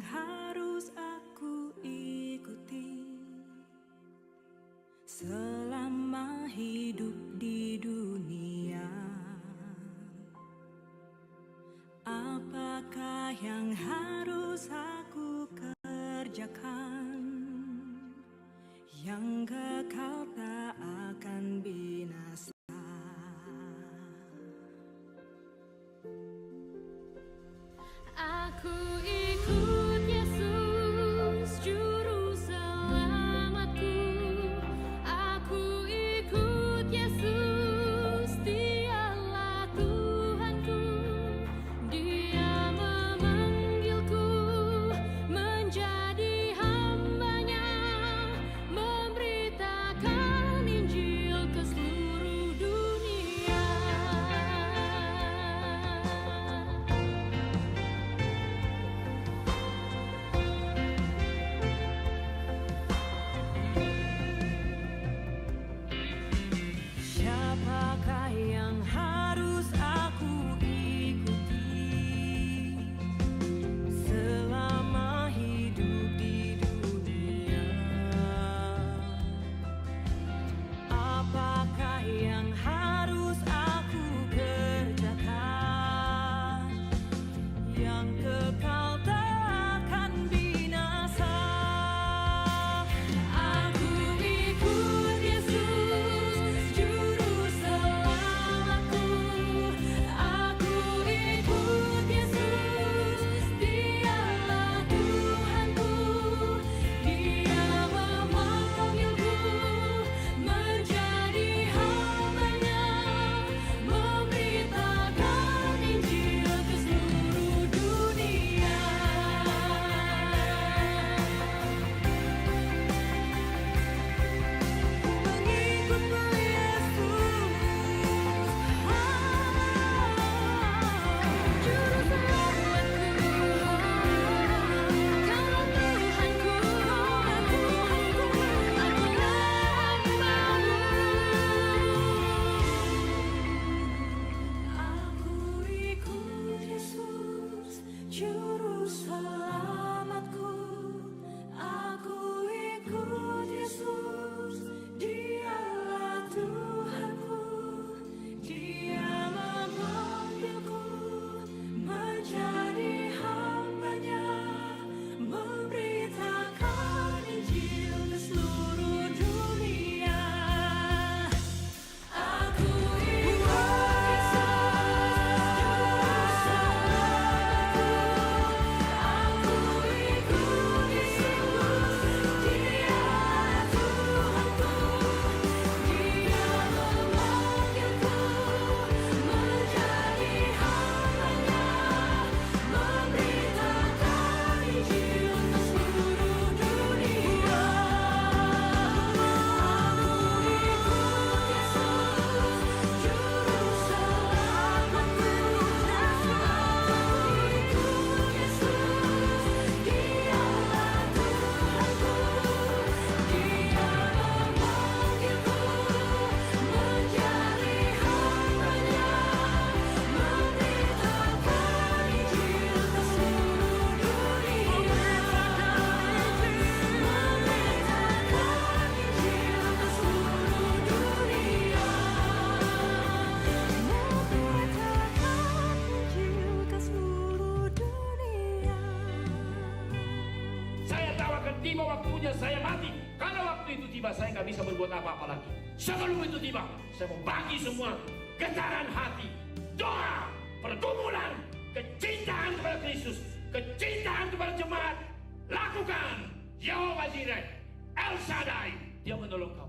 harus aku ikuti selama hidup di dunia? Apakah yang harus aku kerjakan yang kekal tak akan binasa? Aku ikut Yesus, Juru Selamatku. Aku ikut Yesus, Dialah Tuhanku. Dia memanggilku menjadi hamba-Nya, memberitakan Injil ke seluruh dunia. Siapakah yang harus aku ikuti selama hidup di dunia? Apakah yang harus aku kerjakan yang kekal tak akan binasa? Aku ikut Yesus, Juru Selamatku. Aku ikut Yesus, Dialah Tuhanku. Dia memanggilku menjadi hamba-Nya, memberitakan Injil ke seluruh dunia. Mengikutmu Yesus, Juru Selamatku. Kaulah Tuhanku, akulah hamba-Mu. Aku ikut Yesus, Juru Selamatku. Aku ikut Yesus, Dialah Tuhanku. Dia memanggilku menjadi hamba-Nya, memberitakan Injil ke seluruh dunia. Aku ikut Yesus, Juru Selamatku. Aku ikut Yesus, Dialah Tuhanku. Dia memanggilku menjadi hamba-Nya, memberitakan Injil ke seluruh dunia. Aku ikut Yesus, Juru Selamatku. Aku ikut Yesus, Dialah Tuhanku. Dia memanggilku menjadi hamba-Nya, memberitakan Injil ke seluruh dunia. Memberitakan Injil ke seluruh dunia. Memberitakan Injil ke seluruh dunia. Saya tahu akan tiba waktunya saya mati. Kalau waktu itu tiba, saya nggak bisa berbuat apa-apa lagi. Sebelum itu tiba, saya mau bagi semua getaran hati, doa, pergumulan, kecintaan kepada Kristus, kecintaan kepada jemaat. Lakukan. Yahweh Jireh, El Shaddai, Dia menolong kamu.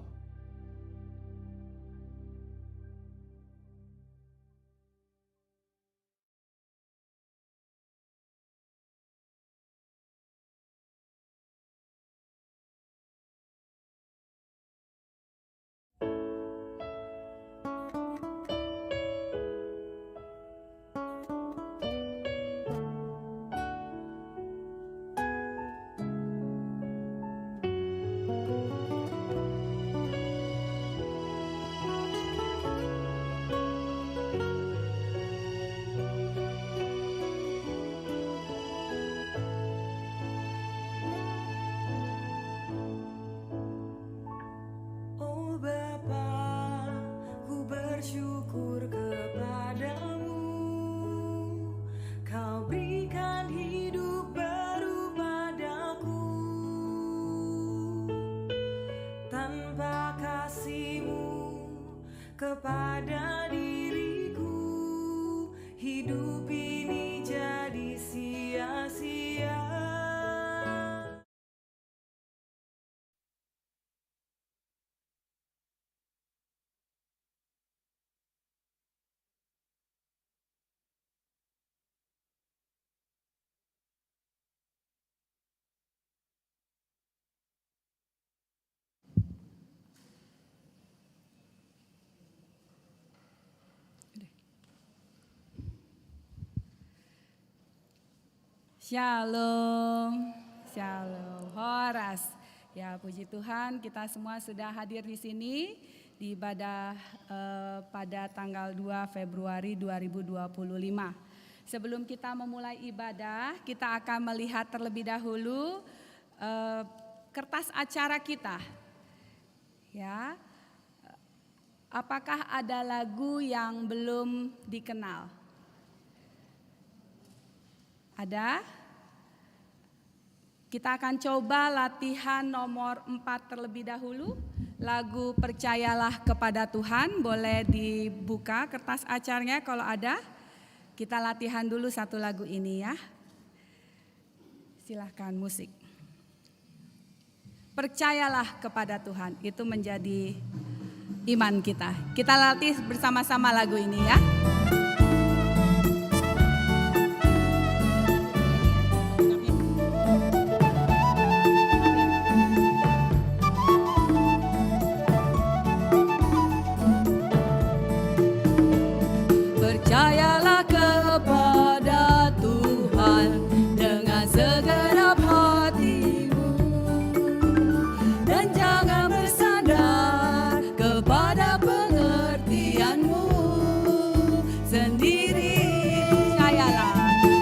kasih-Mu kepada diriku. Hidup ini jadi sia-sia. Shalom, shalom, horas. Ya, puji Tuhan, kita semua sudah hadir di sini di ibadah pada tanggal 2 Februari 2025. Sebelum kita memulai ibadah, kita akan melihat terlebih dahulu kertas acara kita. Ya, apakah ada lagu yang belum dikenal? Ada? Kita akan coba latihan nomor 4 terlebih dahulu. Lagu Percayalah Kepada Tuhan, boleh dibuka kertas acaranya kalau ada. Kita latihan dulu satu lagu ini ya. Silahkan musik. Percayalah kepada Tuhan, itu menjadi iman kita. Kita latih bersama-sama lagu ini ya. Percayalah kepada Tuhan dengan segenap hatimu, dan jangan bersandar kepada pengertianmu sendiri.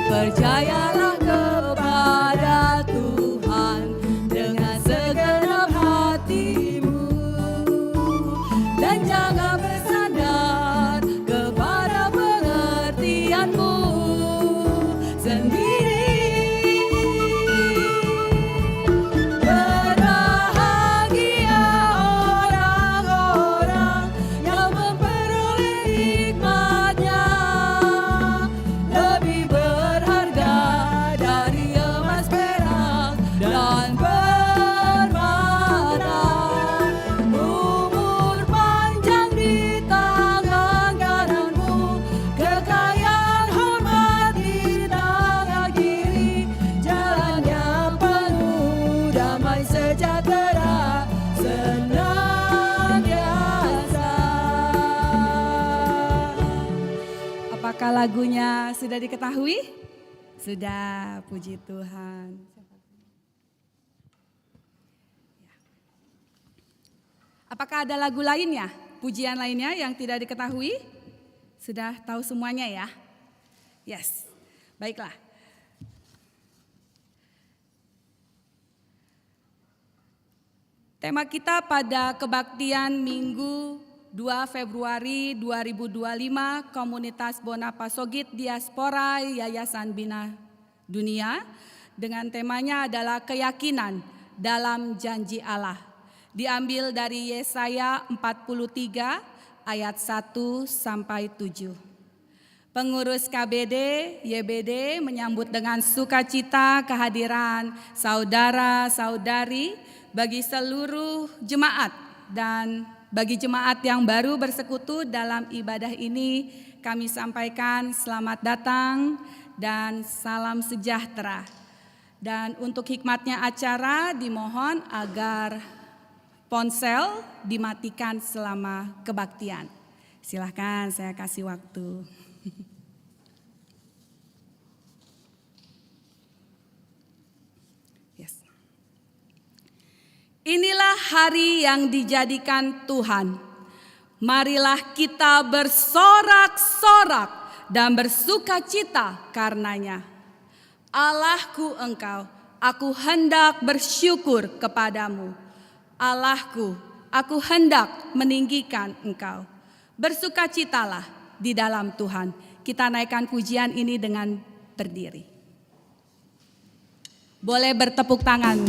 Percayalah kepada Tuhan dengan segenap hatimu, dan jangan bersandar kepada pengertianmu sendiri. Berbahagia orang-orang yang memperoleh hikmat-Nya, lebih berharga dari emas, perak, dan permata. Umur panjang di tangan kananmu, kekayaan hormat di tangan kiri, jalannya penuh damai sejahtera senantiasa. Apakah lagunya sudah diketahui? Sudah, puji Tuhan. Apakah ada lagu lainnya, pujian lainnya yang tidak diketahui? Sudah tahu semuanya ya? Yes, baiklah. Tema kita pada kebaktian Minggu 2 Februari 2025, Komunitas Bonapasogit Diaspora Yayasan Bina Dunia, dengan temanya adalah keyakinan dalam janji Allah. Diambil dari Yesaya 43 ayat 1 sampai 7. Pengurus KBD, YBD menyambut dengan sukacita kehadiran saudara-saudari bagi seluruh jemaat, dan bagi jemaat yang baru bersekutu dalam ibadah ini, kami sampaikan selamat datang dan salam sejahtera. Dan untuk hikmatnya acara, dimohon agar ponsel dimatikan selama kebaktian. Silahkan, saya kasih waktu. Yes. Inilah hari yang dijadikan Tuhan. Marilah kita bersorak-sorak dan bersukacita karenanya. Allahku Engkau, aku hendak bersyukur kepadamu. Allahku, aku hendak meninggikan Engkau. Bersukacitalah di dalam Tuhan. Kita naikkan pujian ini dengan berdiri. Boleh bertepuk tangan.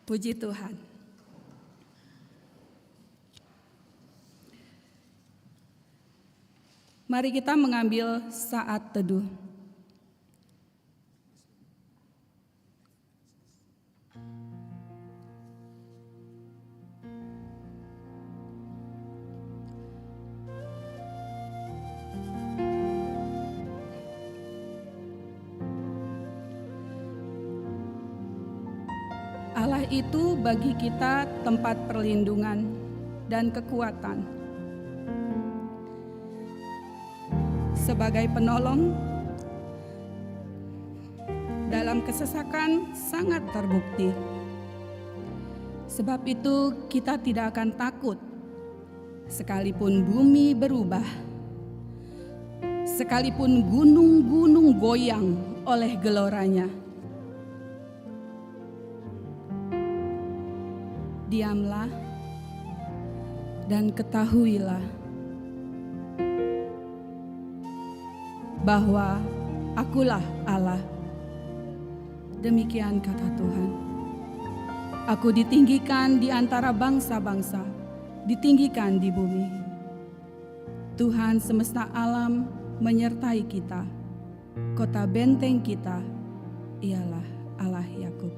Puji Tuhan. Mari kita mengambil saat teduh. Allah itu bagi kita tempat perlindungan dan kekuatan. Sebagai penolong, dalam kesesakan sangat terbukti. Sebab itu kita tidak akan takut, sekalipun bumi berubah, sekalipun gunung-gunung goyang oleh geloranya. Diamlah dan ketahuilah bahwa akulah Allah. Demikian kata Tuhan. Aku ditinggikan di antara bangsa-bangsa, ditinggikan di bumi. Tuhan semesta alam menyertai kita. Kota benteng kita ialah Allah Yakub.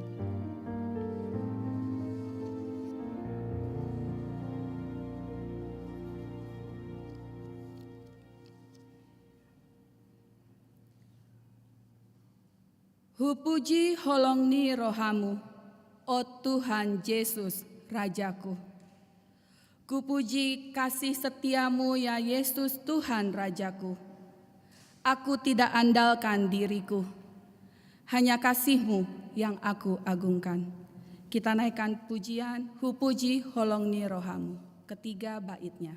Hupuji holongni rohamu, O Tuhan Yesus Rajaku. Kupuji kasih setiamu ya Yesus Tuhan Rajaku. Aku tidak andalkan diriku, hanya kasih-Mu yang aku agungkan. Kita naikkan pujian, hupuji holongni rohamu, ketiga baitnya.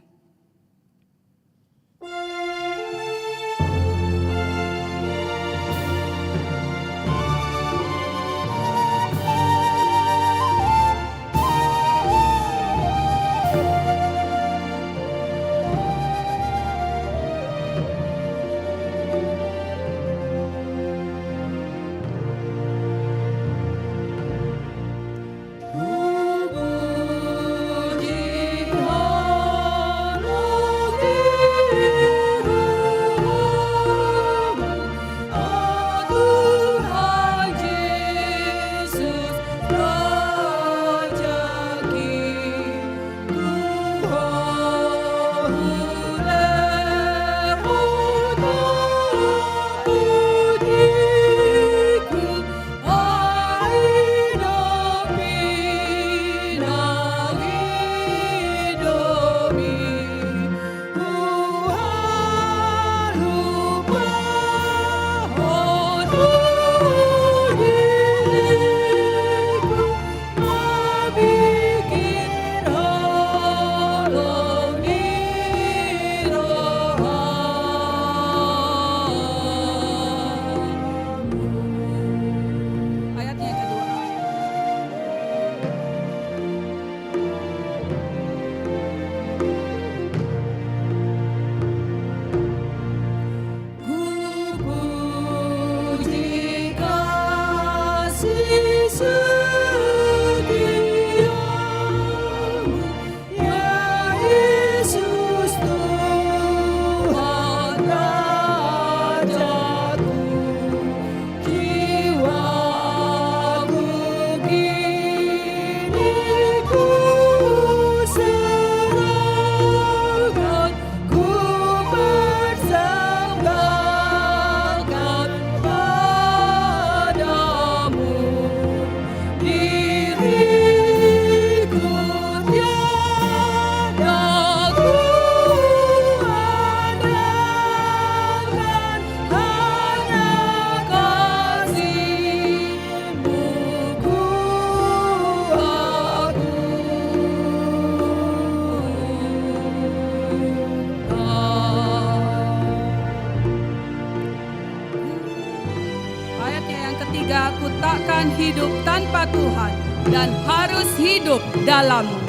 Ku takkan hidup tanpa Tuhan dan harus hidup dalam-Mu.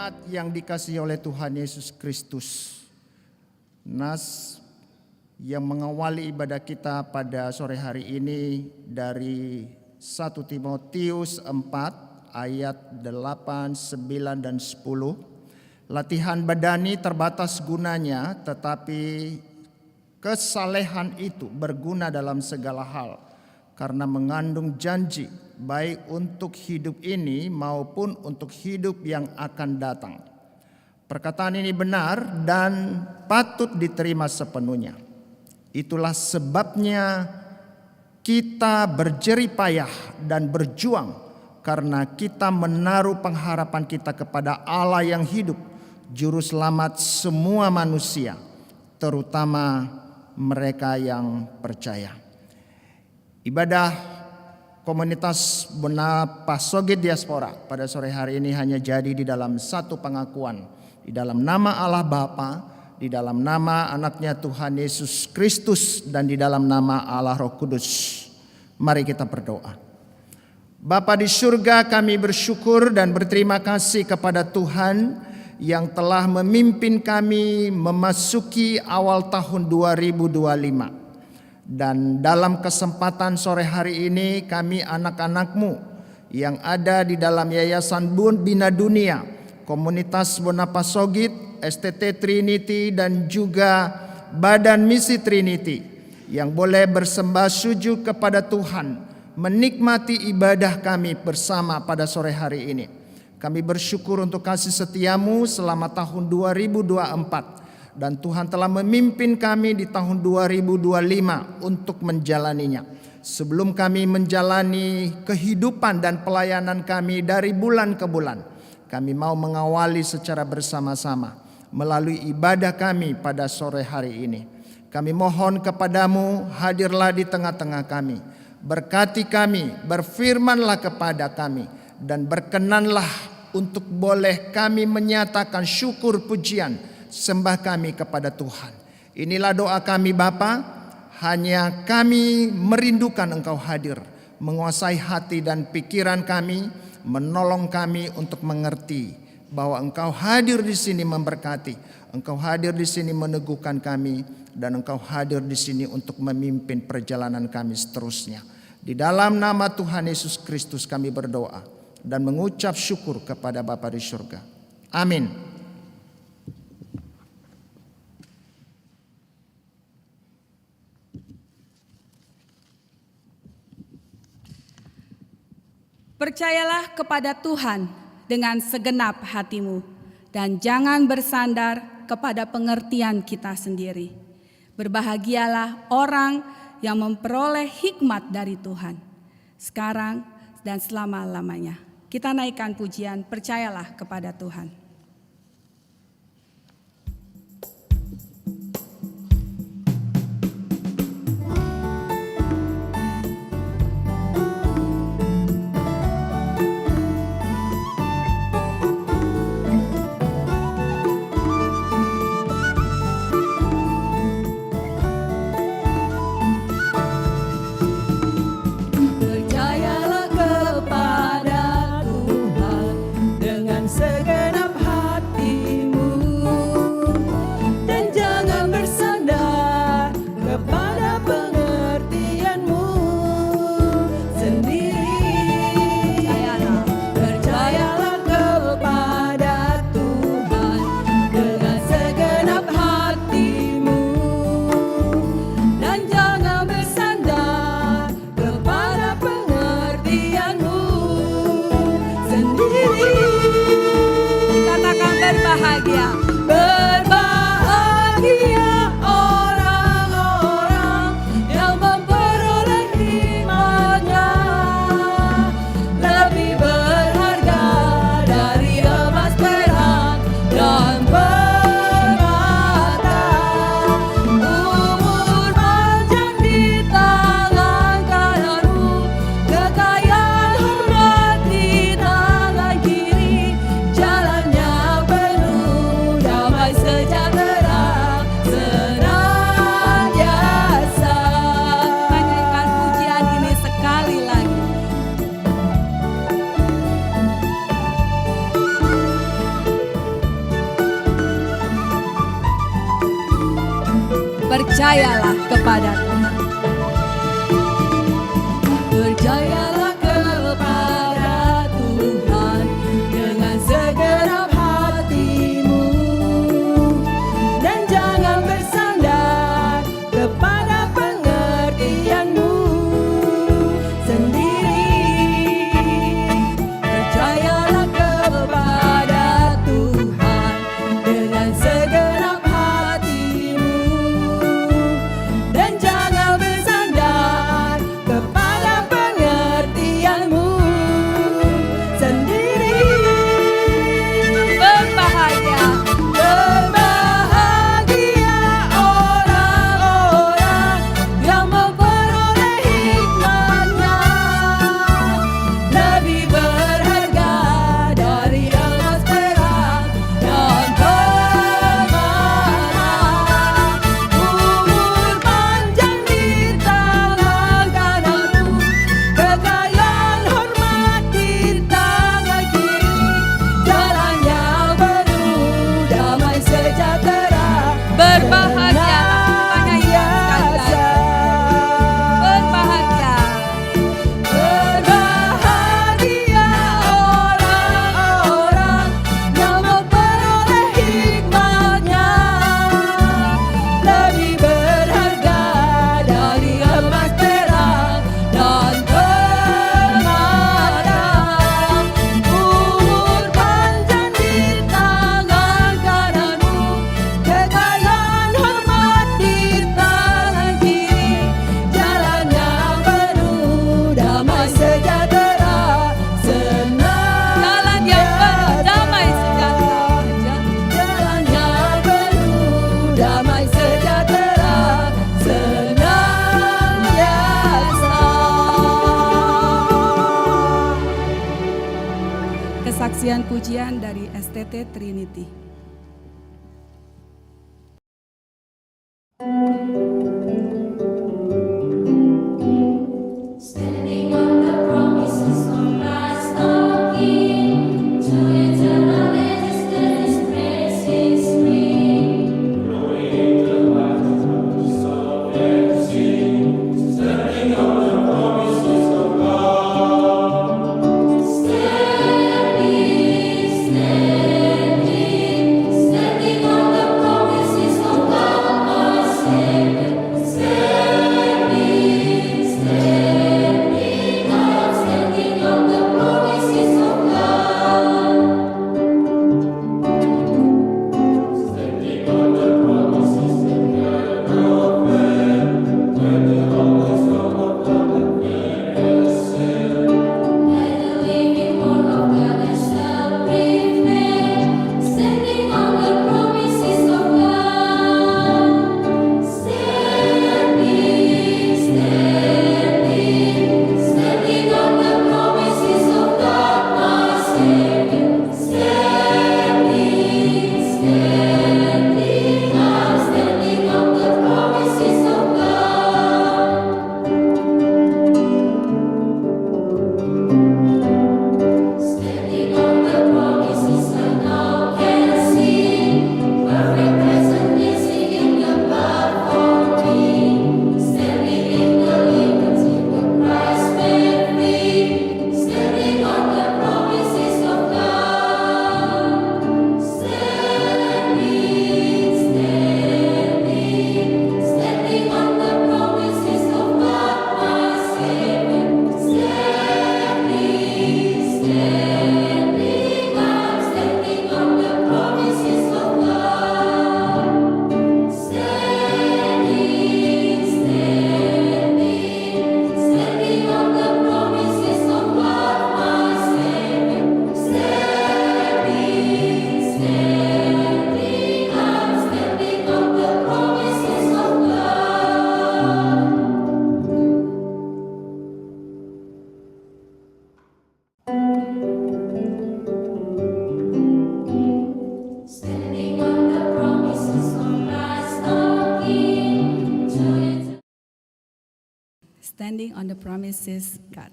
Jemaat yang dikasihi oleh Tuhan Yesus Kristus, nas yang mengawali ibadah kita pada sore hari ini dari 1 Timotius 4 ayat 8, 9, dan 10. Latihan badani terbatas gunanya, tetapi kesalehan itu berguna dalam segala hal karena mengandung janji baik untuk hidup ini maupun untuk hidup yang akan datang. Perkataan ini benar dan patut diterima sepenuhnya. Itulah sebabnya kita berjerih payah dan berjuang karena kita menaruh pengharapan kita kepada Allah yang hidup, juru selamat semua manusia, terutama mereka yang percaya. Ibadah komunitas Bonapasogit Diaspora pada sore hari ini hanya jadi di dalam satu pengakuan, di dalam nama Allah Bapa, di dalam nama anaknya Tuhan Yesus Kristus, dan di dalam nama Allah Roh Kudus. Mari kita berdoa. Bapa di surga, kami bersyukur dan berterima kasih kepada Tuhan yang telah memimpin kami memasuki awal tahun 2025. Dan dalam kesempatan sore hari ini kami anak-anak-Mu yang ada di dalam Yayasan Bina Dunia, Komunitas Bonapasogit, STT Trinity, dan juga Badan Misi Trinity yang boleh bersembah sujud kepada Tuhan, menikmati ibadah kami bersama pada sore hari ini. Kami bersyukur untuk kasih setiamu selama tahun 2024. Dan Tuhan telah memimpin kami di tahun 2025 untuk menjalaninya. Sebelum kami menjalani kehidupan dan pelayanan kami dari bulan ke bulan, kami mau mengawali secara bersama-sama melalui ibadah kami pada sore hari ini. Kami mohon kepadamu, hadirlah di tengah-tengah kami. Berkati kami, berfirmanlah kepada kami, dan berkenanlah untuk boleh kami menyatakan syukur pujian sembah kami kepada Tuhan. Inilah doa kami Bapa, hanya kami merindukan Engkau hadir, menguasai hati dan pikiran kami, menolong kami untuk mengerti bahwa Engkau hadir di sini memberkati, Engkau hadir di sini meneguhkan kami, dan Engkau hadir di sini untuk memimpin perjalanan kami seterusnya. Di dalam nama Tuhan Yesus Kristus kami berdoa dan mengucap syukur kepada Bapa di surga. Amin. Percayalah kepada Tuhan dengan segenap hatimu dan jangan bersandar kepada pengertian kita sendiri. Berbahagialah orang yang memperoleh hikmat dari Tuhan, sekarang dan selama-lamanya. Kita naikkan pujian, percayalah kepada Tuhan. Percayalah kepada Tuhan dengan segenap hatimu, dan jangan bersandar kepada pengertianmu sendiri. Percayalah kepada Tuhan dengan segenap hatimu, dan jangan bersandar kepada pengertianmu sendiri. Katakan berbahagia. Berbahagia orang-orang yang memperoleh hikmatnya, lebih berharga dari emas, perak, dan permata. Umur panjang di tangan kananmu, kekayaan hormat di tangan kiri. Jalannya penuh Percayalah kepada Tuhan. Percayalah kepada Tuhan dengan segenap hatimu, dan jangan bersandar kepada pengertianmu sendiri. Percayalah kepada Tuhan dengan segenap hatimu, dan jangan bersandar kepada pengertianmu sendiri. Berbahagia, Berbahagia orang-orang yang memperoleh hikmatnya, lebih berharga dari emas, perak, dan pearl. Umur panjang di tangan kananmu, kekayaan hormat di tangan kiri, jalan yang penuh damai sejahtera. berbahagialah. Tanya Yesus sekali lagi. Berbahagia. Berbahagia orang-orang yang memperoleh hikmatnya, lebih berharga dari emas, perak, dan permata. Umur panjang di tangan kananmu, kekayaan hormat di tangan kiri, jalan yang penuh damai sejahtera, senang. Jalan yang penuh damai sejahtera. Jalan yang penuh damai sejahtera, senantiasa. Kesaksian pujian dari STT Trinity. Standing on the promises of Christ our King, to eternal ages that His praise is free. Standing on the promises of God my Savior. Standing on the promises of God. By the living word of God I shall prevail. Standing on the promises of God. Standing on the promises of God my Savior. Standing on the promises of God. Standing on the promises I now can see, perfect present is in the blood for me. Standing in the liberty that Christ made free. Standing on the promises of God. Standing on the promises of God my Savior. Standing on the promises of God. Standing on the promises of God my Savior. I'm standing on the promises of God. Standing on the promises of Christ our King, to Standing on the promises God.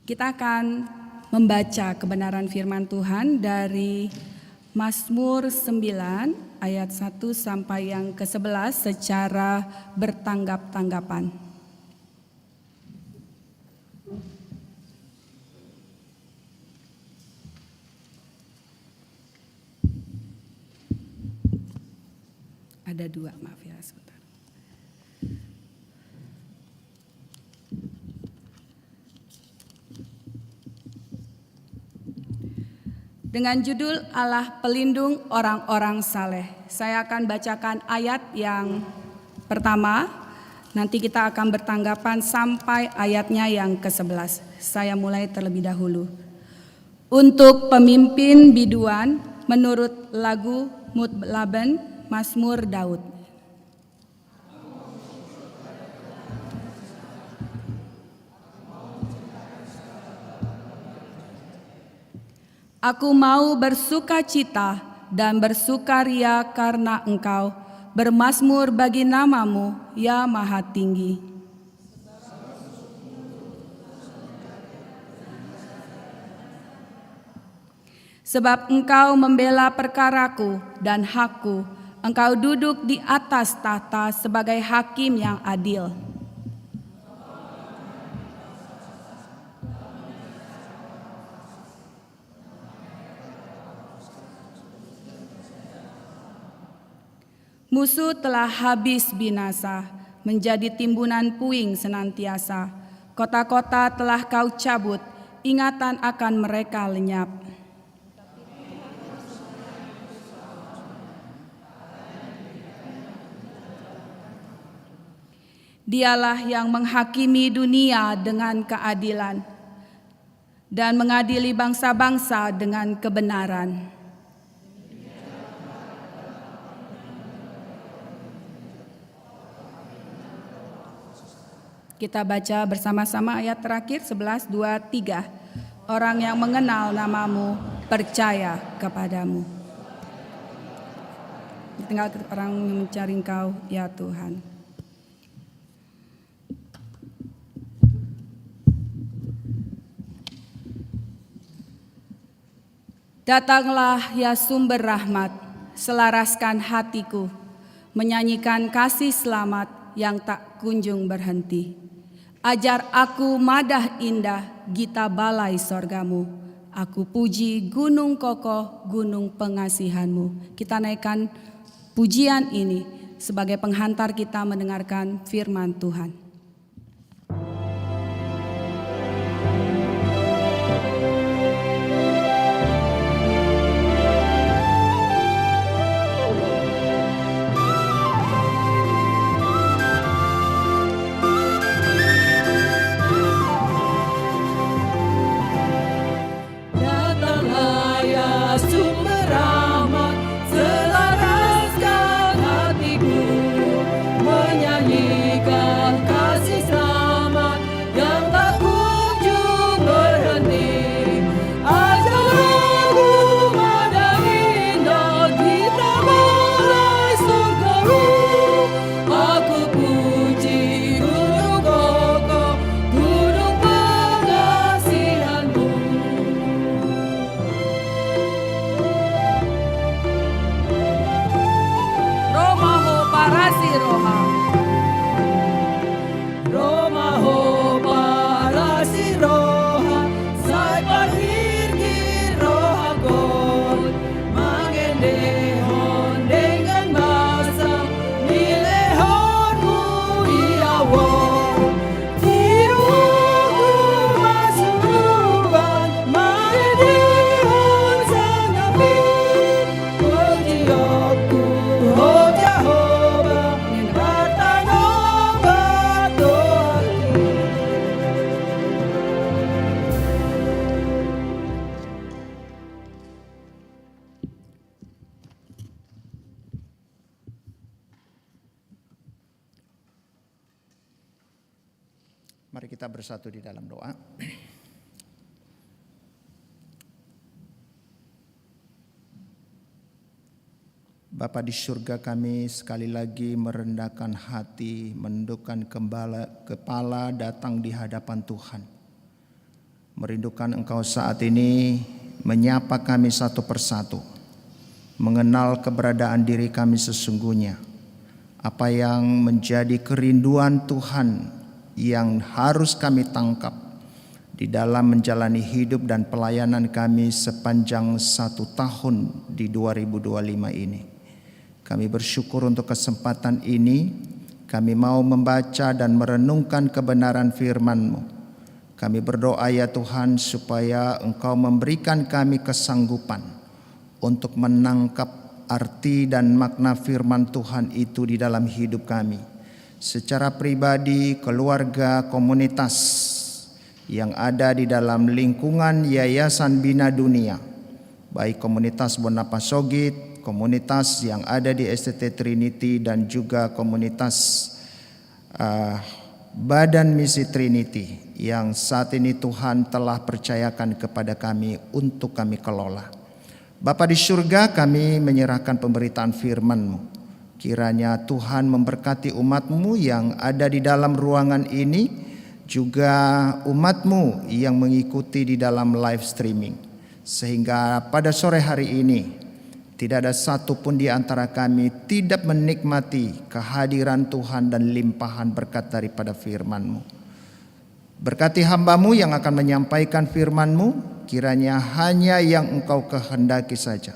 Kita akan membaca kebenaran firman Tuhan dari Mazmur 9 ayat 1 sampai yang ke-11 secara bertanggap-tanggapan. Ada 2, maaf ya sebentar. Dengan judul Allah Pelindung Orang-orang Saleh. Saya akan bacakan ayat yang pertama, nanti kita akan bertanggapan sampai ayatnya yang ke-11. Saya mulai terlebih dahulu. Untuk pemimpin biduan menurut lagu Mutlaben Mazmur Daud. Aku mau bersukacita dan bersukaria karena Engkau, bermazmur bagi nama-Mu, ya Maha Tinggi. Sebab Engkau membela perkaraku dan hakku, Engkau duduk di atas tahta sebagai hakim yang adil. Musuh telah habis binasa, menjadi timbunan puing senantiasa. Kota-kota telah Kau cabut, ingatan akan mereka lenyap. Dialah yang menghakimi dunia dengan keadilan dan mengadili bangsa-bangsa dengan kebenaran. Kita baca bersama-sama ayat terakhir 11, 2, 3. Orang yang mengenal nama-Mu percaya kepadamu. Tinggal orang yang mencari Engkau, ya Tuhan. Datanglah ya sumber rahmat, selaraskan hatiku, menyanyikan kasih selamat yang tak kunjung berhenti. Ajar aku madah indah gita balai sorgamu. Aku puji gunung kokoh, gunung pengasihanmu. Kita naikkan pujian ini sebagai penghantar kita mendengarkan firman Tuhan. Datanglah ya sumber rahmat, selaraskan hatiku, menyanyikan kasih selamat yang tak kunjung berhenti. Ajar aku madah indah gita balai surgamu. Aku puji gunung kokoh, gunung pengasihanmu. Romaho parasi roha. Romaho parasi roha, sai parhirgi roha god, mangendehon dengan masa, milehonmu iawon. Tiruku masuruan, mangendehon sangapi, Ojiokku ho Jehovah, hartanong batoaki. Mari kita bersatu di dalam doa. Bapa di surga, kami sekali lagi merendahkan hati, menundukkan kepala datang di hadapan Tuhan. Merindukan Engkau saat ini menyapa kami satu persatu. mengenal keberadaan diri kami sesungguhnya, apa yang menjadi kerinduan Tuhan yang harus kami tangkap di dalam menjalani hidup dan pelayanan kami sepanjang 1 tahun di 2025 ini. Kami bersyukur untuk kesempatan ini. Kami mau membaca dan merenungkan kebenaran firman-Mu. Kami berdoa ya Tuhan supaya Engkau memberikan kami kesanggupan untuk menangkap arti dan makna firman Tuhan itu di dalam hidup kami. Secara pribadi, keluarga, komunitas yang ada di dalam lingkungan Yayasan Bina Dunia, baik komunitas Bonapasogit, komunitas yang ada di STT Trinity, dan juga komunitas Badan Misi Trinity yang saat ini Tuhan telah percayakan kepada kami untuk kami kelola. Bapa di surga, kami menyerahkan pemberitaan firman-Mu. Kiranya Tuhan memberkati umat-Mu yang ada di dalam ruangan ini, juga umat-Mu yang mengikuti di dalam live streaming. Sehingga pada sore hari ini, tidak ada satupun di antara kami tidak menikmati kehadiran Tuhan dan limpahan berkat daripada firman-Mu. Berkati hamba-Mu yang akan menyampaikan firman-Mu, kiranya hanya yang Engkau kehendaki saja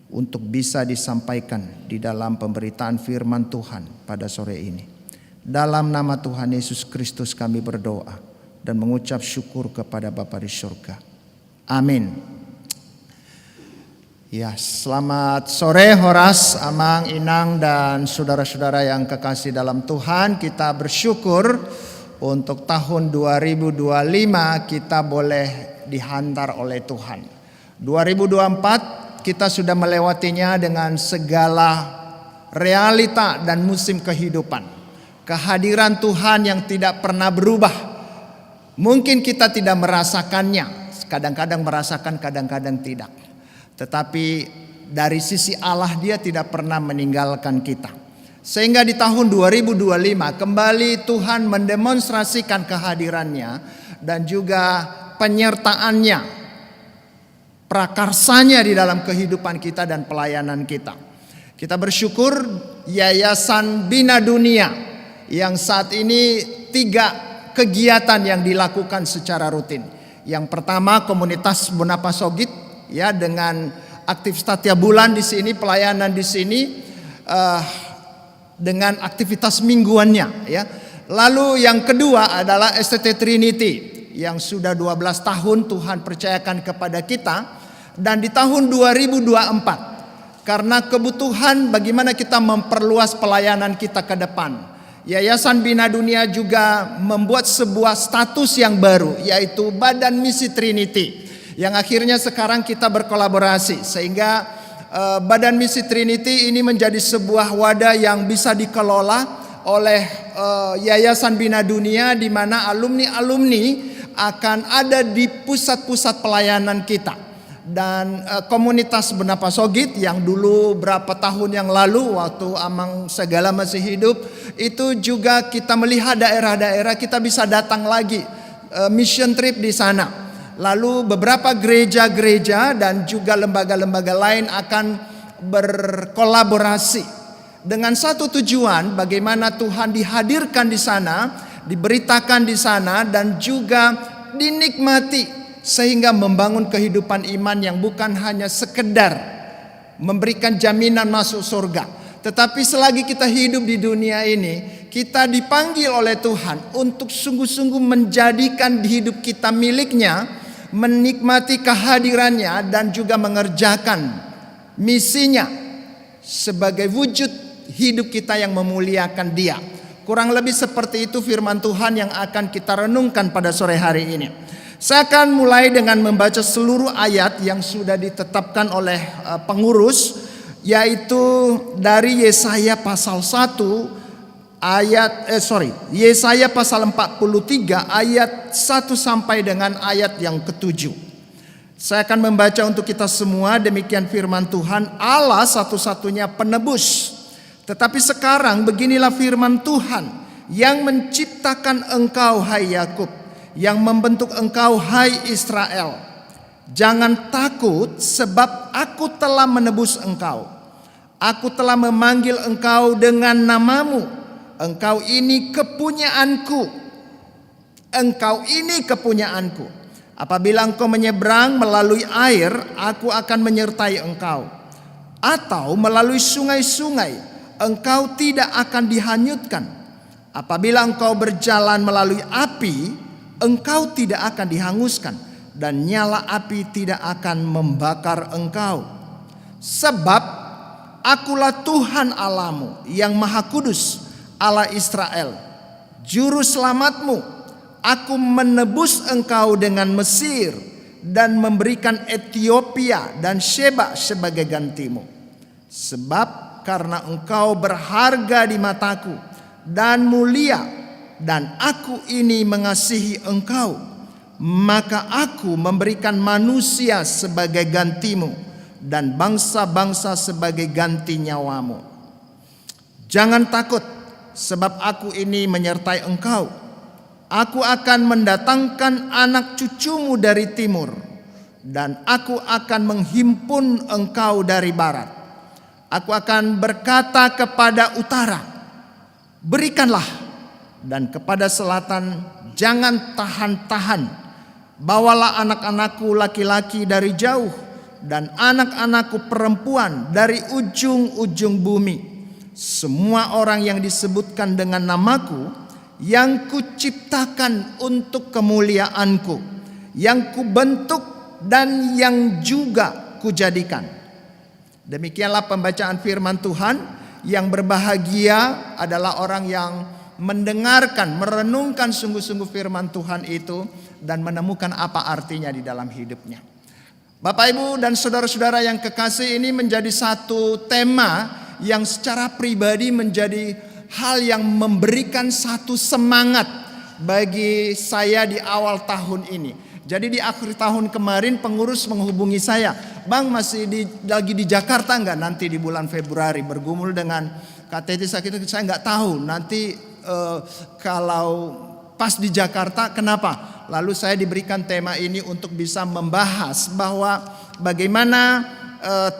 untuk bisa disampaikan di dalam pemberitaan firman Tuhan pada sore ini. Dalam nama Tuhan Yesus Kristus kami berdoa dan mengucap syukur kepada Bapa di surga. Amin. Ya, selamat sore Horas, Amang, Inang, dan saudara-saudara yang kekasih dalam Tuhan. Kita bersyukur untuk tahun 2025 kita boleh dihantar oleh Tuhan. 2024 kita sudah melewatinya dengan segala realita dan musim kehidupan. Kehadiran Tuhan yang tidak pernah berubah. Mungkin kita tidak merasakannya, kadang-kadang merasakan, kadang-kadang tidak. Tetapi dari sisi Allah Dia tidak pernah meninggalkan kita. Sehingga di tahun 2025 kembali Tuhan mendemonstrasikan kehadirannya dan juga penyertaannya, prakarsanya di dalam kehidupan kita dan pelayanan kita. Kita bersyukur Yayasan Bina Dunia yang saat ini 3 kegiatan yang dilakukan secara rutin. Yang pertama komunitas Bonapasogit ya, dengan aktivitas tiap bulan di sini, pelayanan di sini dengan aktivitas mingguannya ya. Lalu yang kedua adalah STT Trinity yang sudah 12 tahun Tuhan percayakan kepada kita. Dan di tahun 2024 karena kebutuhan bagaimana kita memperluas pelayanan kita ke depan, Yayasan Bina Dunia juga membuat sebuah status yang baru, yaitu Badan Misi Trinity, yang akhirnya sekarang kita berkolaborasi sehingga Badan Misi Trinity ini menjadi sebuah wadah yang bisa dikelola oleh Yayasan Bina Dunia, di mana alumni-alumni akan ada di pusat-pusat pelayanan kita. Dan komunitas Bonapasogit yang dulu berapa tahun yang lalu waktu Amang Segala masih hidup, itu juga kita melihat daerah-daerah kita bisa datang lagi mission trip di sana. Lalu beberapa gereja-gereja dan juga lembaga-lembaga lain akan berkolaborasi dengan satu tujuan, bagaimana Tuhan dihadirkan di sana, diberitakan di sana, dan juga dinikmati sehingga membangun kehidupan iman yang bukan hanya sekedar memberikan jaminan masuk surga, tetapi selagi kita hidup di dunia ini, kita dipanggil oleh Tuhan untuk sungguh-sungguh menjadikan hidup kita miliknya, menikmati kehadirannya, dan juga mengerjakan misinya sebagai wujud hidup kita yang memuliakan Dia. Kurang lebih seperti itu firman Tuhan yang akan kita renungkan pada sore hari ini. Saya akan mulai dengan membaca seluruh ayat yang sudah ditetapkan oleh pengurus, yaitu dari Yesaya pasal 1 Yesaya pasal 43 ayat 1 sampai dengan ayat yang ke-7. Saya akan membaca untuk kita semua. Demikian firman Tuhan, Allah satu-satunya penebus. Tetapi sekarang beginilah firman Tuhan yang menciptakan engkau hai Yakub, yang membentuk engkau hai Israel. Jangan takut, sebab aku telah menebus engkau. Aku telah memanggil engkau dengan namamu. Engkau ini kepunyaanku. Engkau ini kepunyaanku. Apabila engkau menyeberang melalui air, aku akan menyertai engkau. Atau melalui sungai-sungai, engkau tidak akan dihanyutkan. Apabila engkau berjalan melalui api, engkau tidak akan dihanguskan, dan nyala api tidak akan membakar engkau. Sebab akulah Tuhan Allahmu yang Maha Kudus, Allah Israel, juru selamatmu. Aku menebus engkau dengan Mesir dan memberikan Ethiopia dan Sheba sebagai gantimu. Sebab karena engkau berharga di mataku dan mulia, dan aku ini mengasihi engkau, maka aku memberikan manusia sebagai gantimu dan bangsa-bangsa sebagai ganti nyawamu. Jangan takut, sebab aku ini menyertai engkau. Aku akan mendatangkan anak cucumu dari timur, dan aku akan menghimpun engkau dari barat. Aku akan berkata kepada utara, berikanlah, dan kepada selatan, jangan tahan-tahan. Bawalah anak-anakku laki-laki dari jauh, dan anak-anakku perempuan dari ujung-ujung bumi. Semua orang yang disebutkan dengan namaku, yang kuciptakan untuk kemuliaanku, yang kubentuk dan yang juga kujadikan. Demikianlah pembacaan firman Tuhan. Yang berbahagia adalah orang yang mendengarkan, merenungkan sungguh-sungguh firman Tuhan itu dan menemukan apa artinya di dalam hidupnya. Bapak, Ibu, dan saudara-saudara yang kekasih, ini menjadi satu tema yang secara pribadi menjadi hal yang memberikan satu semangat bagi saya di awal tahun ini. Jadi di akhir tahun kemarin pengurus menghubungi saya, Bang, masih lagi di Jakarta enggak nanti di bulan Februari? Bergumul dengan KTT saya nggak tahu nanti kalau pas di Jakarta kenapa. Lalu saya diberikan tema ini untuk bisa membahas bahwa bagaimana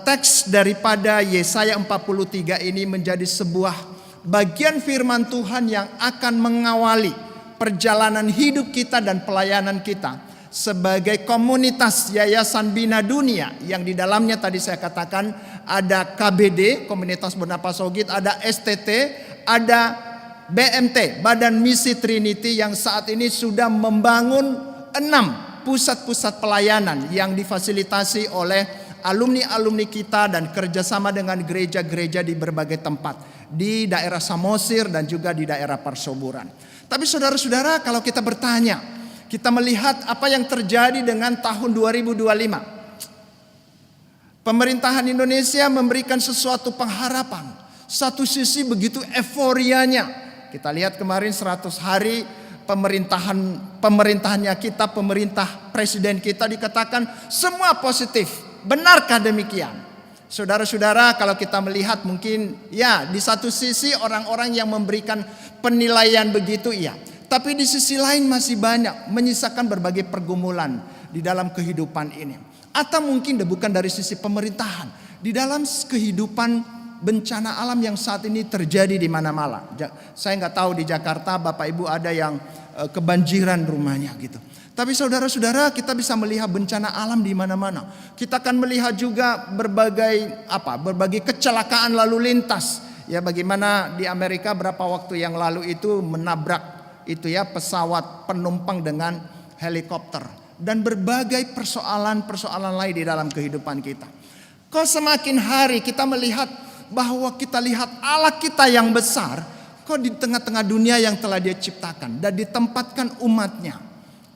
teks daripada Yesaya 43 ini menjadi sebuah bagian firman Tuhan yang akan mengawali perjalanan hidup kita dan pelayanan kita sebagai komunitas Yayasan Bina Dunia, yang di dalamnya tadi saya katakan ada KBD, Komunitas Bernapas Sogit, ada STT, ada BMT, Badan Misi Trinity, yang saat ini sudah membangun 6 pusat-pusat pelayanan yang difasilitasi oleh alumni-alumni kita dan kerjasama dengan gereja-gereja di berbagai tempat di daerah Samosir dan juga di daerah Parsoburan. Tapi saudara-saudara, kalau kita bertanya, kita melihat apa yang terjadi dengan tahun 2025. Pemerintahan Indonesia memberikan sesuatu pengharapan. Satu sisi begitu euforianya. Kita lihat kemarin 100 hari pemerintahannya kita, pemerintah presiden kita dikatakan semua positif. Benarkah demikian? Saudara-saudara, kalau kita melihat mungkin ya di satu sisi orang-orang yang memberikan penilaian begitu iya. Tapi di sisi lain masih banyak menyisakan berbagai pergumulan di dalam kehidupan ini. Atau mungkin bukan dari sisi pemerintahan. Di dalam kehidupan bencana alam yang saat ini terjadi di mana-mana. Saya nggak tahu di Jakarta Bapak Ibu ada yang kebanjiran rumahnya gitu. Tapi saudara-saudara, kita bisa melihat bencana alam di mana-mana. Kita akan melihat juga berbagai kecelakaan lalu lintas. Ya, bagaimana di Amerika berapa waktu yang lalu itu menabrak itu ya pesawat penumpang dengan helikopter, dan berbagai persoalan-persoalan lain di dalam kehidupan kita. Kok semakin hari kita melihat bahwa kita lihat Allah kita yang besar, kok di tengah-tengah dunia yang telah Dia ciptakan dan ditempatkan umatnya,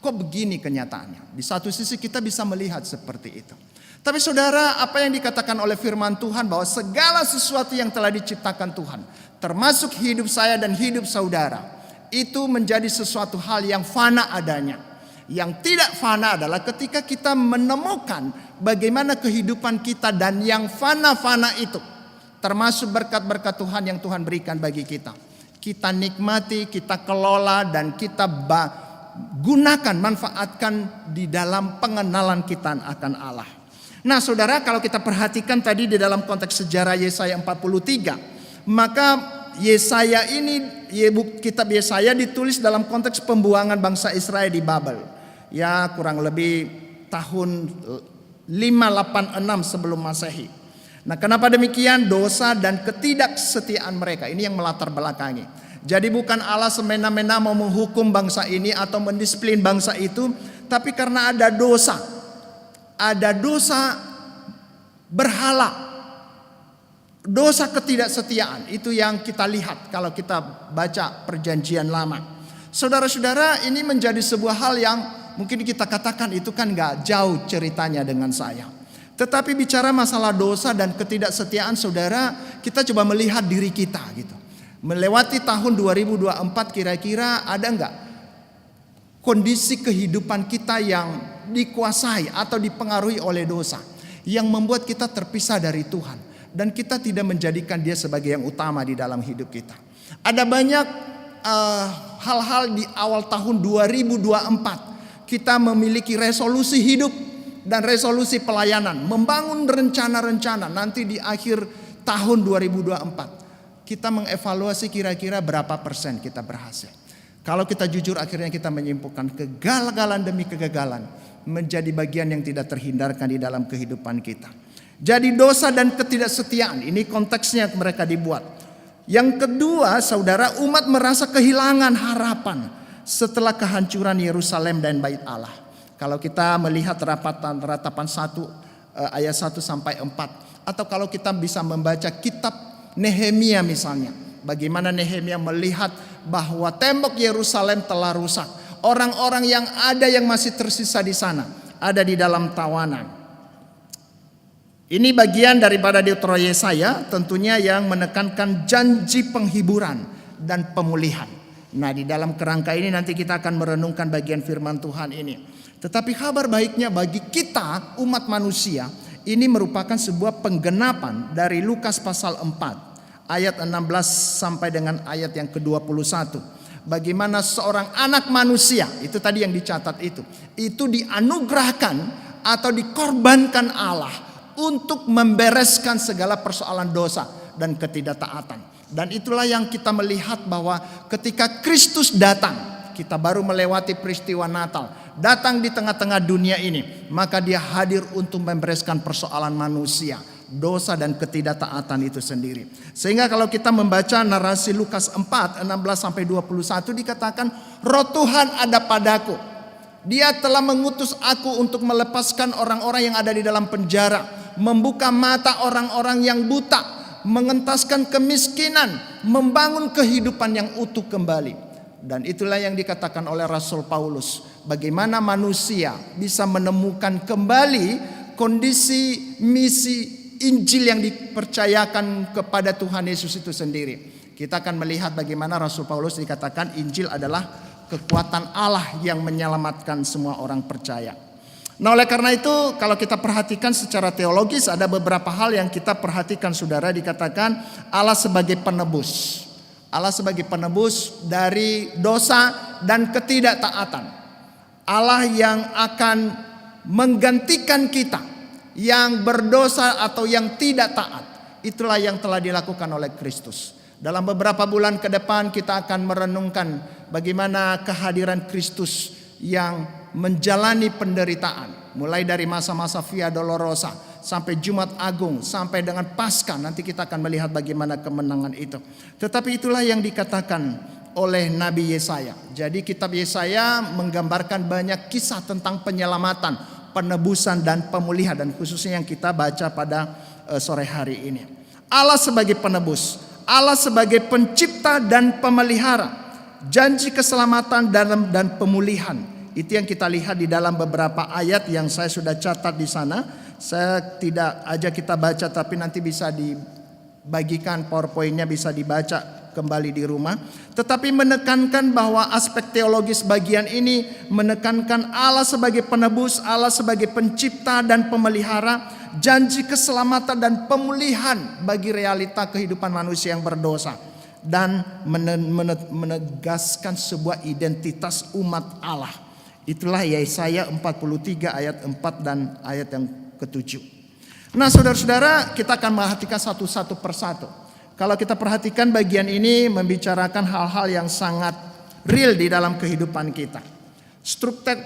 kok begini kenyataannya. Di satu sisi kita bisa melihat seperti itu. Tapi saudara, apa yang dikatakan oleh firman Tuhan bahwa segala sesuatu yang telah diciptakan Tuhan, termasuk hidup saya dan hidup saudara, itu menjadi sesuatu hal yang fana adanya. Yang tidak fana adalah ketika kita menemukan bagaimana kehidupan kita dan yang fana-fana itu, termasuk berkat-berkat Tuhan yang Tuhan berikan bagi kita. Kita nikmati, kita kelola, dan kita gunakan, manfaatkan di dalam pengenalan kita akan Allah. Nah saudara, kalau kita perhatikan tadi di dalam konteks sejarah Yesaya 43, maka Yesaya ini, kitab Yesaya ditulis dalam konteks pembuangan bangsa Israel di Babel. Ya kurang lebih tahun 586 sebelum Masehi. Nah kenapa demikian? Dosa dan ketidaksetiaan mereka ini yang melatar belakangi. Jadi bukan Allah semena-mena mau menghukum bangsa ini atau mendisiplin bangsa itu, tapi karena ada dosa. Ada dosa berhala, dosa ketidaksetiaan. Itu yang kita lihat kalau kita baca perjanjian lama. Saudara-saudara, ini menjadi sebuah hal yang mungkin kita katakan itu kan gak jauh ceritanya dengan saya. Tetapi bicara masalah dosa dan ketidaksetiaan, saudara, kita coba melihat diri kita gitu. Melewati tahun 2024 kira-kira ada enggak kondisi kehidupan kita yang dikuasai atau dipengaruhi oleh dosa, yang membuat kita terpisah dari Tuhan dan kita tidak menjadikan Dia sebagai yang utama di dalam hidup kita. Ada banyak hal-hal di awal tahun 2024 kita memiliki resolusi hidup dan resolusi pelayanan, membangun rencana-rencana nanti di akhir tahun 2024. Kita mengevaluasi kira-kira berapa persen kita berhasil. Kalau kita jujur, akhirnya kita menyimpulkan kegagalan demi kegagalan menjadi bagian yang tidak terhindarkan di dalam kehidupan kita. Jadi dosa dan ketidaksetiaan, ini konteksnya mereka dibuat. Yang kedua, saudara, umat merasa kehilangan harapan setelah kehancuran Yerusalem dan Bait Allah. Kalau kita melihat ratapan 1 ayat 1 sampai 4, atau kalau kita bisa membaca kitab Nehemia misalnya, bagaimana Nehemia melihat bahwa tembok Yerusalem telah rusak. Orang-orang yang ada yang masih tersisa di sana ada di dalam tawanan. Ini bagian daripada Deuteronomi Yesaya tentunya yang menekankan janji penghiburan dan pemulihan. Nah, di dalam kerangka ini nanti kita akan merenungkan bagian firman Tuhan ini. Tetapi kabar baiknya bagi kita umat manusia, ini merupakan sebuah penggenapan dari Lukas pasal 4 ayat 16 sampai dengan ayat yang ke-21. Bagaimana seorang anak manusia, itu tadi yang dicatat itu dianugerahkan atau dikorbankan Allah untuk membereskan segala persoalan dosa dan ketidaktaatan. Dan itulah yang kita melihat bahwa ketika Kristus datang, kita baru melewati peristiwa Natal, datang di tengah-tengah dunia ini, maka Dia hadir untuk membereskan persoalan manusia, dosa dan ketidaktaatan itu sendiri. Sehingga kalau kita membaca narasi Lukas 4 16 sampai 21 dikatakan, Roh Tuhan ada padaku. Dia telah mengutus aku untuk melepaskan orang-orang yang ada di dalam penjara, membuka mata orang-orang yang buta, mengentaskan kemiskinan, membangun kehidupan yang utuh kembali. Dan itulah yang dikatakan oleh Rasul Paulus, bagaimana manusia bisa menemukan kembali kondisi misi Injil yang dipercayakan kepada Tuhan Yesus itu sendiri. Kita akan melihat bagaimana Rasul Paulus dikatakan Injil adalah kekuatan Allah yang menyelamatkan semua orang percaya. Nah, oleh karena itu kalau kita perhatikan secara teologis ada beberapa hal yang kita perhatikan, saudara. Dikatakan Allah sebagai penebus. Allah sebagai penebus dari dosa dan ketidaktaatan. Allah yang akan menggantikan kita yang berdosa atau yang tidak taat. Itulah yang telah dilakukan oleh Kristus. Dalam beberapa bulan ke depan kita akan merenungkan bagaimana kehadiran Kristus yang menjalani penderitaan. Mulai dari masa-masa Via Dolorosa sampai Jumat Agung sampai dengan Paskah, nanti kita akan melihat bagaimana kemenangan itu. Tetapi itulah yang dikatakan oleh Nabi Yesaya. Jadi kitab Yesaya menggambarkan banyak kisah tentang penyelamatan, penebusan dan pemulihan, dan khususnya yang kita baca pada sore hari ini. Allah sebagai penebus, Allah sebagai pencipta dan pemelihara, janji keselamatan dan pemulihan. Itu yang kita lihat di dalam beberapa ayat yang saya sudah catat di sana. Saya tidak ajak kita baca, tapi nanti bisa dibagikan PowerPoint-nya, bisa dibaca kembali di rumah. Tetapi menekankan bahwa aspek teologis bagian ini menekankan Allah sebagai penebus, Allah sebagai pencipta dan pemelihara, janji keselamatan dan pemulihan bagi realita kehidupan manusia yang berdosa. dan menegaskan sebuah identitas umat Allah. Itulah Yesaya 43 ayat 4 dan ayat yang ke-7. Nah saudara-saudara, kita akan memperhatikan satu-satu persatu. Kalau kita perhatikan bagian ini membicarakan hal-hal yang sangat real di dalam kehidupan kita.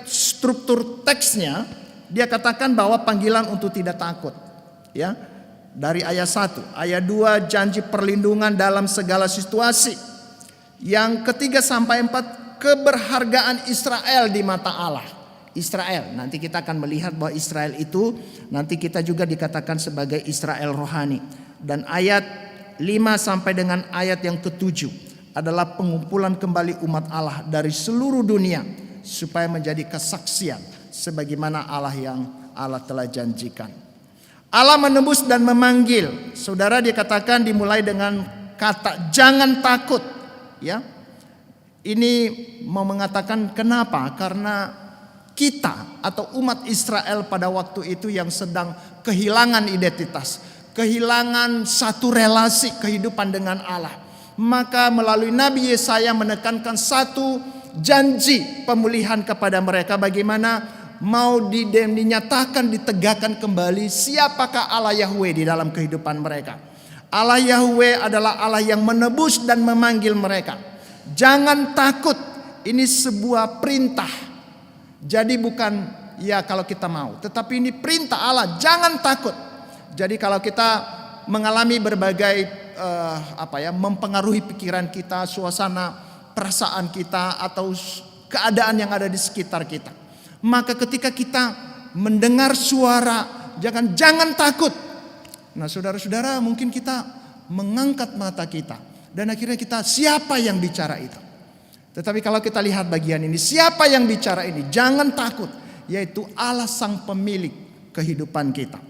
Struktur teksnya dia katakan bahwa panggilan untuk tidak takut. Ya, dari ayat 1, ayat 2 janji perlindungan dalam segala situasi. Yang ketiga sampai 4 keberhargaan Israel di mata Allah. Israel, nanti kita akan melihat bahwa Israel itu nanti kita juga dikatakan sebagai Israel rohani. Dan ayat 5 sampai dengan ayat yang ke-7 adalah pengumpulan kembali umat Allah dari seluruh dunia supaya menjadi kesaksian sebagaimana Allah yang Allah telah janjikan. Allah menebus dan memanggil. Saudara, dikatakan dimulai dengan kata jangan takut, ya. Ini mau mengatakan kenapa? Karena kita atau umat Israel pada waktu itu yang sedang kehilangan identitas, kehilangan satu relasi kehidupan dengan Allah. Maka melalui Nabi Yesaya menekankan satu janji pemulihan kepada mereka, bagaimana mau dinyatakan, ditegakkan kembali siapakah Allah Yahweh di dalam kehidupan mereka. Allah Yahweh adalah Allah yang menebus dan memanggil mereka. Jangan takut, ini sebuah perintah. Jadi bukan ya kalau kita mau, tetapi ini perintah Allah, jangan takut. Jadi kalau kita mengalami berbagai mempengaruhi pikiran kita, suasana perasaan kita atau keadaan yang ada di sekitar kita, maka ketika kita mendengar suara jangan takut. Nah saudara-saudara, mungkin kita mengangkat mata kita dan akhirnya kita siapa yang bicara itu. Tetapi kalau kita lihat bagian ini, siapa yang bicara ini? Jangan takut, yaitu Allah sang pemilik kehidupan kita.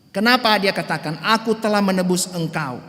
Kenapa dia katakan aku telah menebus engkau,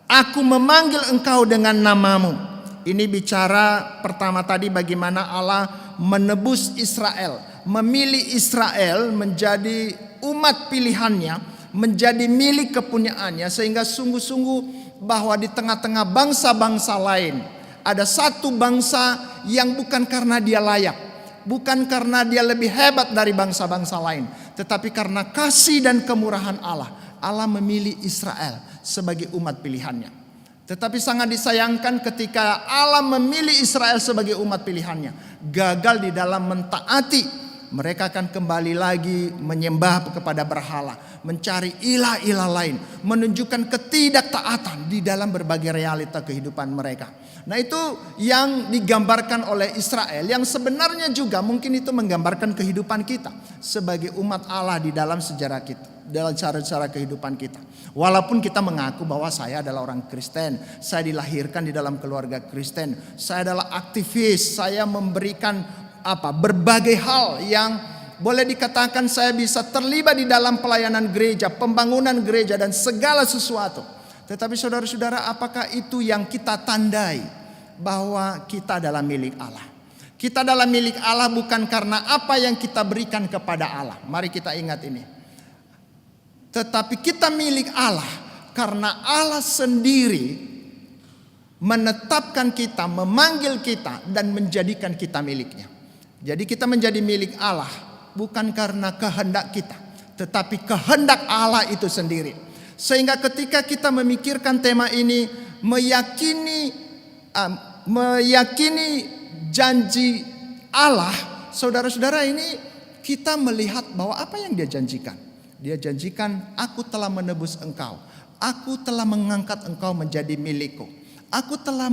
aku memanggil engkau dengan namamu. Ini bicara pertama tadi bagaimana Allah menebus Israel, memilih Israel menjadi umat pilihannya, menjadi milik kepunyaannya, sehingga sungguh-sungguh bahwa di tengah-tengah bangsa-bangsa lain ada satu bangsa yang bukan karena dia layak, bukan karena dia lebih hebat dari bangsa-bangsa lain, tetapi karena kasih dan kemurahan Allah, Allah memilih Israel sebagai umat pilihannya. Tetapi sangat disayangkan ketika Allah memilih Israel sebagai umat pilihannya, gagal di dalam mentaati, mereka akan kembali lagi menyembah kepada berhala, mencari ilah-ilah lain, menunjukkan ketidaktaatan di dalam berbagai realita kehidupan mereka. Nah itu yang digambarkan oleh Israel, yang sebenarnya juga mungkin itu menggambarkan kehidupan kita sebagai umat Allah di dalam sejarah kita, dalam cara-cara kehidupan kita. Walaupun kita mengaku bahwa saya adalah orang Kristen, saya dilahirkan di dalam keluarga Kristen, saya adalah aktivis, saya memberikan berbagai hal yang boleh dikatakan saya bisa terlibat di dalam pelayanan gereja, pembangunan gereja dan segala sesuatu. Tetapi saudara-saudara, apakah itu yang kita tandai bahwa kita adalah milik Allah? Kita adalah milik Allah bukan karena apa yang kita berikan kepada Allah. Mari kita ingat ini. Tetapi kita milik Allah karena Allah sendiri menetapkan kita, memanggil kita dan menjadikan kita miliknya. Jadi kita menjadi milik Allah bukan karena kehendak kita, tetapi kehendak Allah itu sendiri. Sehingga ketika kita memikirkan tema ini, meyakini janji Allah, saudara-saudara, ini kita melihat bahwa apa yang dia janjikan. Dia janjikan, aku telah menebus engkau, aku telah mengangkat engkau menjadi milikku, aku telah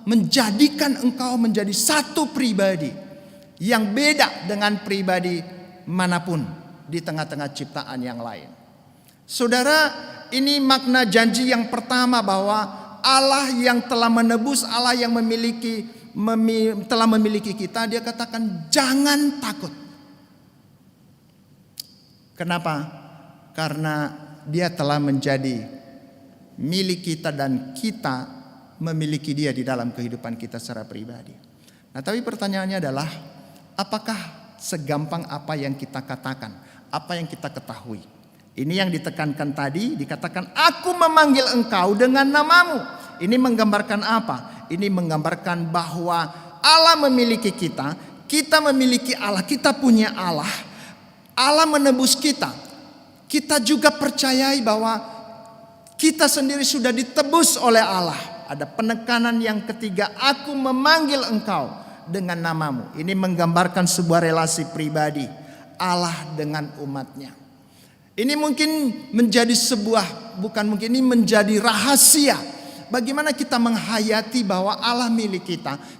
menjadikan engkau menjadi satu pribadi yang beda dengan pribadi manapun di tengah-tengah ciptaan yang lain. Saudara, ini makna janji yang pertama bahwa Allah yang telah menebus, Allah yang telah memiliki kita, dia katakan jangan takut. Kenapa? Karena dia telah menjadi milik kita dan kita memiliki dia di dalam kehidupan kita secara pribadi. Nah, tapi pertanyaannya adalah apakah segampang apa yang kita katakan, apa yang kita ketahui? Ini yang ditekankan tadi, dikatakan aku memanggil engkau dengan namamu. Ini menggambarkan apa? Ini menggambarkan bahwa Allah memiliki kita, kita memiliki Allah, kita punya Allah. Allah menebus kita. Kita juga percayai bahwa kita sendiri sudah ditebus oleh Allah. Ada penekanan yang ketiga, aku memanggil engkau dengan namamu. Ini menggambarkan sebuah relasi pribadi Allah dengan umatnya. Ini mungkin menjadi ini menjadi rahasia. Bagaimana kita menghayati bahwa Allah milik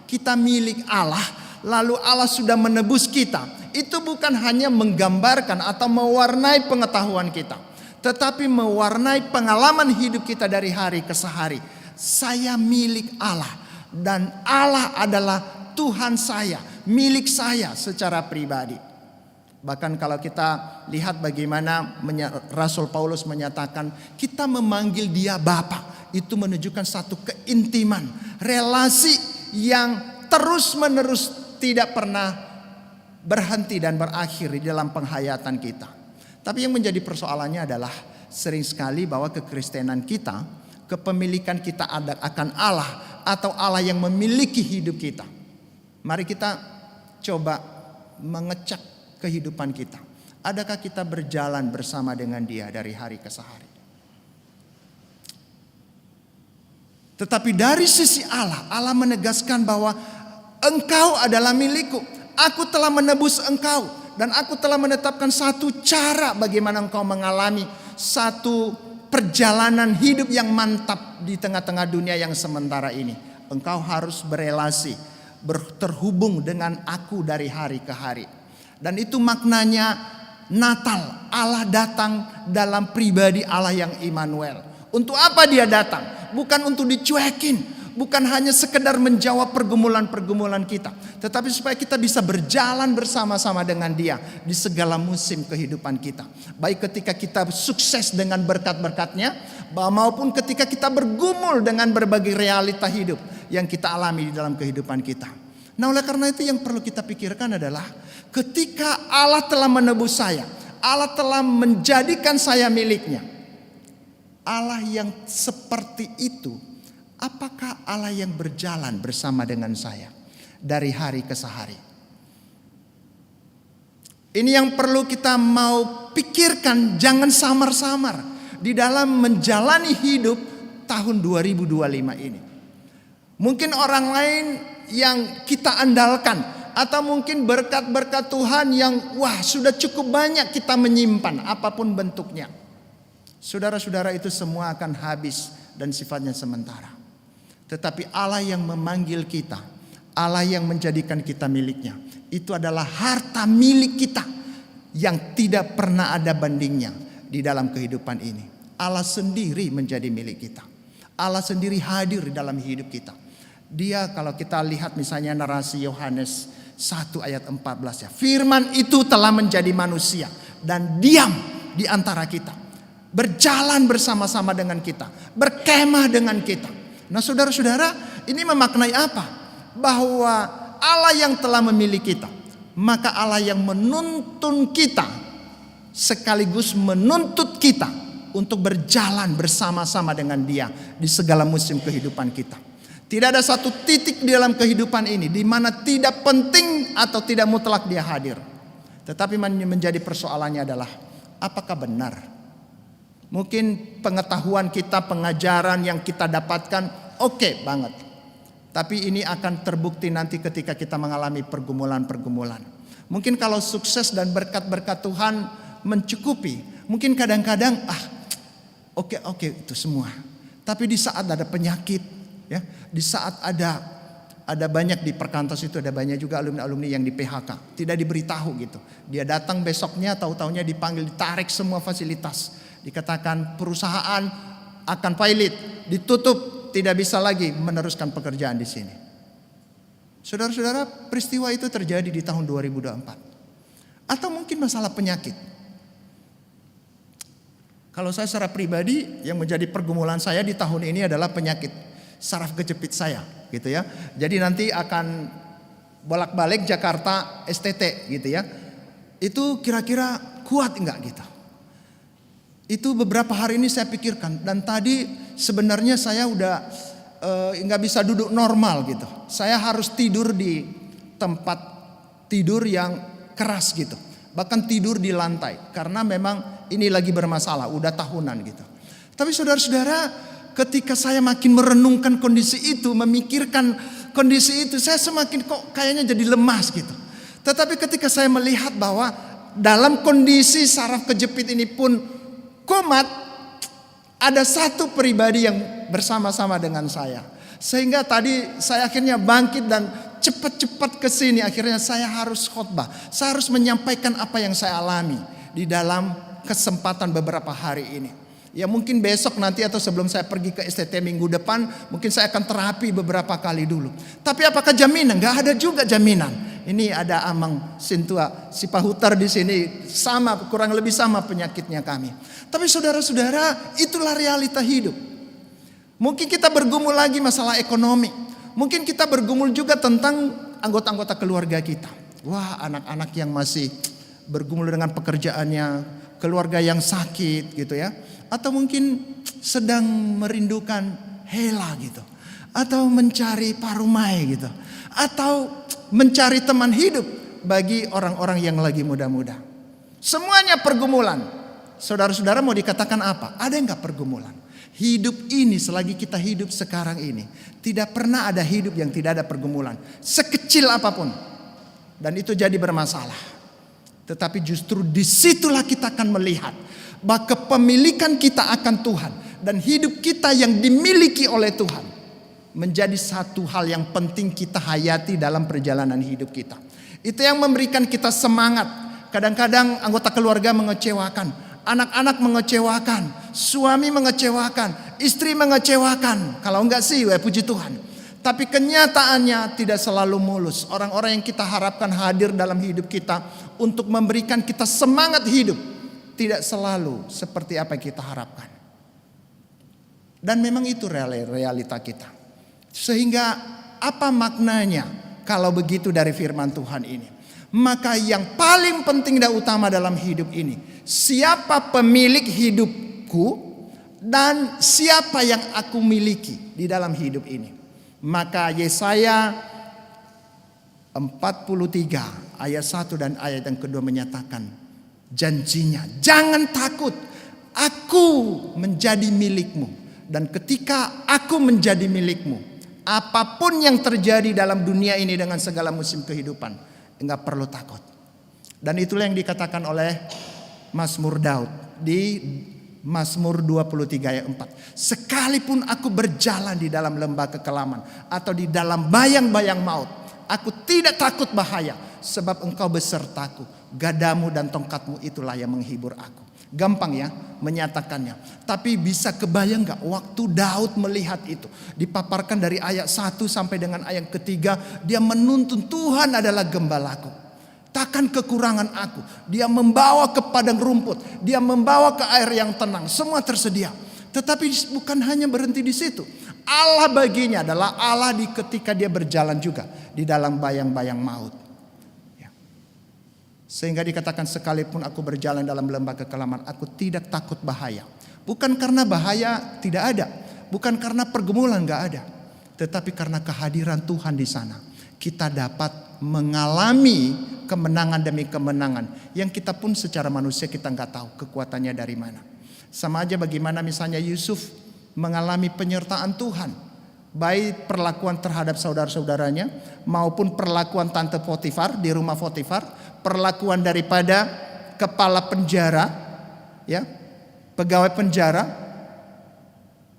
kita milik Allah, lalu Allah sudah menebus kita. Itu bukan hanya menggambarkan atau mewarnai pengetahuan kita, tetapi mewarnai pengalaman hidup kita dari hari ke hari. Saya milik Allah dan Allah adalah Tuhan saya, milik saya secara pribadi. Bahkan kalau kita lihat bagaimana Rasul Paulus menyatakan kita memanggil dia Bapa, itu menunjukkan satu keintiman, relasi yang terus-menerus tidak pernah berhenti dan berakhir di dalam penghayatan kita. Tapi yang menjadi persoalannya adalah sering sekali bahwa kekristenan kita, kepemilikan kita akan Allah atau Allah yang memiliki hidup kita. Mari kita coba mengecek kehidupan kita. Adakah kita berjalan bersama dengan Dia dari hari ke hari? Tetapi dari sisi Allah, Allah menegaskan bahwa engkau adalah milikku. Aku telah menebus engkau dan aku telah menetapkan satu cara bagaimana engkau mengalami satu perjalanan hidup yang mantap di tengah-tengah dunia yang sementara ini. Engkau harus berelasi, terhubung dengan aku dari hari ke hari. Dan itu maknanya Natal. Allah datang dalam pribadi Allah yang Immanuel. Untuk apa Dia datang? Bukan untuk dicuekin, bukan hanya sekedar menjawab pergumulan-pergumulan kita, tetapi supaya kita bisa berjalan bersama-sama dengan Dia di segala musim kehidupan kita. Baik ketika kita sukses dengan berkat-berkat-Nya, maupun ketika kita bergumul dengan berbagai realita hidup yang kita alami di dalam kehidupan kita. Nah, oleh karena itu yang perlu kita pikirkan adalah ketika Allah telah menebus saya, Allah telah menjadikan saya miliknya. Allah yang seperti itu, apakah Allah yang berjalan bersama dengan saya dari hari ke hari? Ini yang perlu kita mau pikirkan, jangan samar-samar di dalam menjalani hidup tahun 2025 ini. Mungkin orang lain yang kita andalkan, atau mungkin berkat-berkat Tuhan yang sudah cukup banyak kita menyimpan apapun bentuknya. Saudara-saudara, itu semua akan habis dan sifatnya sementara. Tetapi Allah yang memanggil kita, Allah yang menjadikan kita miliknya, itu adalah harta milik kita yang tidak pernah ada bandingnya di dalam kehidupan ini. Allah sendiri menjadi milik kita. Allah sendiri hadir di dalam hidup kita. Dia, kalau kita lihat misalnya narasi Yohanes 1 ayat 14 ya. Firman itu telah menjadi manusia dan diam di antara kita. Berjalan bersama-sama dengan kita, berkemah dengan kita. Nah, saudara-saudara, ini memaknai apa? Bahwa Allah yang telah memilih kita, maka Allah yang menuntun kita sekaligus menuntut kita untuk berjalan bersama-sama dengan Dia di segala musim kehidupan kita. Tidak ada satu titik di dalam kehidupan ini di mana tidak penting atau tidak mutlak Dia hadir. Tetapi menjadi persoalannya adalah apakah benar? Mungkin pengetahuan kita, pengajaran yang kita dapatkan oke banget. Tapi ini akan terbukti nanti ketika kita mengalami pergumulan-pergumulan. Mungkin kalau sukses dan berkat-berkat Tuhan mencukupi, mungkin kadang-kadang oke itu semua. Tapi di saat ada penyakit, ya, di saat ada banyak di perkantor itu, ada banyak juga alumni-alumni yang di PHK, tidak diberitahu gitu. Dia datang besoknya, tahu-taunya dipanggil, ditarik semua fasilitas. Dikatakan perusahaan akan pilot, ditutup, tidak bisa lagi meneruskan pekerjaan di sini. Saudara-saudara, peristiwa itu terjadi di tahun 2024. Atau mungkin masalah penyakit. Kalau saya secara pribadi, yang menjadi pergumulan saya di tahun ini adalah penyakit saraf kejepit saya, gitu ya. Jadi nanti akan bolak-balik Jakarta STT, gitu ya. Itu kira-kira kuat enggak gitu? Itu beberapa hari ini saya pikirkan, dan tadi sebenarnya saya udah nggak bisa duduk normal gitu. Saya harus tidur di tempat tidur yang keras gitu. Bahkan tidur di lantai karena memang ini lagi bermasalah, udah tahunan gitu. Tapi saudara-saudara, ketika saya makin merenungkan kondisi itu, memikirkan kondisi itu, saya semakin kok kayaknya jadi lemas gitu. Tetapi ketika saya melihat bahwa dalam kondisi saraf kejepit ini pun kumat, ada satu pribadi yang bersama-sama dengan saya. Sehingga tadi saya akhirnya bangkit dan cepat-cepat ke sini. Akhirnya saya harus khotbah. Saya harus menyampaikan apa yang saya alami di dalam kesempatan beberapa hari ini. Ya mungkin besok nanti atau sebelum saya pergi ke STT minggu depan, mungkin saya akan terapi beberapa kali dulu. Tapi apakah jaminan? Gak ada juga jaminan. Ini ada Amang Sintua Sipahutar di sini, sama kurang lebih sama penyakitnya kami. Tapi saudara-saudara, itulah realita hidup. Mungkin kita bergumul lagi masalah ekonomi. Mungkin kita bergumul juga tentang anggota-anggota keluarga kita. Wah, anak-anak yang masih bergumul dengan pekerjaannya, keluarga yang sakit gitu ya. Atau mungkin sedang merindukan hela gitu. Atau mencari parumai gitu. Atau mencari teman hidup bagi orang-orang yang lagi muda-muda. Semuanya pergumulan. Saudara-saudara mau dikatakan apa? Ada enggak pergumulan? Hidup ini selagi kita hidup sekarang ini, tidak pernah ada hidup yang tidak ada pergumulan. Sekecil apapun. Dan itu jadi bermasalah. Tetapi justru disitulah kita akan melihat bahwa kepemilikan kita akan Tuhan dan hidup kita yang dimiliki oleh Tuhan menjadi satu hal yang penting kita hayati dalam perjalanan hidup kita. Itu yang memberikan kita semangat. Kadang-kadang anggota keluarga mengecewakan, anak-anak mengecewakan, suami mengecewakan, istri mengecewakan. Kalau enggak sih, puji Tuhan. Tapi kenyataannya tidak selalu mulus. Orang-orang yang kita harapkan hadir dalam hidup kita untuk memberikan kita semangat hidup, tidak selalu seperti apa yang kita harapkan. Dan memang itu realita kita. Sehingga apa maknanya kalau begitu dari firman Tuhan ini? Maka yang paling penting dan utama dalam hidup ini, siapa pemilik hidupku dan siapa yang aku miliki di dalam hidup ini. Maka Yesaya 43 ayat 1 dan ayat yang kedua menyatakan janjinya, jangan takut, aku menjadi milikmu. Dan ketika aku menjadi milikmu, apapun yang terjadi dalam dunia ini dengan segala musim kehidupan, enggak perlu takut. Dan itulah yang dikatakan oleh Mazmur Daud di Mazmur 23 ayat 4. Sekalipun aku berjalan di dalam lembah kekelaman atau di dalam bayang-bayang maut, aku tidak takut bahaya, sebab engkau besertaku. Gadamu dan tongkatmu itulah yang menghibur aku. Gampang ya menyatakannya. Tapi bisa kebayang gak waktu Daud melihat itu, dipaparkan dari ayat 1 sampai dengan ayat ketiga, dia menuntun Tuhan adalah gembalaku, takkan kekurangan aku. Dia membawa ke padang rumput, dia membawa ke air yang tenang, semua tersedia. Tetapi bukan hanya berhenti di situ. Allah baginya adalah Allah di ketika dia berjalan juga di dalam bayang-bayang maut. Sehingga dikatakan sekalipun aku berjalan dalam lembah kekelaman, aku tidak takut bahaya. Bukan karena bahaya tidak ada, bukan karena pergumulan gak ada, tetapi karena kehadiran Tuhan di sana. Kita dapat mengalami kemenangan demi kemenangan yang kita pun secara manusia kita gak tahu kekuatannya dari mana. Sama aja bagaimana misalnya Yusuf mengalami penyertaan Tuhan, baik perlakuan terhadap saudara-saudaranya maupun perlakuan tante Potifar di rumah Potifar, perlakuan daripada kepala penjara, ya, pegawai penjara.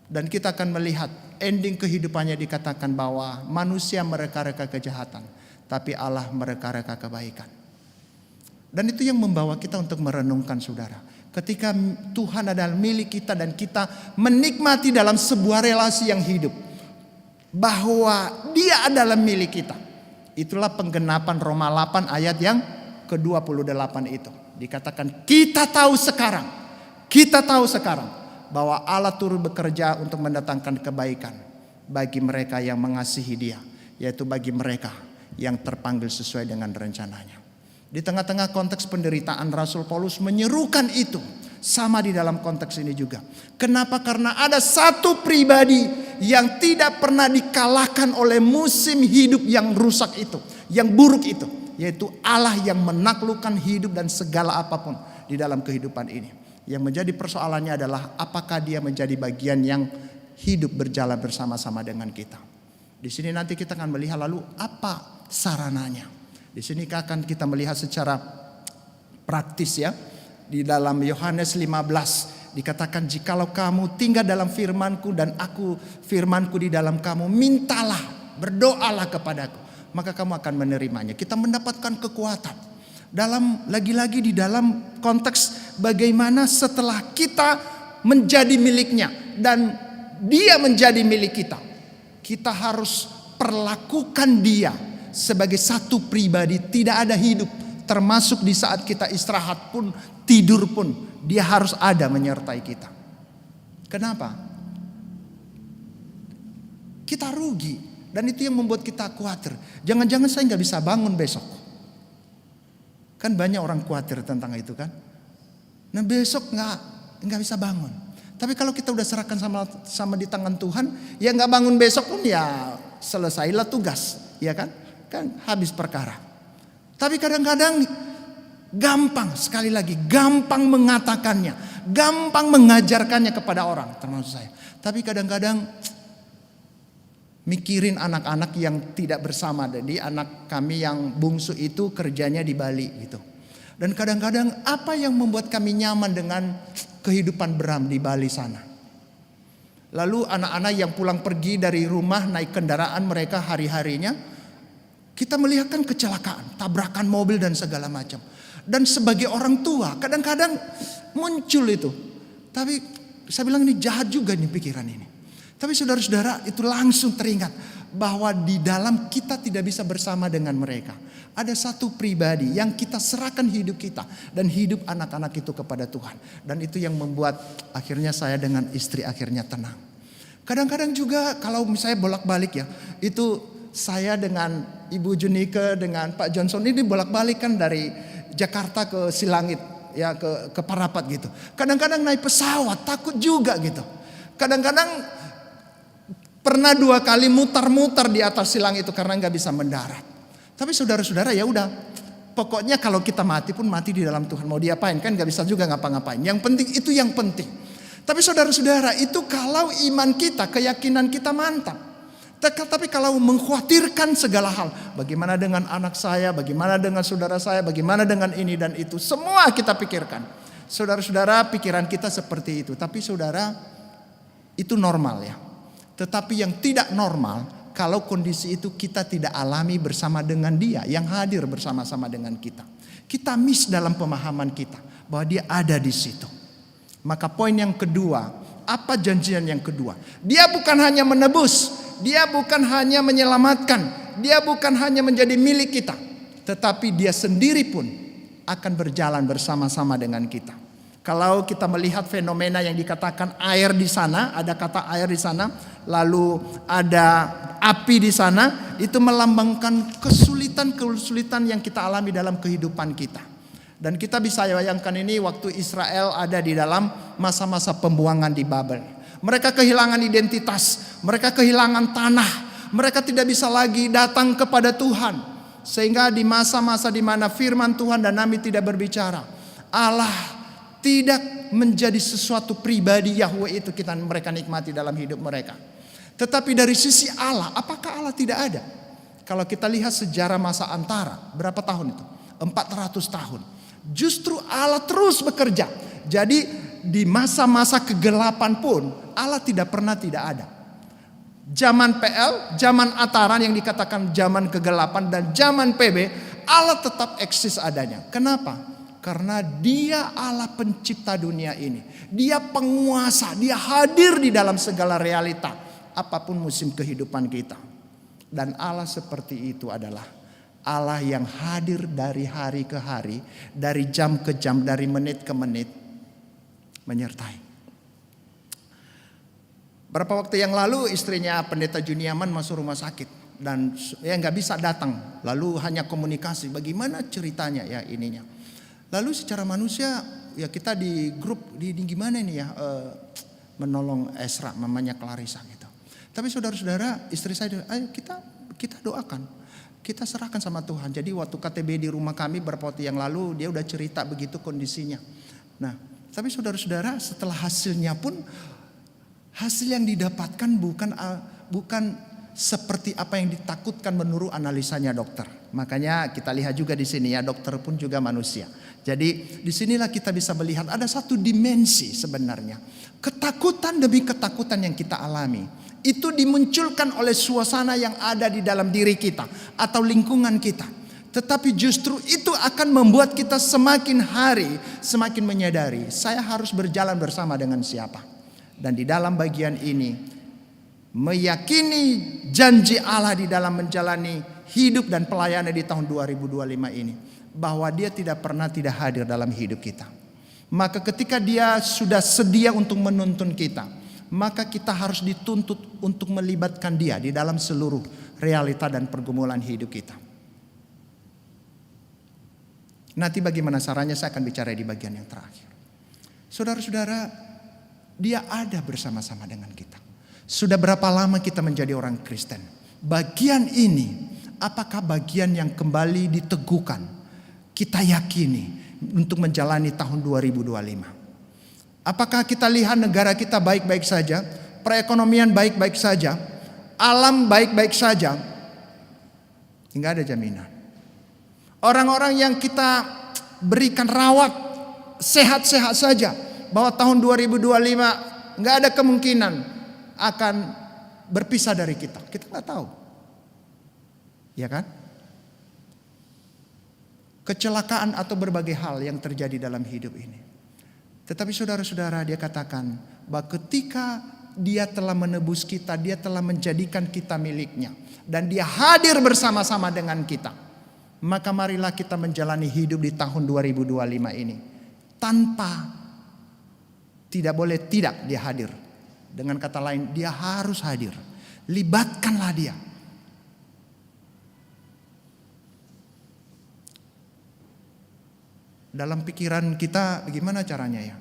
Dan kita akan melihat ending kehidupannya dikatakan bahwa manusia mereka-reka kejahatan, tapi Allah mereka-reka kebaikan. Dan itu yang membawa kita untuk merenungkan saudara. Ketika Tuhan adalah milik kita dan kita menikmati dalam sebuah relasi yang hidup, bahwa dia adalah milik kita. Itulah penggenapan Roma 8 ayat yang ke-28 itu. Dikatakan kita tahu sekarang bahwa Allah turut bekerja untuk mendatangkan kebaikan bagi mereka yang mengasihi dia, yaitu bagi mereka yang terpanggil sesuai dengan rencananya. Di tengah-tengah konteks penderitaan, Rasul Paulus menyerukan itu Sama di dalam konteks ini juga. Kenapa? Karena ada satu pribadi yang tidak pernah dikalahkan oleh musim hidup yang rusak itu, yang buruk itu, yaitu Allah yang menaklukkan hidup dan segala apapun di dalam kehidupan ini. Yang menjadi persoalannya adalah apakah dia menjadi bagian yang hidup berjalan bersama-sama dengan kita. Di sini nanti kita akan melihat lalu apa sarananya. Di sini akan kita melihat secara praktis ya. Di dalam Yohanes 15 dikatakan, jikalau kamu tinggal dalam firman-Ku dan aku firman-Ku di dalam kamu, mintalah, berdoalah kepadaku, maka kamu akan menerimanya. Kita mendapatkan kekuatan. Lagi-lagi di dalam konteks bagaimana setelah kita menjadi miliknya dan dia menjadi milik kita, kita harus perlakukan dia sebagai satu pribadi. Tidak ada hidup, termasuk di saat kita istirahat pun, tidur pun, dia harus ada menyertai kita. Kenapa? Kita rugi, dan itu yang membuat kita khawatir. Jangan-jangan saya nggak bisa bangun besok. Kan banyak orang khawatir tentang itu kan. Nah besok nggak bisa bangun. Tapi kalau kita udah serahkan sama di tangan Tuhan, ya nggak bangun besok pun ya selesailah tugas, ya kan? Kan habis perkara. Tapi kadang-kadang gampang, sekali lagi gampang mengatakannya, gampang mengajarkannya kepada orang, termasuk saya. Tapi kadang-kadang mikirin anak-anak yang tidak bersama. Jadi anak kami yang bungsu itu kerjanya di Bali gitu. Dan kadang-kadang apa yang membuat kami nyaman dengan kehidupan Bram di Bali sana. Lalu anak-anak yang pulang pergi dari rumah naik kendaraan mereka hari-harinya, kita melihatkan kecelakaan, tabrakan mobil dan segala macam. Dan sebagai orang tua kadang-kadang muncul itu. Tapi saya bilang ini jahat juga nih pikiran ini. Tapi saudara-saudara itu langsung teringat bahwa di dalam kita tidak bisa bersama dengan mereka. Ada satu pribadi yang kita serahkan hidup kita dan hidup anak-anak itu kepada Tuhan. Dan itu yang membuat akhirnya saya dengan istri akhirnya tenang. Kadang-kadang juga kalau misalnya bolak-balik ya, itu saya dengan Ibu Junike dengan Pak Johnson ini bolak-balik kan dari Jakarta ke Silangit ya, ke Parapat gitu. Kadang-kadang naik pesawat takut juga gitu. Kadang-kadang pernah 2 kali mutar-mutar di atas Silang itu karena nggak bisa mendarat. Tapi saudara-saudara ya udah, pokoknya kalau kita mati pun mati di dalam Tuhan. Mau diapain kan nggak bisa juga ngapa-ngapain. Yang penting itu yang penting. Tapi saudara-saudara itu kalau iman kita, keyakinan kita mantap. Tapi kalau mengkhawatirkan segala hal, bagaimana dengan anak saya, bagaimana dengan saudara saya, bagaimana dengan ini dan itu, semua kita pikirkan. Saudara-saudara, pikiran kita seperti itu. Tapi saudara, itu normal ya. Tetapi yang tidak normal, kalau kondisi itu kita tidak alami bersama dengan dia, yang hadir bersama-sama dengan kita. Kita miss dalam pemahaman kita, bahwa dia ada di situ. Maka poin yang kedua, apa janjian yang kedua? Dia bukan hanya menebus, dia bukan hanya menyelamatkan, dia bukan hanya menjadi milik kita, tetapi dia sendiri pun akan berjalan bersama-sama dengan kita. Kalau kita melihat fenomena yang dikatakan air di sana, ada kata air di sana, lalu ada api di sana, itu melambangkan kesulitan-kesulitan yang kita alami dalam kehidupan kita. Dan kita bisa bayangkan ini waktu Israel ada di dalam masa-masa pembuangan di Babel. Mereka kehilangan identitas, mereka kehilangan tanah, mereka tidak bisa lagi datang kepada Tuhan. Sehingga di masa-masa di mana firman Tuhan dan Nabi tidak berbicara, Allah tidak menjadi sesuatu pribadi Yahweh itu mereka nikmati dalam hidup mereka. Tetapi dari sisi Allah, apakah Allah tidak ada? Kalau kita lihat sejarah masa antara, berapa tahun itu? 400 tahun. Justru Allah terus bekerja. Jadi di masa-masa kegelapan pun Allah tidak pernah tidak ada. Zaman PL, zaman Ataran yang dikatakan zaman kegelapan dan zaman PB, Allah tetap eksis adanya. Kenapa? Karena dia Allah pencipta dunia ini. Dia penguasa, dia hadir di dalam segala realita. Apapun musim kehidupan kita. Dan Allah seperti itu adalah Allah yang hadir dari hari ke hari, dari jam ke jam, dari menit ke menit, menyertai. Berapa waktu yang lalu istrinya Pendeta Juniaman masuk rumah sakit dan ya nggak bisa datang. Lalu hanya komunikasi, bagaimana ceritanya ya ininya. Lalu secara manusia ya kita di grup di gimana ini ya menolong Esra, mamanya Clarissa gitu. Tapi saudara-saudara, istri saya, ayo kita doakan, kita serahkan sama Tuhan. Jadi waktu KTB di rumah kami beberapa waktu yang lalu, dia udah cerita begitu kondisinya. Nah, tapi saudara-saudara, setelah hasilnya pun, hasil yang didapatkan bukan seperti apa yang ditakutkan menurut analisanya dokter. Makanya kita lihat juga di sini ya, dokter pun juga manusia. Jadi disinilah kita bisa melihat ada satu dimensi sebenarnya. Ketakutan demi ketakutan yang kita alami. Itu dimunculkan oleh suasana yang ada di dalam diri kita atau lingkungan kita. Tetapi justru itu akan membuat kita semakin hari semakin menyadari saya harus berjalan bersama dengan siapa. Dan di dalam bagian ini meyakini janji Allah di dalam menjalani hidup dan pelayanan di tahun 2025 ini. Bahwa dia tidak pernah tidak hadir dalam hidup kita. Maka ketika dia sudah sedia untuk menuntun kita, maka kita harus dituntut untuk melibatkan dia di dalam seluruh realita dan pergumulan hidup kita. Nanti bagaimana caranya saya akan bicara di bagian yang terakhir. Saudara-saudara, dia ada bersama-sama dengan kita. Sudah berapa lama kita menjadi orang Kristen? Bagian ini, apakah bagian yang kembali diteguhkan? Kita yakini untuk menjalani tahun 2025. Apakah kita lihat negara kita baik-baik saja, perekonomian baik-baik saja, alam baik-baik saja? Enggak ada jaminan. Orang-orang yang kita berikan rawat sehat-sehat saja, bahwa tahun 2025 enggak ada kemungkinan akan berpisah dari kita. Kita enggak tahu. Ya kan? Kecelakaan atau berbagai hal yang terjadi dalam hidup ini. Tetapi saudara-saudara, dia katakan bahwa ketika dia telah menebus kita, dia telah menjadikan kita miliknya. Dan dia hadir bersama-sama dengan kita. Maka marilah kita menjalani hidup di tahun 2025 ini. Tanpa tidak boleh tidak dia hadir. Dengan kata lain, dia harus hadir. Libatkanlah dia. Dalam pikiran kita bagaimana caranya ya?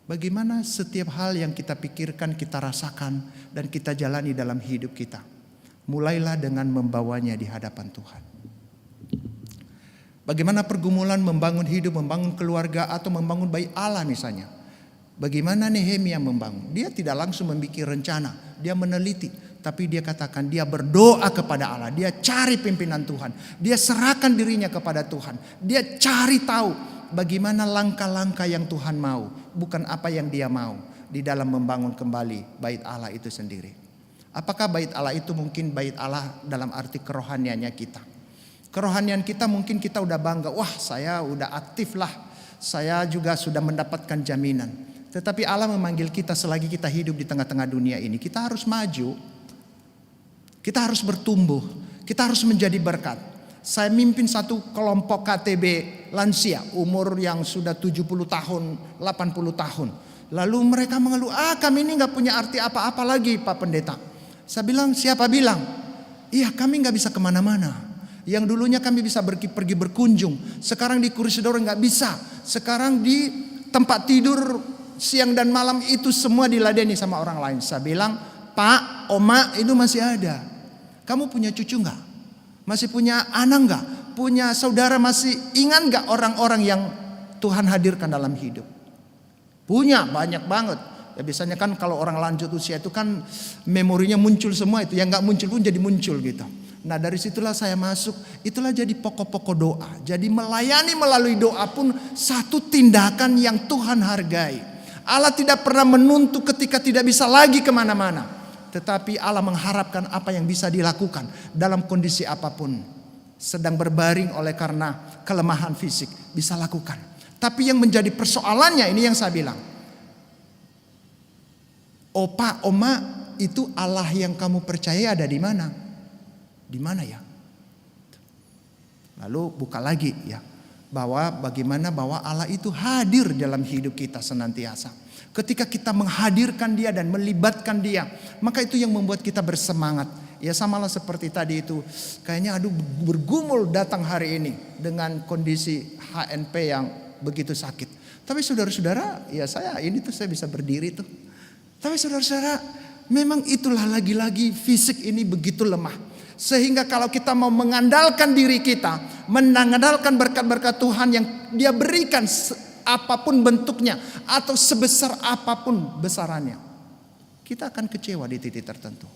Bagaimana setiap hal yang kita pikirkan, kita rasakan, dan kita jalani dalam hidup kita. Mulailah dengan membawanya di hadapan Tuhan. Bagaimana pergumulan membangun hidup, membangun keluarga, atau membangun bait Allah misalnya. Bagaimana Nehemia membangun? Dia tidak langsung membuat rencana, dia meneliti. Tapi dia katakan dia berdoa kepada Allah. Dia cari pimpinan Tuhan. Dia serahkan dirinya kepada Tuhan. Dia cari tahu bagaimana langkah-langkah yang Tuhan mau. Bukan apa yang dia mau. Di dalam membangun kembali bait Allah itu sendiri. Apakah bait Allah itu mungkin bait Allah dalam arti kerohaniannya kita. Kerohanian kita mungkin kita udah bangga. Wah, saya udah aktif lah. Saya juga sudah mendapatkan jaminan. Tetapi Allah memanggil kita selagi kita hidup di tengah-tengah dunia ini. Kita harus maju. Kita harus bertumbuh, kita harus menjadi berkat. Saya mimpin satu kelompok KTB lansia, umur yang sudah 70 tahun, 80 tahun. Lalu mereka mengeluh, kami ini gak punya arti apa-apa lagi Pak Pendeta. Saya bilang, siapa bilang? Iya, kami gak bisa kemana-mana. Yang dulunya kami bisa pergi berkunjung, sekarang di kursi roda gak bisa. Sekarang di tempat tidur siang dan malam itu semua diladeni sama orang lain. Saya bilang, Pak, Oma itu masih ada. Kamu punya cucu enggak? Masih punya anak enggak? Punya saudara masih ingat enggak orang-orang yang Tuhan hadirkan dalam hidup? Punya, banyak banget. Ya biasanya kan kalau orang lanjut usia itu kan memorinya muncul semua itu. Yang enggak muncul pun jadi muncul gitu. Nah dari situlah saya masuk. Itulah jadi pokok-pokok doa. Jadi melayani melalui doa pun satu tindakan yang Tuhan hargai. Allah tidak pernah menuntut ketika tidak bisa lagi kemana-mana. Tetapi Allah mengharapkan apa yang bisa dilakukan dalam kondisi apapun. Sedang berbaring oleh karena kelemahan fisik. Bisa lakukan. Tapi yang menjadi persoalannya ini yang saya bilang. Opa, Oma, itu Allah yang kamu percaya ada di mana? Di mana ya? Lalu buka lagi ya. Bahwa bagaimana bahwa Allah itu hadir dalam hidup kita senantiasa. Ketika kita menghadirkan dia dan melibatkan dia, maka itu yang membuat kita bersemangat. Ya samalah seperti tadi itu, kayaknya bergumul datang hari ini dengan kondisi HNP yang begitu sakit. Tapi saudara-saudara, ya saya bisa berdiri tuh. Tapi saudara-saudara, memang itulah lagi-lagi fisik ini begitu lemah. Sehingga kalau kita mau mengandalkan diri kita, mengandalkan berkat-berkat Tuhan yang Dia berikan apapun bentuknya atau sebesar apapun besarannya, kita akan kecewa di titik tertentu.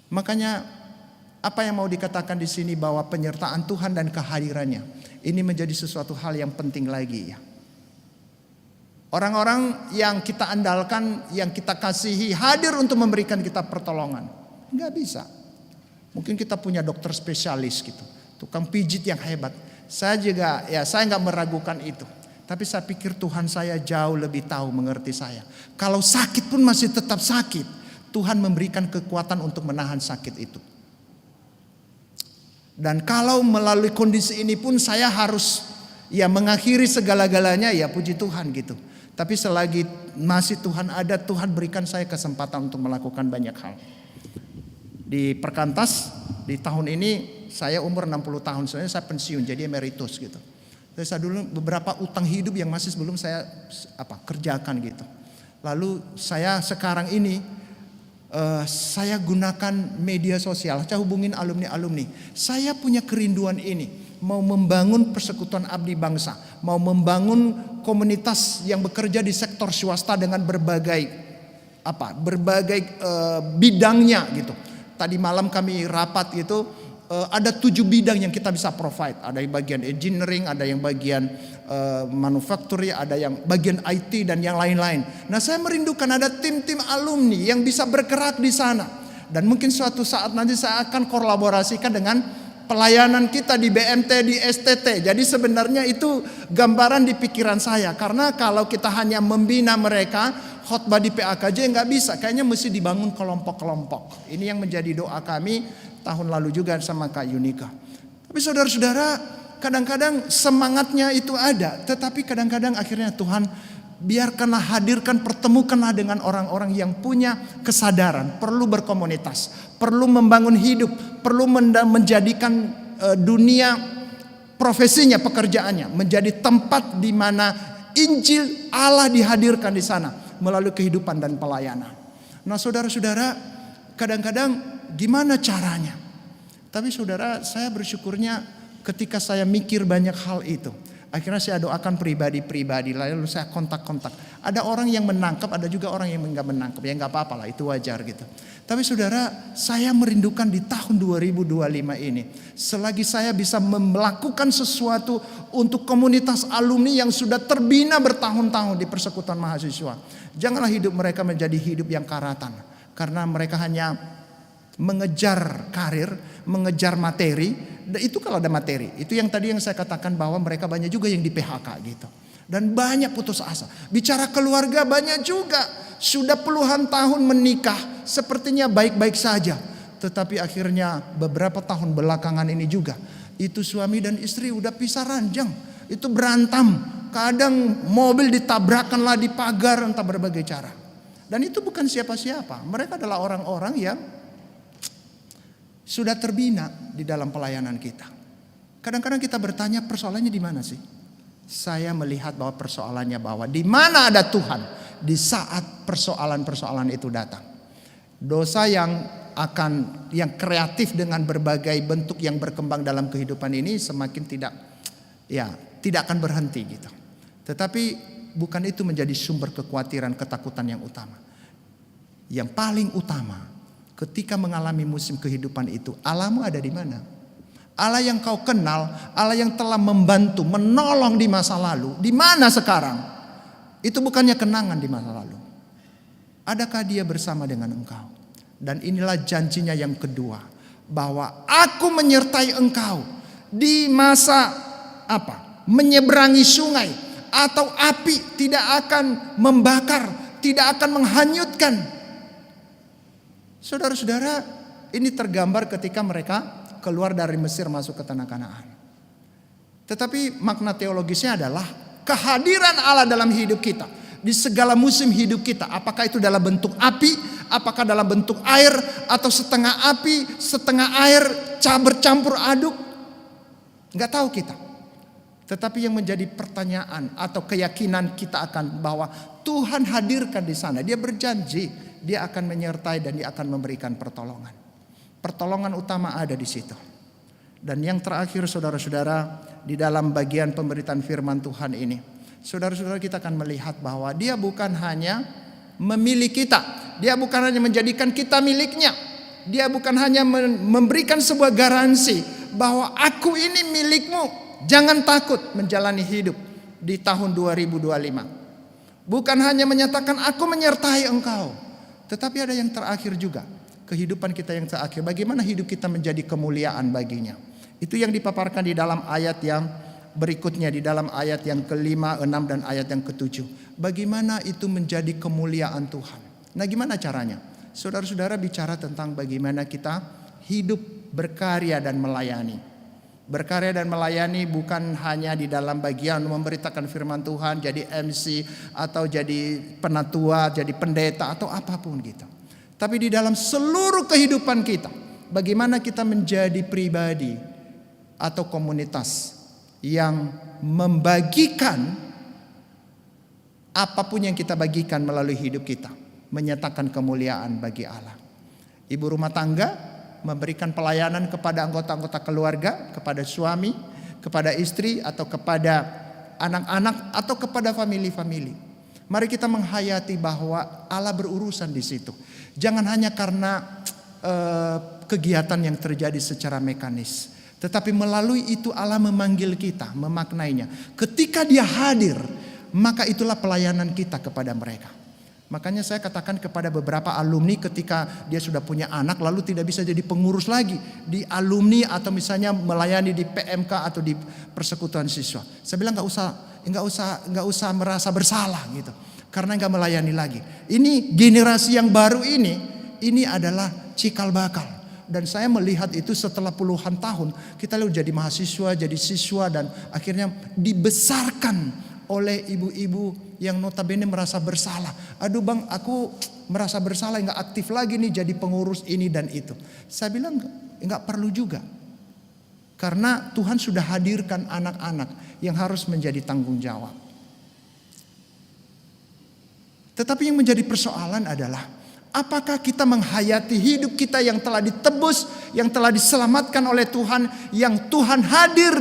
Makanya apa yang mau dikatakan di sini bahwa penyertaan Tuhan dan kehadirannya ini menjadi sesuatu hal yang penting lagi ya. Orang-orang yang kita andalkan, yang kita kasihi hadir untuk memberikan kita pertolongan. Enggak bisa. Mungkin kita punya dokter spesialis gitu, tukang pijit yang hebat. Saya nggak meragukan itu. Tapi saya pikir Tuhan saya jauh lebih tahu, mengerti saya. Kalau sakit pun masih tetap sakit. Tuhan memberikan kekuatan untuk menahan sakit itu. Dan kalau melalui kondisi ini pun saya harus mengakhiri segala-galanya, ya puji Tuhan gitu. Tapi selagi masih Tuhan ada, Tuhan berikan saya kesempatan untuk melakukan banyak hal. Di Perkantas di tahun ini saya umur 60 tahun, soalnya saya pensiun jadi emeritus gitu. Jadi saya dulu beberapa utang hidup yang masih belum saya kerjakan gitu. Lalu saya sekarang ini saya gunakan media sosial, saya hubungin alumni-alumni. Saya punya kerinduan ini, mau membangun persekutuan abdi bangsa, mau membangun komunitas yang bekerja di sektor swasta dengan berbagai bidangnya gitu. Tadi malam kami rapat gitu, ada 7 bidang yang kita bisa provide. Ada yang bagian engineering, ada yang bagian manufacturing, ada yang bagian IT dan yang lain-lain. Nah, saya merindukan ada tim-tim alumni yang bisa bergerak di sana. Dan mungkin suatu saat nanti saya akan kolaborasikan dengan pelayanan kita di BMT, di STT. Jadi sebenarnya itu gambaran di pikiran saya. Karena kalau kita hanya membina mereka, khotbah di PAKJ nggak bisa. Kayaknya mesti dibangun kelompok-kelompok. Ini yang menjadi doa kami tahun lalu juga sama Kak Yunika. Tapi saudara-saudara, kadang-kadang semangatnya itu ada, tetapi kadang-kadang akhirnya Tuhan biarkanlah, hadirkan, pertemukanlah dengan orang-orang yang punya kesadaran, perlu berkomunitas, perlu membangun hidup, perlu menjadikan dunia profesinya, pekerjaannya menjadi tempat di mana Injil Allah dihadirkan di sana melalui kehidupan dan pelayanan. Nah, saudara-saudara, kadang-kadang gimana caranya? Tapi saudara, saya bersyukurnya ketika saya mikir banyak hal itu, akhirnya saya doakan pribadi-pribadi, lalu saya kontak-kontak. Ada orang yang menangkap, ada juga orang yang enggak menangkap. Ya enggak apa-apa lah, itu wajar gitu. Tapi saudara, saya merindukan di tahun 2025 ini, selagi saya bisa melakukan sesuatu untuk komunitas alumni yang sudah terbina bertahun-tahun di persekutuan mahasiswa, janganlah hidup mereka menjadi hidup yang karatan. Karena mereka hanya mengejar karir, mengejar materi. Dan itu kalau ada materi, itu yang tadi yang saya katakan bahwa mereka banyak juga yang di PHK gitu. Dan banyak putus asa. Bicara keluarga, banyak juga sudah puluhan tahun menikah, sepertinya baik-baik saja. Tetapi akhirnya beberapa tahun belakangan ini juga, itu suami dan istri udah pisah ranjang. Itu berantem, kadang mobil ditabrakkanlah di pagar, entah berbagai cara. Dan itu bukan siapa-siapa, mereka adalah orang-orang yang sudah terbina di dalam pelayanan kita. Kadang-kadang kita bertanya, persoalannya di mana sih? Saya melihat bahwa persoalannya bahwa di mana ada Tuhan di saat persoalan-persoalan itu datang. Dosa yang kreatif dengan berbagai bentuk yang berkembang dalam kehidupan ini semakin tidak akan berhenti gitu. Tetapi bukan itu menjadi sumber kekhawatiran, ketakutan yang utama. Yang paling utama, ketika mengalami musim kehidupan itu, Allahmu ada di mana? Allah yang kau kenal, Allah yang telah membantu, menolong di masa lalu, di mana sekarang? Itu bukannya kenangan di masa lalu. Adakah Dia bersama dengan engkau? Dan inilah janjinya yang kedua, bahwa aku menyertai engkau di masa menyeberangi sungai atau api tidak akan membakar, tidak akan menghanyutkan. Saudara-saudara, ini tergambar ketika mereka keluar dari Mesir masuk ke tanah Kanaan. Tetapi makna teologisnya adalah kehadiran Allah dalam hidup kita di segala musim hidup kita. Apakah itu dalam bentuk api, apakah dalam bentuk air, atau setengah api, setengah air, bercampur aduk, nggak tahu kita. Tetapi yang menjadi pertanyaan atau keyakinan kita akan bahwa Tuhan hadirkan di sana. Dia berjanji dia akan menyertai dan dia akan memberikan pertolongan. Pertolongan utama ada di situ. Dan yang terakhir saudara-saudara, di dalam bagian pemberitaan firman Tuhan ini, saudara-saudara kita akan melihat bahwa dia bukan hanya memilih kita. Dia bukan hanya menjadikan kita miliknya. Dia bukan hanya memberikan sebuah garansi bahwa aku ini milikmu. Jangan takut menjalani hidup di tahun 2025. Bukan hanya menyatakan aku menyertai engkau. Tetapi ada yang terakhir juga. Kehidupan kita yang terakhir. Bagaimana hidup kita menjadi kemuliaan baginya. Itu yang dipaparkan di dalam ayat yang berikutnya. Di dalam ayat yang ke-5, 6 dan ayat yang ke-7. Bagaimana itu menjadi kemuliaan Tuhan. Nah gimana caranya? Saudara-saudara bicara tentang bagaimana kita hidup berkarya dan melayani. Berkarya dan melayani bukan hanya di dalam bagian memberitakan firman Tuhan, jadi MC atau jadi penatua, jadi pendeta atau apapun gitu. Tapi di dalam seluruh kehidupan kita, bagaimana kita menjadi pribadi atau komunitas yang membagikan apapun yang kita bagikan melalui hidup kita, menyatakan kemuliaan bagi Allah. Ibu rumah tangga memberikan pelayanan kepada anggota-anggota keluarga, kepada suami, kepada istri, atau kepada anak-anak, atau kepada famili-famili. Mari kita menghayati bahwa Allah berurusan di situ. Jangan hanya karena kegiatan yang terjadi secara mekanis, tetapi melalui itu Allah memanggil kita, memaknainya. Ketika Dia hadir, maka itulah pelayanan kita kepada mereka. Makanya saya katakan kepada beberapa alumni ketika dia sudah punya anak lalu tidak bisa jadi pengurus lagi di alumni atau misalnya melayani di PMK atau di persekutuan siswa. Saya bilang nggak usah merasa bersalah gitu, karena nggak melayani lagi. Ini generasi yang baru ini adalah cikal bakal. Dan saya melihat itu setelah puluhan tahun kita lalu jadi mahasiswa, jadi siswa dan akhirnya dibesarkan oleh ibu-ibu yang notabene merasa bersalah. Aduh bang, aku merasa bersalah, nggak aktif lagi nih jadi pengurus ini dan itu. Saya bilang nggak perlu juga. Karena Tuhan sudah hadirkan anak-anak yang harus menjadi tanggung jawab. Tetapi yang menjadi persoalan adalah apakah kita menghayati hidup kita yang telah ditebus, yang telah diselamatkan oleh Tuhan, yang Tuhan hadir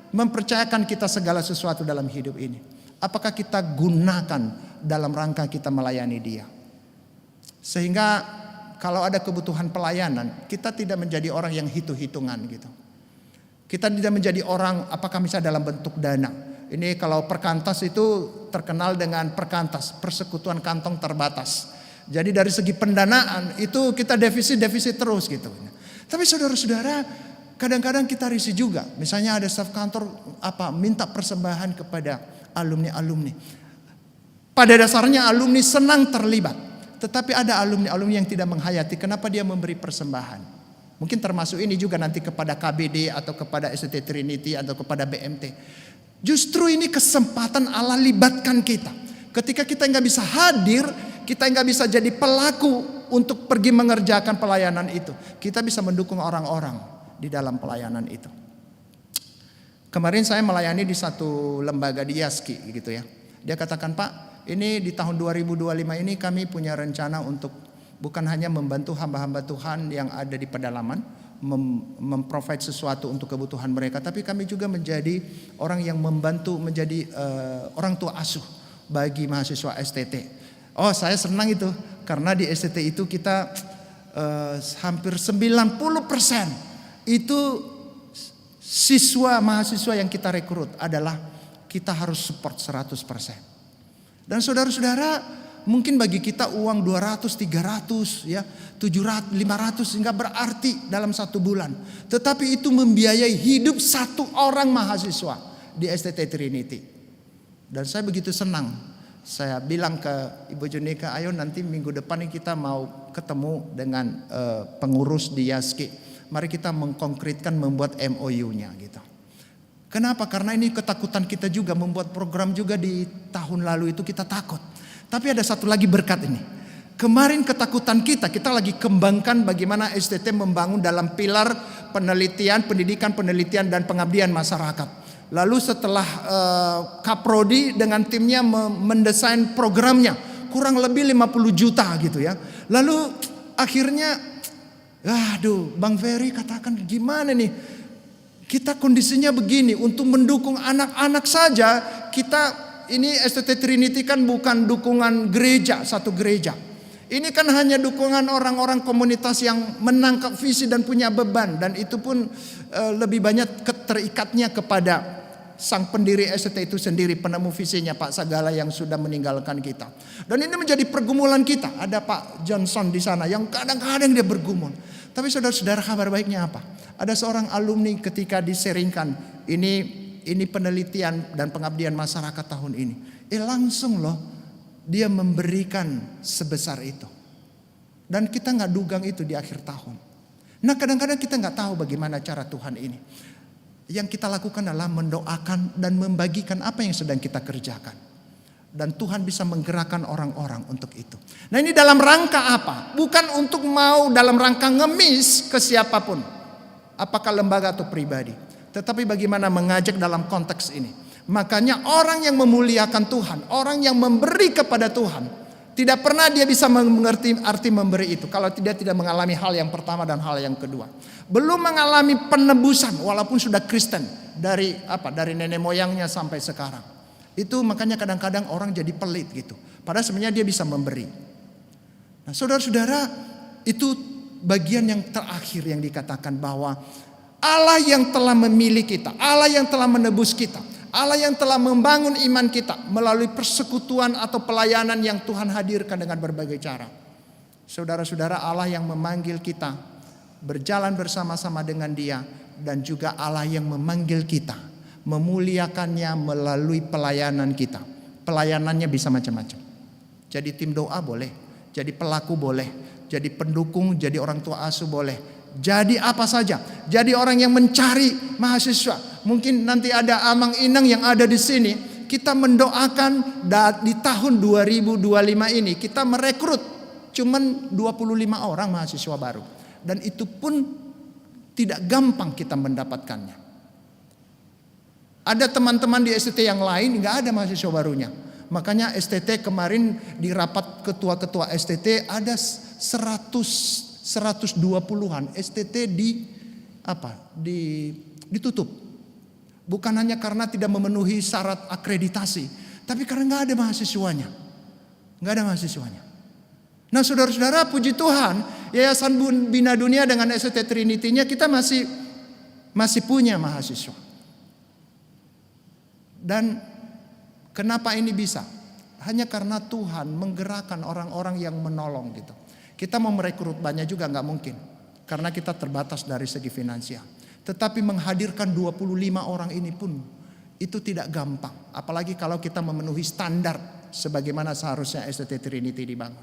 mempercayakan kita segala sesuatu dalam hidup ini. Apakah kita gunakan dalam rangka kita melayani Dia? Sehingga kalau ada kebutuhan pelayanan, kita tidak menjadi orang yang hitung-hitungan gitu. Kita tidak menjadi orang apakah misalnya dalam bentuk dana. Ini kalau perkantas itu terkenal dengan perkantas, persekutuan kantong terbatas. Jadi dari segi pendanaan itu kita defisit terus gitu. Tapi saudara-saudara, kadang-kadang kita risih juga. Misalnya ada staf kantor minta persembahan kepada alumni-alumni. Pada dasarnya alumni senang terlibat. Tetapi ada alumni-alumni yang tidak menghayati kenapa dia memberi persembahan. Mungkin termasuk ini juga nanti kepada KBD atau kepada STT Trinity atau kepada BMT. Justru ini kesempatan Allah libatkan kita. Ketika kita nggak bisa hadir, kita nggak bisa jadi pelaku untuk pergi mengerjakan pelayanan itu. Kita bisa mendukung orang-orang di dalam pelayanan itu. Kemarin saya melayani di satu lembaga di Yaski gitu ya. Dia katakan, Pak, ini di tahun 2025 ini kami punya rencana untuk bukan hanya membantu hamba-hamba Tuhan yang ada di pedalaman, memprovide sesuatu untuk kebutuhan mereka, tapi kami juga menjadi orang yang membantu menjadi orang tua asuh bagi mahasiswa STT. Oh, saya senang itu karena di STT itu kita hampir 90% itu mahasiswa yang kita rekrut adalah kita harus support 100%. Dan saudara-saudara, mungkin bagi kita uang 200, 300, ya, 700, 500 nggak berarti dalam satu bulan. Tetapi itu membiayai hidup satu orang mahasiswa di STT Trinity. Dan saya begitu senang. Saya bilang ke Ibu Junika, ayo nanti minggu depan kita mau ketemu dengan pengurus di Yaski. Mari kita mengkonkretkan membuat MOU-nya gitu. Kenapa? Karena ini ketakutan kita juga membuat program juga di tahun lalu itu kita takut. Tapi ada satu lagi berkat ini. Kemarin ketakutan kita lagi kembangkan bagaimana STT membangun dalam pilar penelitian, pendidikan, penelitian dan pengabdian masyarakat. Lalu setelah Kaprodi dengan timnya mendesain programnya, kurang lebih 50 juta gitu ya. Lalu akhirnya, aduh Bang Ferry katakan gimana nih, kita kondisinya begini, untuk mendukung anak-anak saja kita, ini STT Trinity kan bukan dukungan gereja, satu gereja. Ini kan hanya dukungan orang-orang komunitas yang menangkap visi dan punya beban. Dan itu pun lebih banyak terikatnya kepada sang pendiri STT itu sendiri, penemu visinya Pak Sagala yang sudah meninggalkan kita. Dan ini menjadi pergumulan kita. Ada Pak Johnson di sana yang kadang-kadang dia bergumul. Tapi saudara-saudara, kabar baiknya apa? Ada seorang alumni ketika diseringkan, ini penelitian dan pengabdian masyarakat tahun ini. Langsung loh dia memberikan sebesar itu. Dan kita nggak dugang itu di akhir tahun. Nah kadang-kadang kita nggak tahu bagaimana cara Tuhan ini. Yang kita lakukan adalah mendoakan dan membagikan apa yang sedang kita kerjakan. Dan Tuhan bisa menggerakkan orang-orang untuk itu. Nah ini dalam rangka apa? Bukan untuk mau dalam rangka ngemis ke siapapun. Apakah lembaga atau pribadi. Tetapi bagaimana mengajak dalam konteks ini. Makanya orang yang memuliakan Tuhan, orang yang memberi kepada Tuhan, tidak pernah dia bisa mengerti arti memberi itu kalau tidak mengalami hal yang pertama dan hal yang kedua. Belum mengalami penebusan walaupun sudah Kristen dari nenek moyangnya sampai sekarang. Itu makanya kadang-kadang orang jadi pelit gitu. Padahal sebenarnya dia bisa memberi. Nah, saudara-saudara, itu bagian yang terakhir yang dikatakan bahwa Allah yang telah memilih kita, Allah yang telah menebus kita, Allah yang telah membangun iman kita melalui persekutuan atau pelayanan yang Tuhan hadirkan dengan berbagai cara. Saudara-saudara, Allah yang memanggil kita berjalan bersama-sama dengan Dia, dan juga Allah yang memanggil kita memuliakannya melalui pelayanan kita. Pelayanannya bisa macam-macam. Jadi tim doa boleh, jadi pelaku boleh, jadi pendukung, jadi orang tua asuh boleh. Jadi apa saja. Jadi orang yang mencari mahasiswa. Mungkin nanti ada Amang Inang yang ada di sini. Kita mendoakan di tahun 2025 ini kita merekrut cuman 25 orang mahasiswa baru. Dan itu pun tidak gampang kita mendapatkannya. Ada teman-teman di STT yang lain nggak ada mahasiswa barunya. Makanya STT kemarin di rapat ketua-ketua STT ada 120-an STT ditutup. Bukan hanya karena tidak memenuhi syarat akreditasi, tapi karena nggak ada mahasiswanya. Nggak ada mahasiswanya. Nah saudara-saudara, puji Tuhan, Yayasan Bina Dunia dengan STT Trinity-nya kita masih punya mahasiswa. Dan kenapa ini bisa? Hanya karena Tuhan menggerakkan orang-orang yang menolong gitu. Kita mau merekrut banyak juga nggak mungkin. Karena kita terbatas dari segi finansial. Tetapi menghadirkan 25 orang ini pun itu tidak gampang. Apalagi kalau kita memenuhi standar sebagaimana seharusnya STT Trinity dibangun.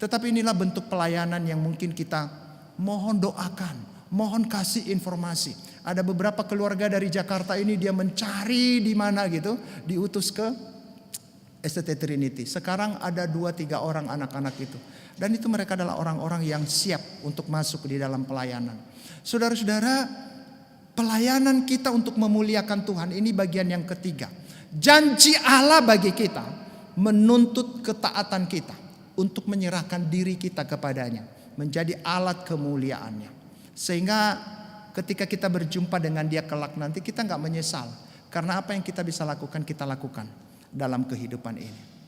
Tetapi inilah bentuk pelayanan yang mungkin kita mohon doakan, mohon kasih informasi. Ada beberapa keluarga dari Jakarta ini dia mencari di mana gitu, diutus ke STT Trinity. Sekarang ada 2-3 orang anak-anak itu. Dan itu mereka adalah orang-orang yang siap untuk masuk di dalam pelayanan. Saudara-saudara, pelayanan kita untuk memuliakan Tuhan ini bagian yang ketiga. Janji Allah bagi kita menuntut ketaatan kita untuk menyerahkan diri kita kepadanya, menjadi alat kemuliaannya. Sehingga ketika kita berjumpa dengan Dia kelak nanti kita nggak menyesal. Karena apa yang kita bisa lakukan, kita lakukan dalam kehidupan ini.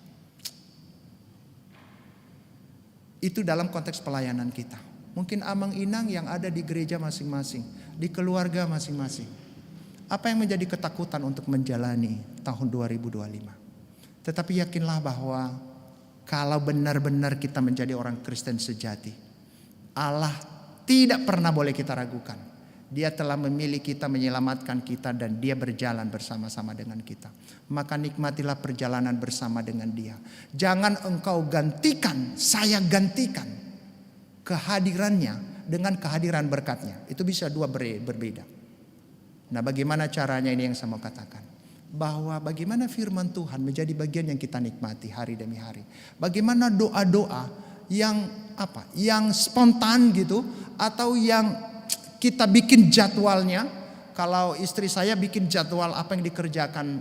Itu dalam konteks pelayanan kita. Mungkin Amang Inang yang ada di gereja masing-masing, di keluarga masing-masing. Apa yang menjadi ketakutan untuk menjalani tahun 2025? Tetapi yakinlah bahwa kalau benar-benar kita menjadi orang Kristen sejati, Allah tidak pernah boleh kita ragukan. Dia telah memilih kita, menyelamatkan kita, dan Dia berjalan bersama-sama dengan kita. Maka nikmatilah perjalanan bersama dengan Dia. Jangan engkau gantikan, saya gantikan kehadirannya dengan kehadiran berkatnya. Itu bisa dua berbeda. Nah, bagaimana caranya ini yang saya mau katakan. Bahwa bagaimana firman Tuhan menjadi bagian yang kita nikmati hari demi hari. Bagaimana doa-doa yang yang spontan gitu, atau yang kita bikin jadwalnya. kalau istri saya bikin jadwal apa yang dikerjakan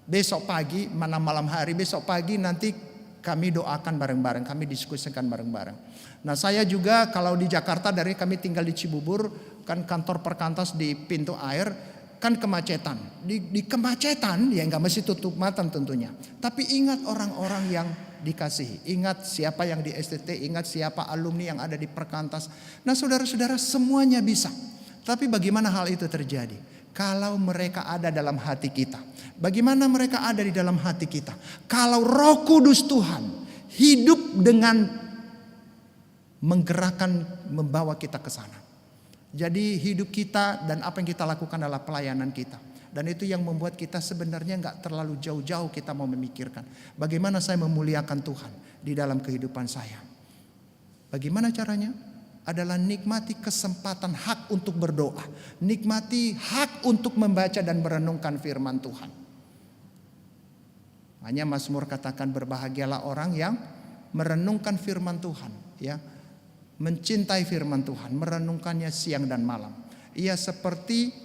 besok pagi, mana malam hari, besok pagi nanti kami doakan bareng-bareng, kami diskusikan bareng-bareng. Nah saya juga kalau di Jakarta, dari kami tinggal di Cibubur, kan kantor perkantas di pintu air, kan kemacetan. Di kemacetan ya nggak mesti tutup mata tentunya. Tapi ingat orang-orang yang dikasihi, ingat siapa yang di STT, ingat siapa alumni yang ada di perkantas. Nah saudara-saudara, semuanya bisa. Tapi bagaimana hal itu terjadi? Kalau mereka ada dalam hati kita. Bagaimana mereka ada di dalam hati kita? Kalau Roh Kudus Tuhan hidup dengan menggerakkan, membawa kita ke sana. Jadi hidup kita dan apa yang kita lakukan adalah pelayanan kita. Dan itu yang membuat kita sebenarnya nggak terlalu jauh-jauh kita mau memikirkan. Bagaimana saya memuliakan Tuhan di dalam kehidupan saya. Bagaimana caranya? Adalah nikmati kesempatan hak untuk berdoa. Nikmati hak untuk membaca dan merenungkan firman Tuhan. Hanya Mazmur katakan berbahagialah orang yang merenungkan firman Tuhan. Ya, mencintai firman Tuhan, merenungkannya siang dan malam. Ia seperti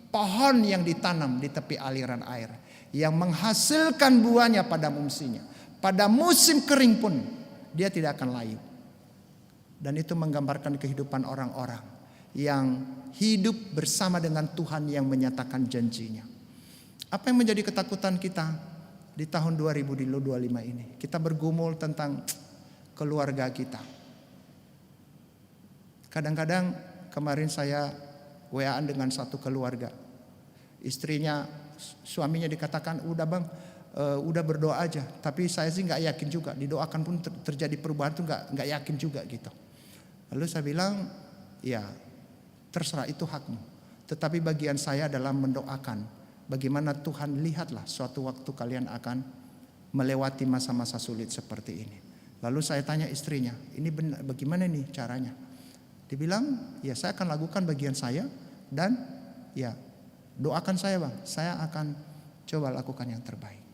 pohon yang ditanam di tepi aliran air, yang menghasilkan buahnya pada musimnya. Pada musim kering pun dia tidak akan layu. Dan itu menggambarkan kehidupan orang-orang yang hidup bersama dengan Tuhan yang menyatakan janjinya. Apa yang menjadi ketakutan kita di tahun 2025 ini? Kita bergumul tentang keluarga kita. Kadang-kadang kemarin saya WA-an dengan satu keluarga. Istrinya, suaminya dikatakan, udah bang, udah berdoa aja. Tapi saya sih nggak yakin juga. Didoakan pun terjadi perubahan tuh nggak yakin juga gitu. Lalu saya bilang, ya terserah, itu hakmu. Tetapi bagian saya adalah mendoakan. Bagaimana Tuhan, lihatlah suatu waktu kalian akan melewati masa-masa sulit seperti ini. Lalu saya tanya istrinya, ini benar, bagaimana nih caranya? Dibilang, ya saya akan lakukan bagian saya dan ya doakan saya bang, saya akan coba lakukan yang terbaik.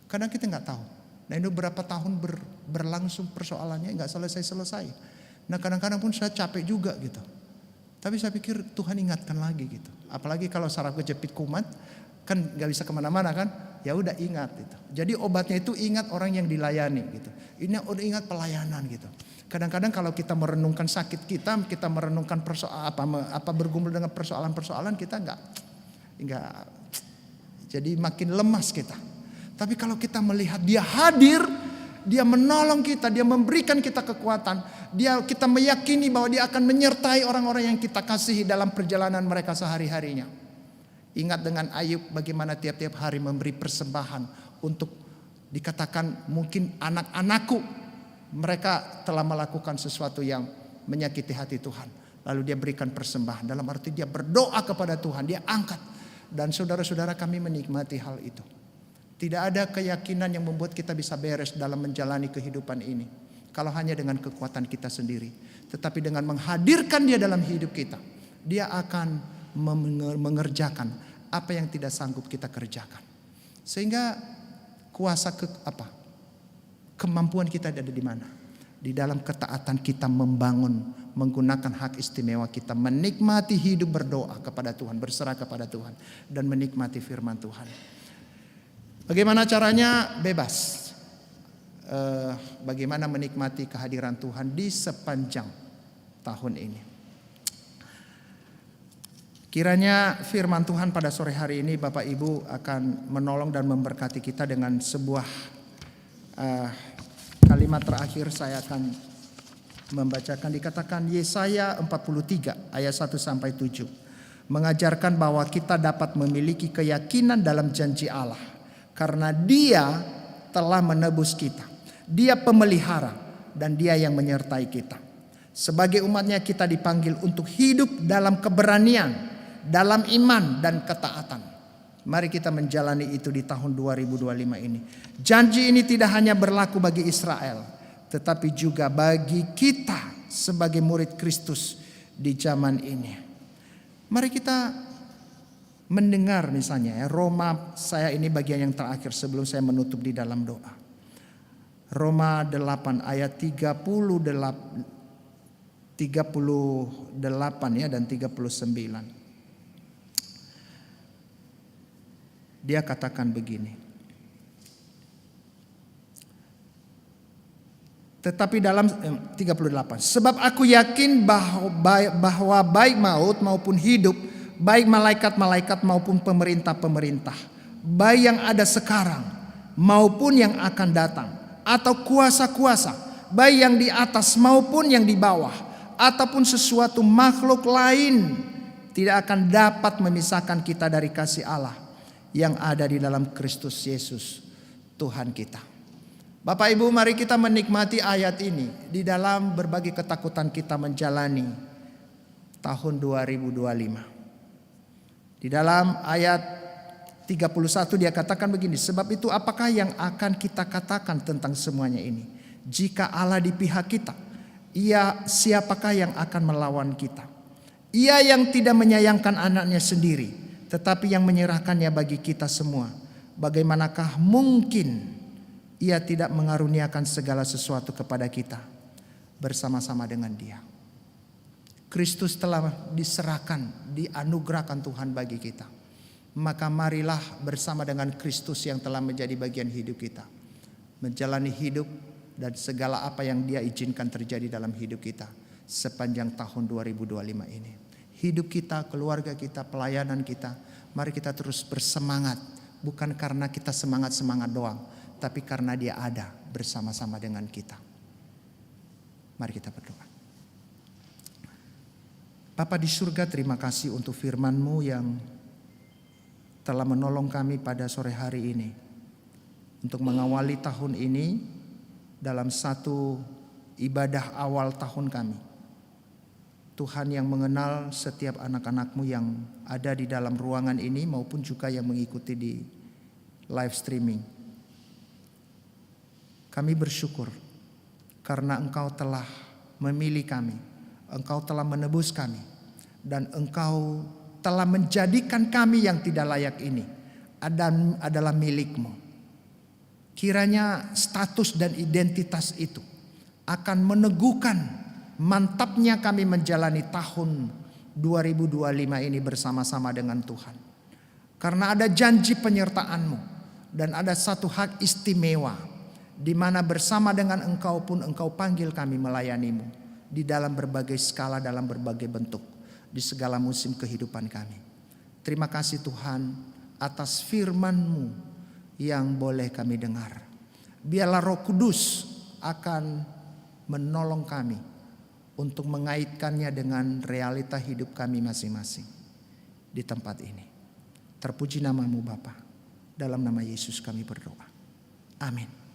Kadang kita nggak tahu. Nah ini berapa tahun berlangsung persoalannya nggak selesai-selesai. Nah kadang-kadang pun saya capek juga gitu. Tapi saya pikir Tuhan ingatkan lagi gitu. Apalagi kalau saraf kejepit kumat, kan nggak bisa kemana-mana kan? Ya udah ingat gitu. Jadi obatnya itu ingat orang yang dilayani gitu. Ini udah ingat pelayanan gitu. Kadang-kadang kalau kita merenungkan sakit kita merenungkan apa bergumul dengan persoalan-persoalan, kita nggak jadi makin lemas kita. Tapi kalau kita melihat dia hadir, dia menolong kita, dia memberikan kita kekuatan, kita meyakini bahwa dia akan menyertai orang-orang yang kita kasihi dalam perjalanan mereka sehari-harinya. Ingat dengan Ayub bagaimana tiap-tiap hari memberi persembahan untuk dikatakan mungkin anak-anakku, mereka telah melakukan sesuatu yang menyakiti hati Tuhan. Lalu dia berikan persembahan, dalam arti dia berdoa kepada Tuhan, dia angkat. Dan saudara-saudara, kami menikmati hal itu. Tidak ada keyakinan yang membuat kita bisa beres dalam menjalani kehidupan ini kalau hanya dengan kekuatan kita sendiri. Tetapi dengan menghadirkan dia dalam hidup kita, dia akan mengerjakan apa yang tidak sanggup kita kerjakan. Sehingga kuasa kemampuan kita ada di mana? Di dalam ketaatan kita membangun, menggunakan hak istimewa kita, menikmati hidup berdoa kepada Tuhan, berserah kepada Tuhan, dan menikmati firman Tuhan. Bagaimana caranya? Bebas. Bagaimana menikmati kehadiran Tuhan di sepanjang tahun ini. Kiranya firman Tuhan pada sore hari ini Bapak Ibu akan menolong dan memberkati kita dengan sebuah kalimat terakhir. Saya akan membacakan, dikatakan Yesaya 43 ayat 1-7. Mengajarkan bahwa kita dapat memiliki keyakinan dalam janji Allah. Karena dia telah menebus kita. Dia pemelihara dan dia yang menyertai kita. Sebagai umatnya kita dipanggil untuk hidup dalam keberanian, dalam iman dan ketaatan. Mari kita menjalani itu di tahun 2025 ini. Janji ini tidak hanya berlaku bagi Israel, tetapi juga bagi kita sebagai murid Kristus di zaman ini. Mari kita mendengar misalnya Roma, saya ini bagian yang terakhir sebelum saya menutup di dalam doa. Roma 8 ayat 38 ya dan 39. Dia katakan begini. Tetapi dalam 38, sebab aku yakin bahwa baik maut maupun hidup, baik malaikat-malaikat maupun pemerintah-pemerintah, baik yang ada sekarang maupun yang akan datang, atau kuasa-kuasa, baik yang di atas maupun yang di bawah, ataupun sesuatu makhluk lain, tidak akan dapat memisahkan kita dari kasih Allah yang ada di dalam Kristus Yesus Tuhan kita. Bapak Ibu, mari kita menikmati ayat ini di dalam berbagai ketakutan kita menjalani tahun 2025. Di dalam ayat 31 dia katakan begini, sebab itu apakah yang akan kita katakan tentang semuanya ini? Jika Allah di pihak kita, ia siapakah yang akan melawan kita? Ia yang tidak menyayangkan anaknya sendiri, tetapi yang menyerahkannya bagi kita semua. Bagaimanakah mungkin ia tidak mengaruniakan segala sesuatu kepada kita bersama-sama dengan Dia? Kristus telah diserahkan, dianugerahkan Tuhan bagi kita. Maka marilah bersama dengan Kristus yang telah menjadi bagian hidup kita, menjalani hidup dan segala apa yang Dia izinkan terjadi dalam hidup kita sepanjang tahun 2025 ini. Hidup kita, keluarga kita, pelayanan kita, mari kita terus bersemangat. Bukan karena kita semangat-semangat doang, tapi karena Dia ada bersama-sama dengan kita. Mari kita berdoa. Bapa di surga, terima kasih untuk firman-Mu yang telah menolong kami pada sore hari ini. Untuk mengawali tahun ini dalam satu ibadah awal tahun kami. Tuhan yang mengenal setiap anak-anak-Mu yang ada di dalam ruangan ini maupun juga yang mengikuti di live streaming. Kami bersyukur karena Engkau telah memilih kami, Engkau telah menebus kami, dan Engkau telah menjadikan kami yang tidak layak ini adalah milik-Mu. Kiranya status dan identitas itu akan meneguhkan mantapnya kami menjalani tahun 2025 ini bersama-sama dengan Tuhan. Karena ada janji penyertaan-Mu dan ada satu hak istimewa di mana bersama dengan Engkau pun Engkau panggil kami melayani-Mu di dalam berbagai skala, dalam berbagai bentuk, di segala musim kehidupan kami. Terima kasih Tuhan atas firman-Mu yang boleh kami dengar. Biarlah Roh Kudus akan menolong kami untuk mengaitkannya dengan realita hidup kami masing-masing di tempat ini. Terpuji nama-Mu Bapa. Dalam nama Yesus kami berdoa. Amin.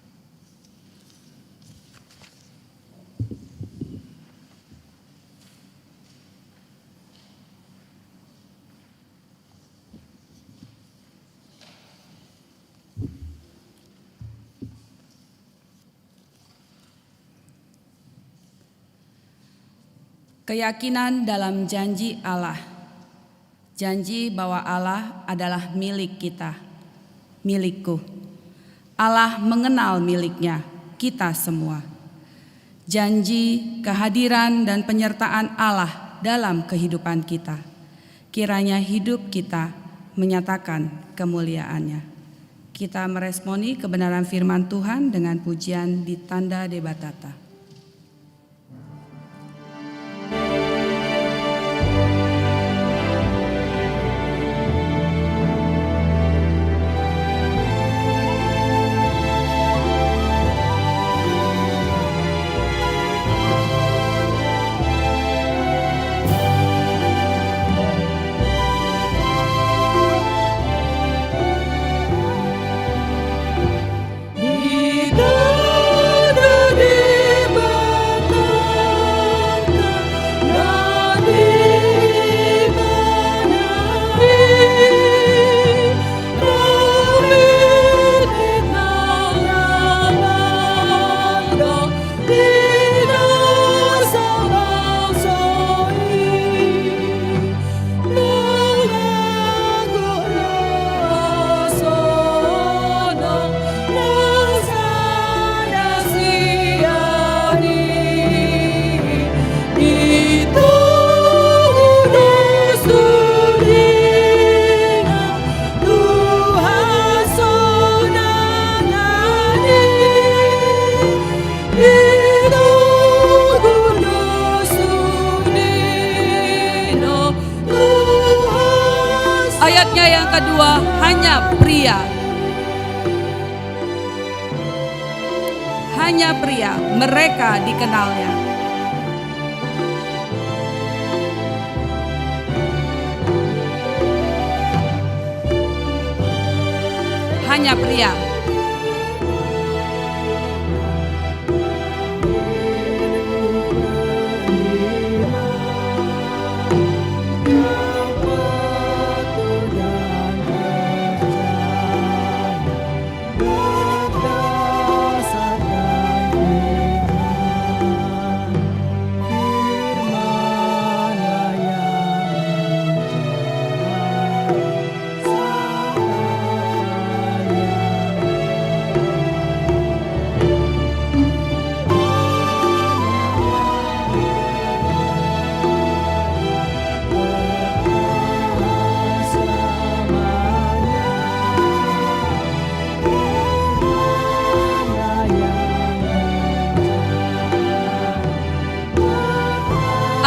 Keyakinan dalam janji Allah. Janji bahwa Allah adalah milik kita, milikku. Allah mengenal miliknya, kita semua. Janji kehadiran dan penyertaan Allah dalam kehidupan kita. Kiranya hidup kita menyatakan kemuliaannya. Kita meresponi kebenaran firman Tuhan dengan pujian di tanda debatata. Di tanda kedua, hanya pria. Hanya pria, mereka dikenalnya. Hanya pria.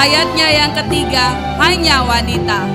Ayatnya yang ketiga, hanya wanita.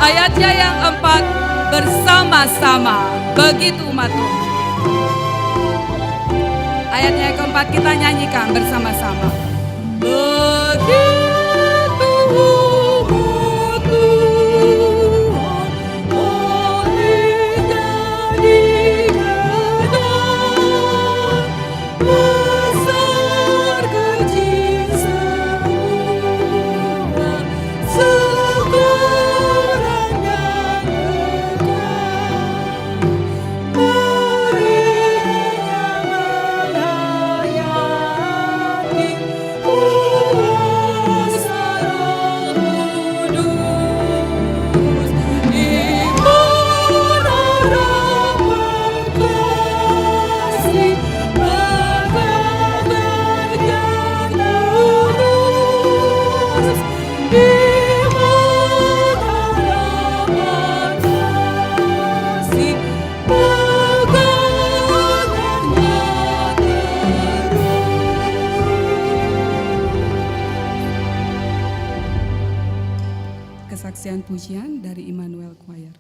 Ayatnya yang keempat, bersama-sama, begitu umat Tuhan. Ayatnya yang keempat kita nyanyikan bersama-sama. Begitu umat Tuhan, olehnya dikenal, besar kecil semua, sekurang yang dekat, berinya menghayati kuasa Roh Kudus, iman, harapan, kasih, pegangan yang lurus, iman, harapan, kasih, pegangannya terus. Kesaksian pujian dari Immanuel Choir.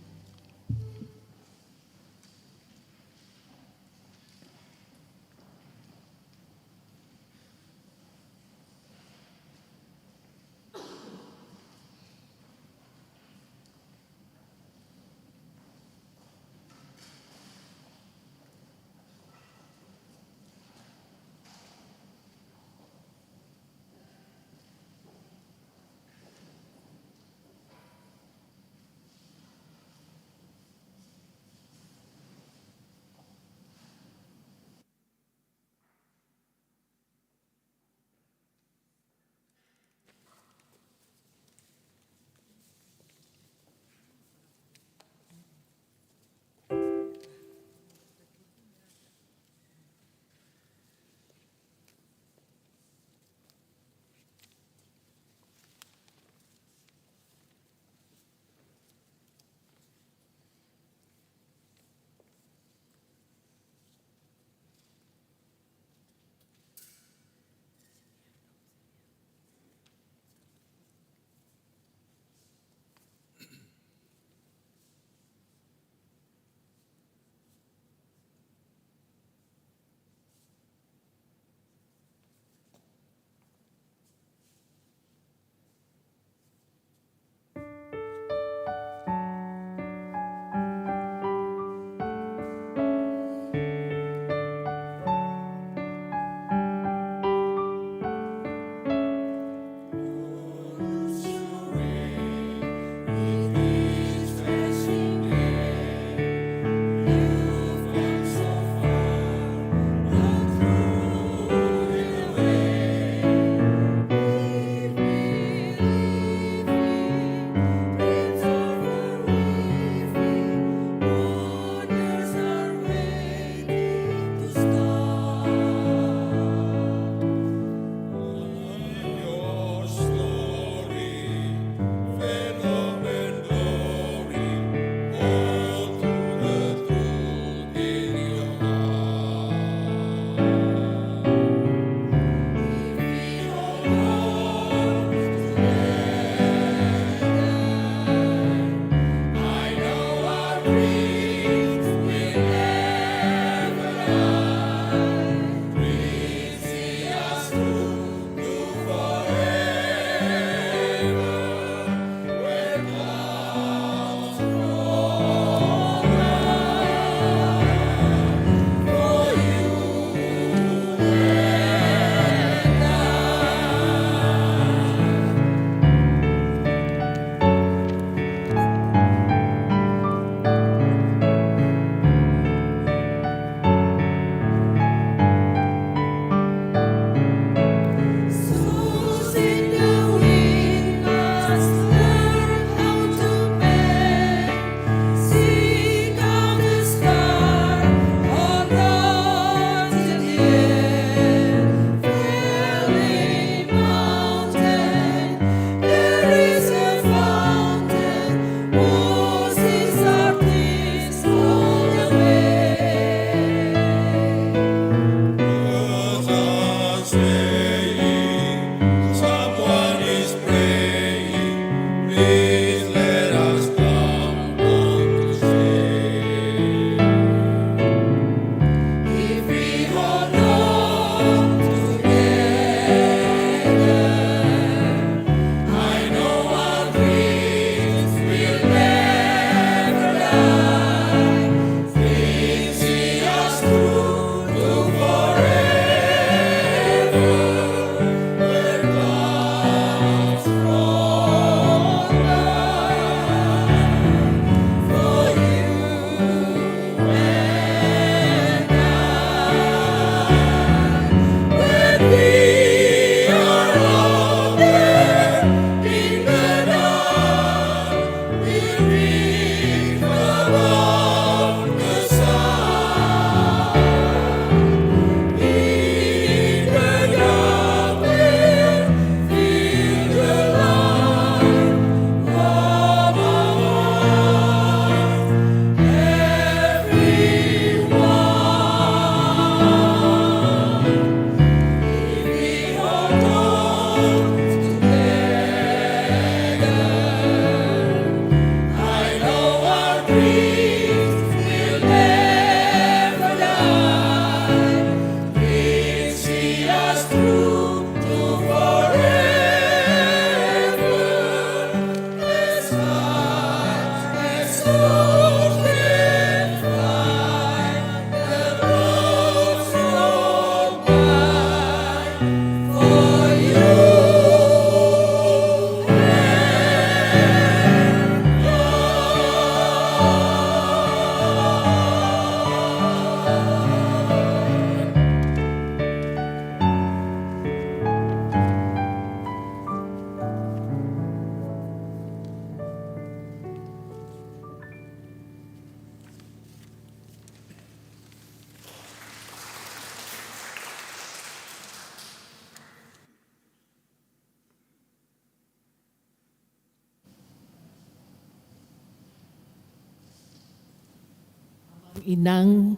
Inang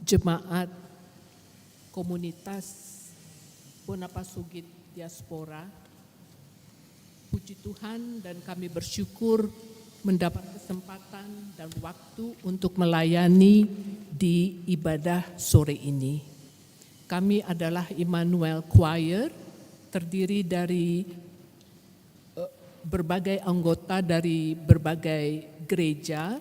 Jemaat Komunitas Bonapasugit Diaspora. Puji Tuhan dan kami bersyukur mendapat kesempatan dan waktu untuk melayani di ibadah sore ini. Kami adalah Immanuel Choir, terdiri dari berbagai anggota dari berbagai gereja,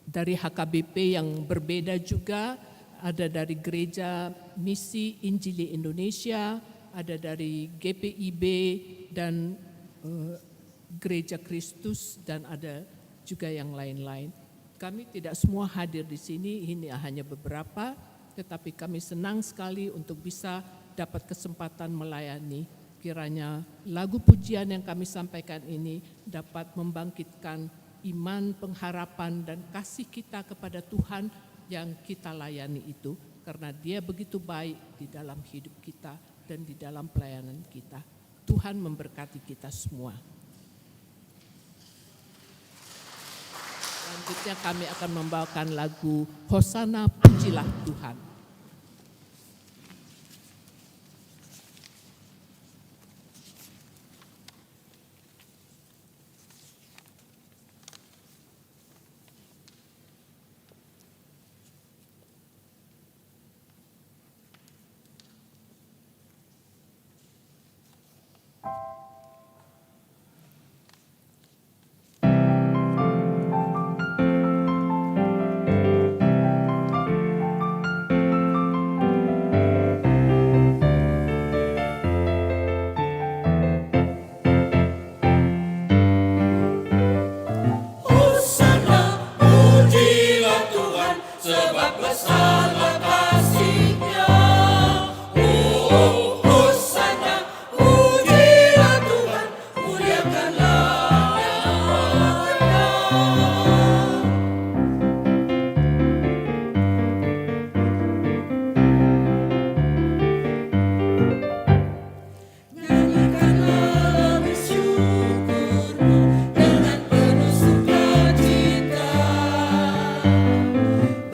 dari HKBP yang berbeda juga, ada dari Gereja Misi Injili Indonesia, ada dari GPIB dan Gereja Kristus, dan ada juga yang lain-lain. Kami tidak semua hadir di sini, ini hanya beberapa, tetapi kami senang sekali untuk bisa dapat kesempatan melayani. Kiranya lagu pujian yang kami sampaikan ini dapat membangkitkan iman, pengharapan, dan kasih kita kepada Tuhan yang kita layani itu. Karena Dia begitu baik di dalam hidup kita dan di dalam pelayanan kita. Tuhan memberkati kita semua. Selanjutnya kami akan membawakan lagu Hosana Pujilah Tuhan.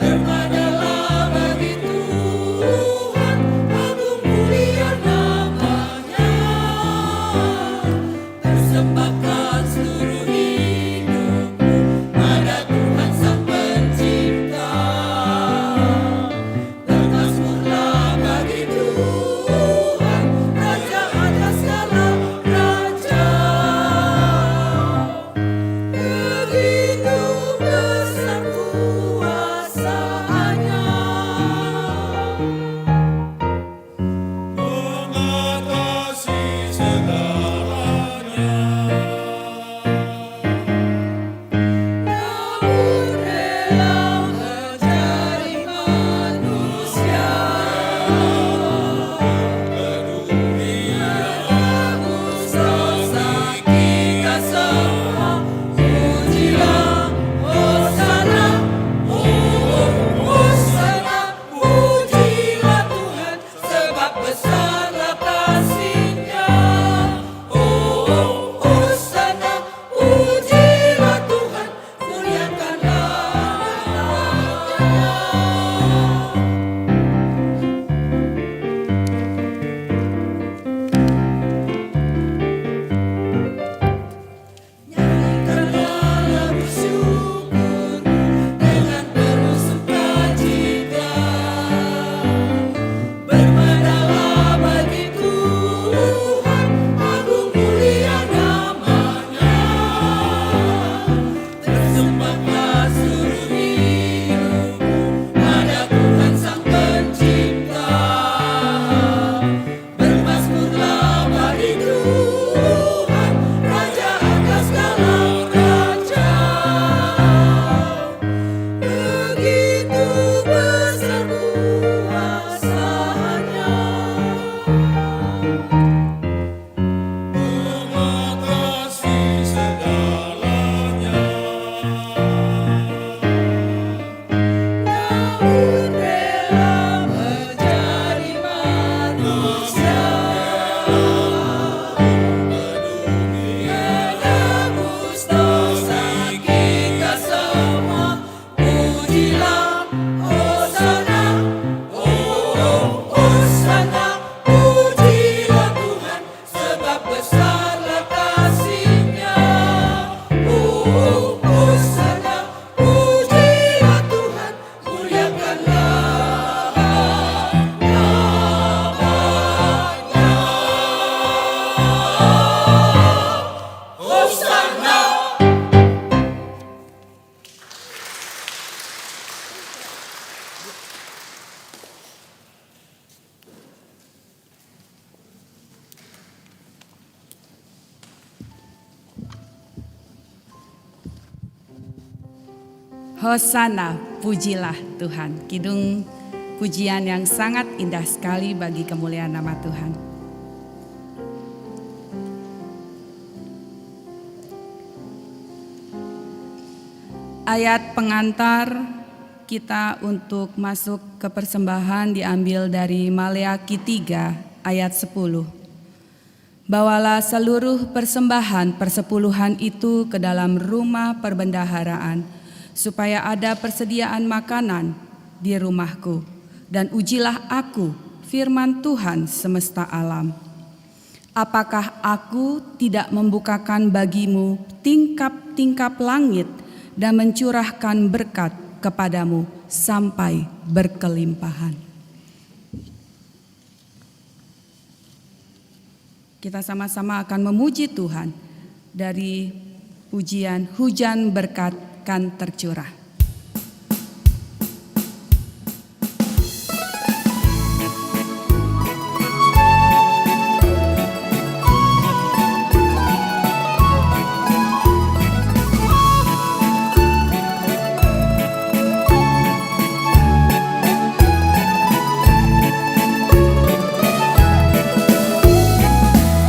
Bermadalah Hosana, pujilah Tuhan. Kidung pujian yang sangat indah sekali bagi kemuliaan nama Tuhan. Ayat pengantar kita untuk masuk ke persembahan diambil dari Maleakhi 3 ayat 10. Bawalah seluruh persembahan persepuluhan itu ke dalam rumah perbendaharaan, supaya ada persediaan makanan di rumahku. Dan ujilah aku, firman Tuhan semesta alam. Apakah aku tidak membukakan bagimu tingkap-tingkap langit dan mencurahkan berkat kepadamu sampai berkelimpahan. Kita sama-sama akan memuji Tuhan dari pujian hujan berkat kan tercurah.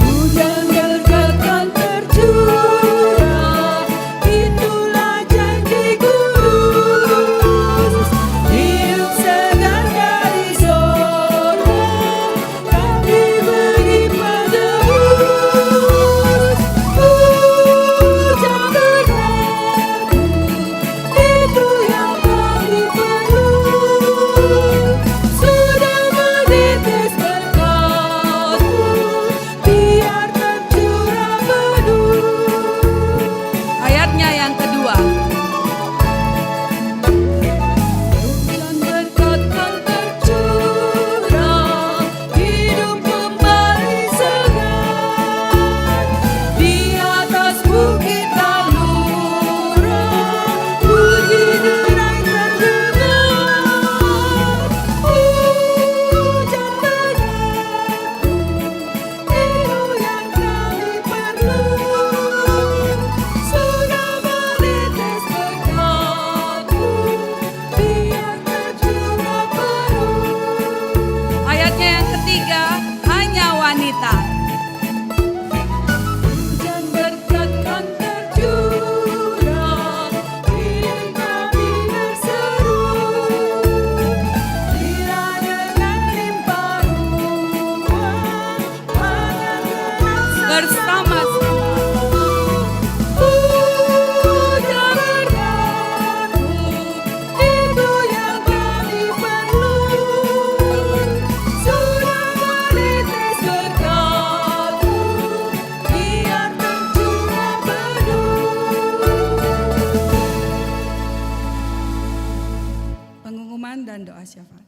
Hujan berkat kan tercurah, itulah janji kudus. Hidup segar dari sorga, kami beri penebus. Hujan berkat, itu yang kami perlu. Sudah menetes berkat-Mu, biar tercurah penuh. Ayatnya yang kedua. Hujan berkat kan tercurah, hidup kembali segar. Di atas bukit Talura, puji derai terdengar. Hujan berkat, itu yang kami perlu. Sudah menetes berkat-Mu, biar tercurah penuh. Ayatnya yang ketiga, hanya wanita. Hujan berkat kan tercurah, hidup kami berseru. Bila dengan limpah ruah, pangan genap Bersama-sama. Hujan berkat-Mu, itu yang kami perlu. Sudah menetes berkat-Mu, biar tercurah penuh. Pengumuman dan doa syafaat.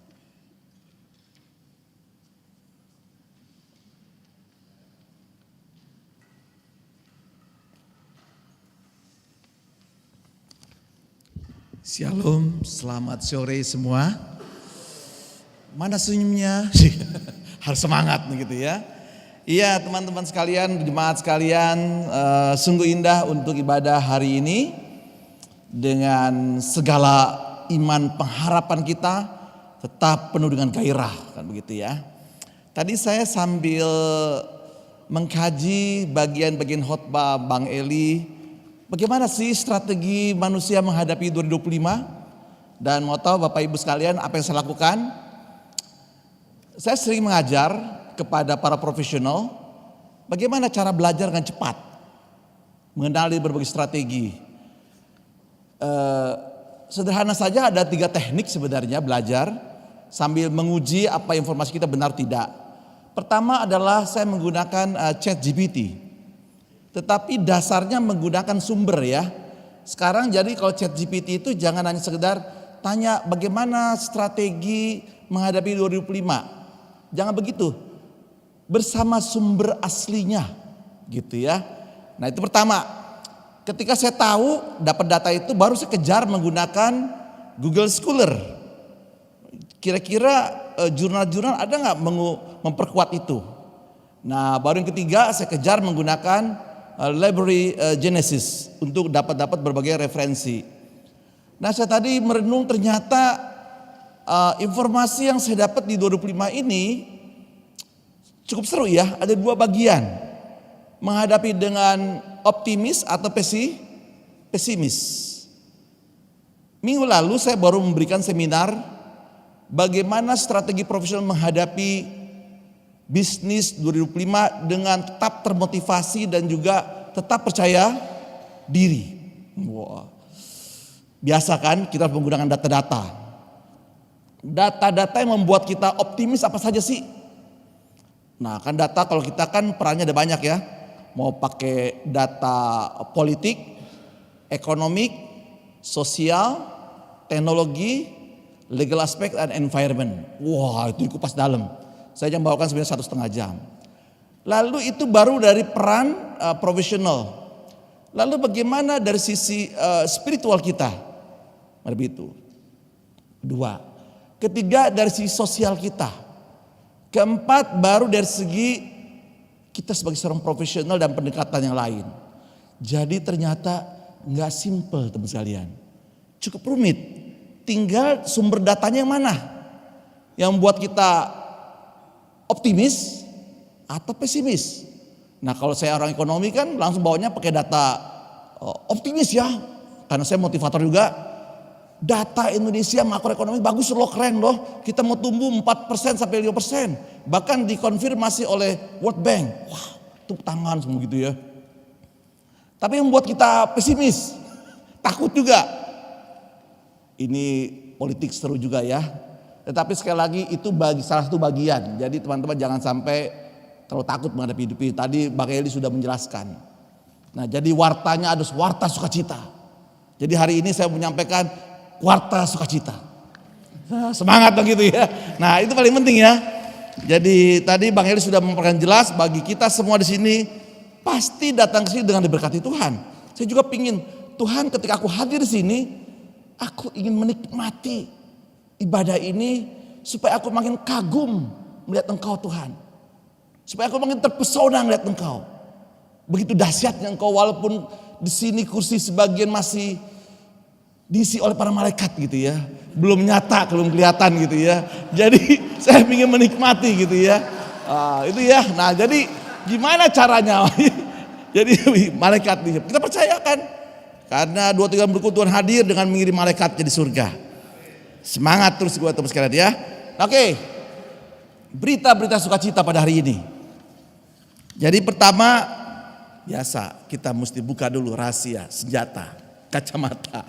Shalom, selamat sore semua. Mana senyumnya? Harus semangat begitu ya. Iya teman-teman sekalian, jemaat sekalian, sungguh indah untuk ibadah hari ini. Dengan segala iman pengharapan kita tetap penuh dengan gairah, kan begitu ya. Tadi saya sambil mengkaji bagian-bagian khotbah Bang Eli, bagaimana sih strategi manusia menghadapi 2025? Dan mau tahu Bapak Ibu sekalian apa yang saya lakukan? Saya sering mengajar kepada para profesional bagaimana cara belajar dengan cepat, mengenali berbagai strategi. Sederhana saja, ada 3 teknik sebenarnya belajar sambil menguji apa informasi kita benar tidak. Pertama adalah saya menggunakan ChatGPT. Tetapi dasarnya menggunakan sumber ya. Sekarang jadi kalau ChatGPT itu jangan hanya sekedar tanya bagaimana strategi menghadapi 2025. Jangan begitu. Bersama sumber aslinya gitu ya. Nah itu pertama. Ketika saya tahu dapat data itu baru saya kejar menggunakan Google Scholar. Kira-kira jurnal-jurnal ada nggak memperkuat itu? Nah baru yang ketiga saya kejar menggunakan Library Genesis untuk dapat berbagai referensi. Nah, saya tadi merenung ternyata informasi yang saya dapat di 2025 ini cukup seru ya. Ada dua bagian. Menghadapi dengan optimis atau pesimis. Minggu lalu saya baru memberikan seminar bagaimana strategi profesional menghadapi bisnis 2025 dengan tetap termotivasi dan juga tetap percaya diri. Wah. Biasa kan kita menggunakan data-data. Data-data yang membuat kita optimis apa saja sih? Nah, kan data kalau kita kan perannya ada banyak ya. Mau pakai data politik, ekonomik, sosial, teknologi, legal aspect, dan environment. Wah, itu dikupas dalam. Saya yang bawakan sebenarnya 1,5 jam. Lalu itu baru dari peran profesional. Lalu bagaimana dari sisi spiritual kita? Lebih itu. 2. Ketiga dari sisi sosial kita. Keempat baru dari segi kita sebagai seorang profesional dan pendekatan yang lain. Jadi ternyata nggak simple teman sekalian. Cukup rumit. Tinggal sumber datanya yang mana? Yang membuat kita optimis atau pesimis. Nah, kalau saya orang ekonomi kan langsung bawanya pakai data optimis ya. Karena saya motivator juga. Data Indonesia makroekonomi bagus loh, keren loh. Kita mau tumbuh 4% sampai 5%. Bahkan dikonfirmasi oleh World Bank. Wah, tepuk tangan semua gitu ya. Tapi yang membuat kita pesimis, takut juga. Ini politik seru juga ya. Tetapi sekali lagi itu salah satu bagian. Jadi teman-teman jangan sampai terlalu takut menghadapi hidup ini. Tadi Bang Eli sudah menjelaskan. Nah, jadi wartanya ada warta sukacita. Jadi hari ini saya menyampaikan warta sukacita. Semangat dong gitu ya. Nah, itu paling penting ya. Jadi tadi Bang Eli sudah memperkenalkan jelas bagi kita semua di sini pasti datang ke sini dengan diberkati Tuhan. Saya juga pingin Tuhan ketika aku hadir di sini, aku ingin menikmati ibadah ini supaya aku makin kagum melihat Engkau Tuhan. Supaya aku makin terpesona melihat Engkau. Begitu dahsyatnya Engkau walaupun di sini kursi sebagian masih diisi oleh para malaikat gitu ya. Belum nyata, belum kelihatan gitu ya. Jadi saya ingin menikmati gitu ya. Itu ya. Nah, jadi gimana caranya? Jadi malaikat kita percayakan. Karena 2-3 berikut Tuhan hadir dengan mengirim malaikat di surga. Semangat terus buat teman sekalian ya. Oke. Berita-berita sukacita pada hari ini. Jadi pertama biasa kita mesti buka dulu rahasia senjata kacamata.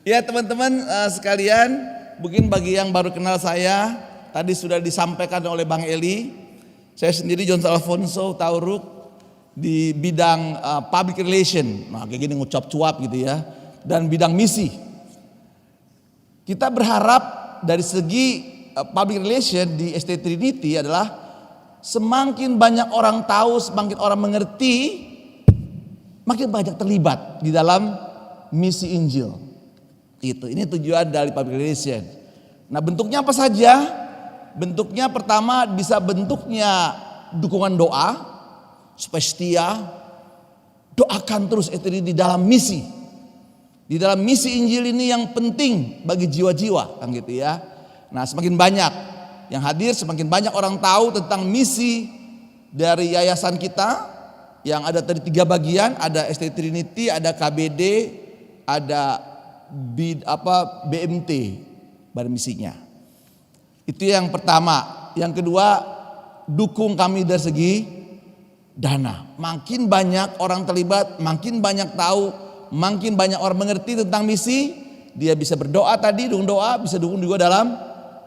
Ya teman-teman sekalian, mungkin bagi yang baru kenal saya, tadi sudah disampaikan oleh Bang Eli. Saya sendiri John Alfonso Tauruk di bidang public relation. Nah, kayak gini ngucap cuap gitu ya. Dan bidang misi. Kita berharap dari segi public relation di ST Trinity adalah semakin banyak orang tahu, semakin orang mengerti, makin banyak terlibat di dalam misi Injil. Ini tujuan dari public relation. Nah, bentuknya apa saja? Bentuknya pertama bisa bentuknya dukungan doa supaya setia, doakan terus itu di dalam misi. Di dalam misi Injil ini yang penting bagi jiwa-jiwa kan gitu ya. Nah, semakin banyak yang hadir, semakin banyak orang tahu tentang misi dari yayasan kita yang ada tadi 3 bagian, ada ST Trinity, ada KBD, ada BMT badan misinya. Itu yang pertama. Yang kedua, dukung kami dari segi dana. Makin banyak orang terlibat, makin banyak tahu, makin banyak orang mengerti tentang misi, dia bisa berdoa tadi, dukung doa, bisa dukung juga dalam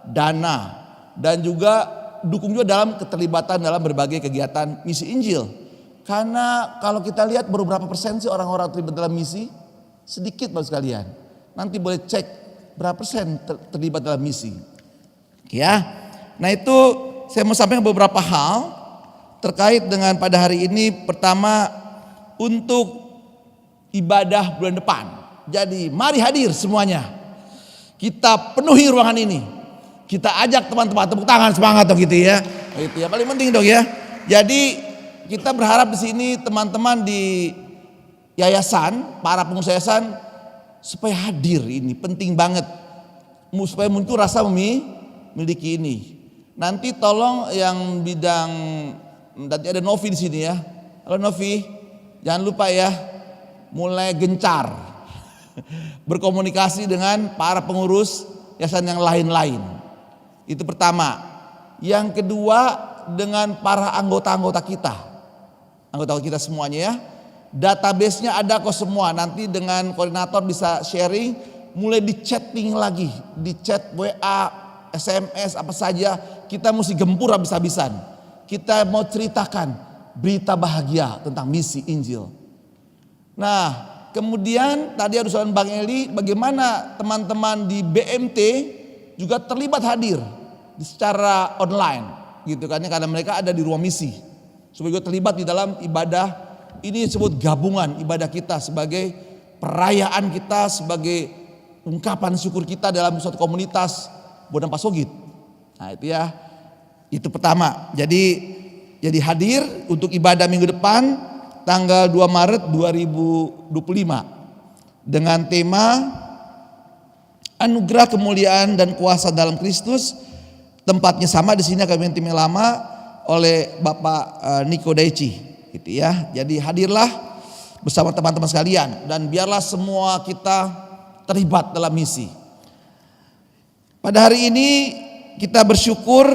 dana. Dan juga dukung juga dalam keterlibatan dalam berbagai kegiatan misi Injil. Karena kalau kita lihat baru berapa persen sih orang-orang terlibat dalam misi? Sedikit Bapak sekalian. Nanti boleh cek berapa persen terlibat dalam misi. Ya. Nah, itu saya mau sampaikan beberapa hal terkait dengan pada hari ini. Pertama, untuk ibadah bulan depan. Jadi mari hadir semuanya. Kita penuhi ruangan ini. Kita ajak teman-teman, tepuk tangan semangat dong gitu ya. Itu ya paling penting dong ya. Jadi kita berharap di sini teman-teman di yayasan, para pengurus yayasan supaya hadir, ini penting banget. Supaya muncul rasa memiliki ini. Nanti tolong yang bidang, nanti ada Novi di sini ya. Halo Novi, jangan lupa ya, mulai gencar berkomunikasi dengan para pengurus yayasan yang lain-lain. Itu pertama. Yang kedua, dengan para anggota-anggota kita. Anggota kita semuanya ya. Database-nya ada kok semua. Nanti dengan koordinator bisa sharing, mulai di chatting lagi, di chat WA, SMS apa saja, kita mesti gempur habis-habisan. Kita mau ceritakan berita bahagia tentang misi Injil. Nah, kemudian tadi ada usulan Bang Eli, bagaimana teman-teman di BMT juga terlibat hadir secara online, gitu kan? Karena mereka ada di ruang misi, supaya juga terlibat di dalam ibadah. Ini disebut gabungan ibadah kita sebagai perayaan kita, sebagai ungkapan syukur kita dalam suatu komunitas Bonang Pasogit. Nah itu ya, itu pertama. Jadi hadir untuk ibadah minggu depan tanggal 2 Maret 2025 dengan tema Anugerah Kemuliaan dan Kuasa dalam Kristus. Tempatnya sama di sini kami tim yang lama oleh Bapak Niko Daichi. Gitu ya. Jadi hadirlah bersama teman-teman sekalian dan biarlah semua kita terlibat dalam misi. Pada hari ini kita bersyukur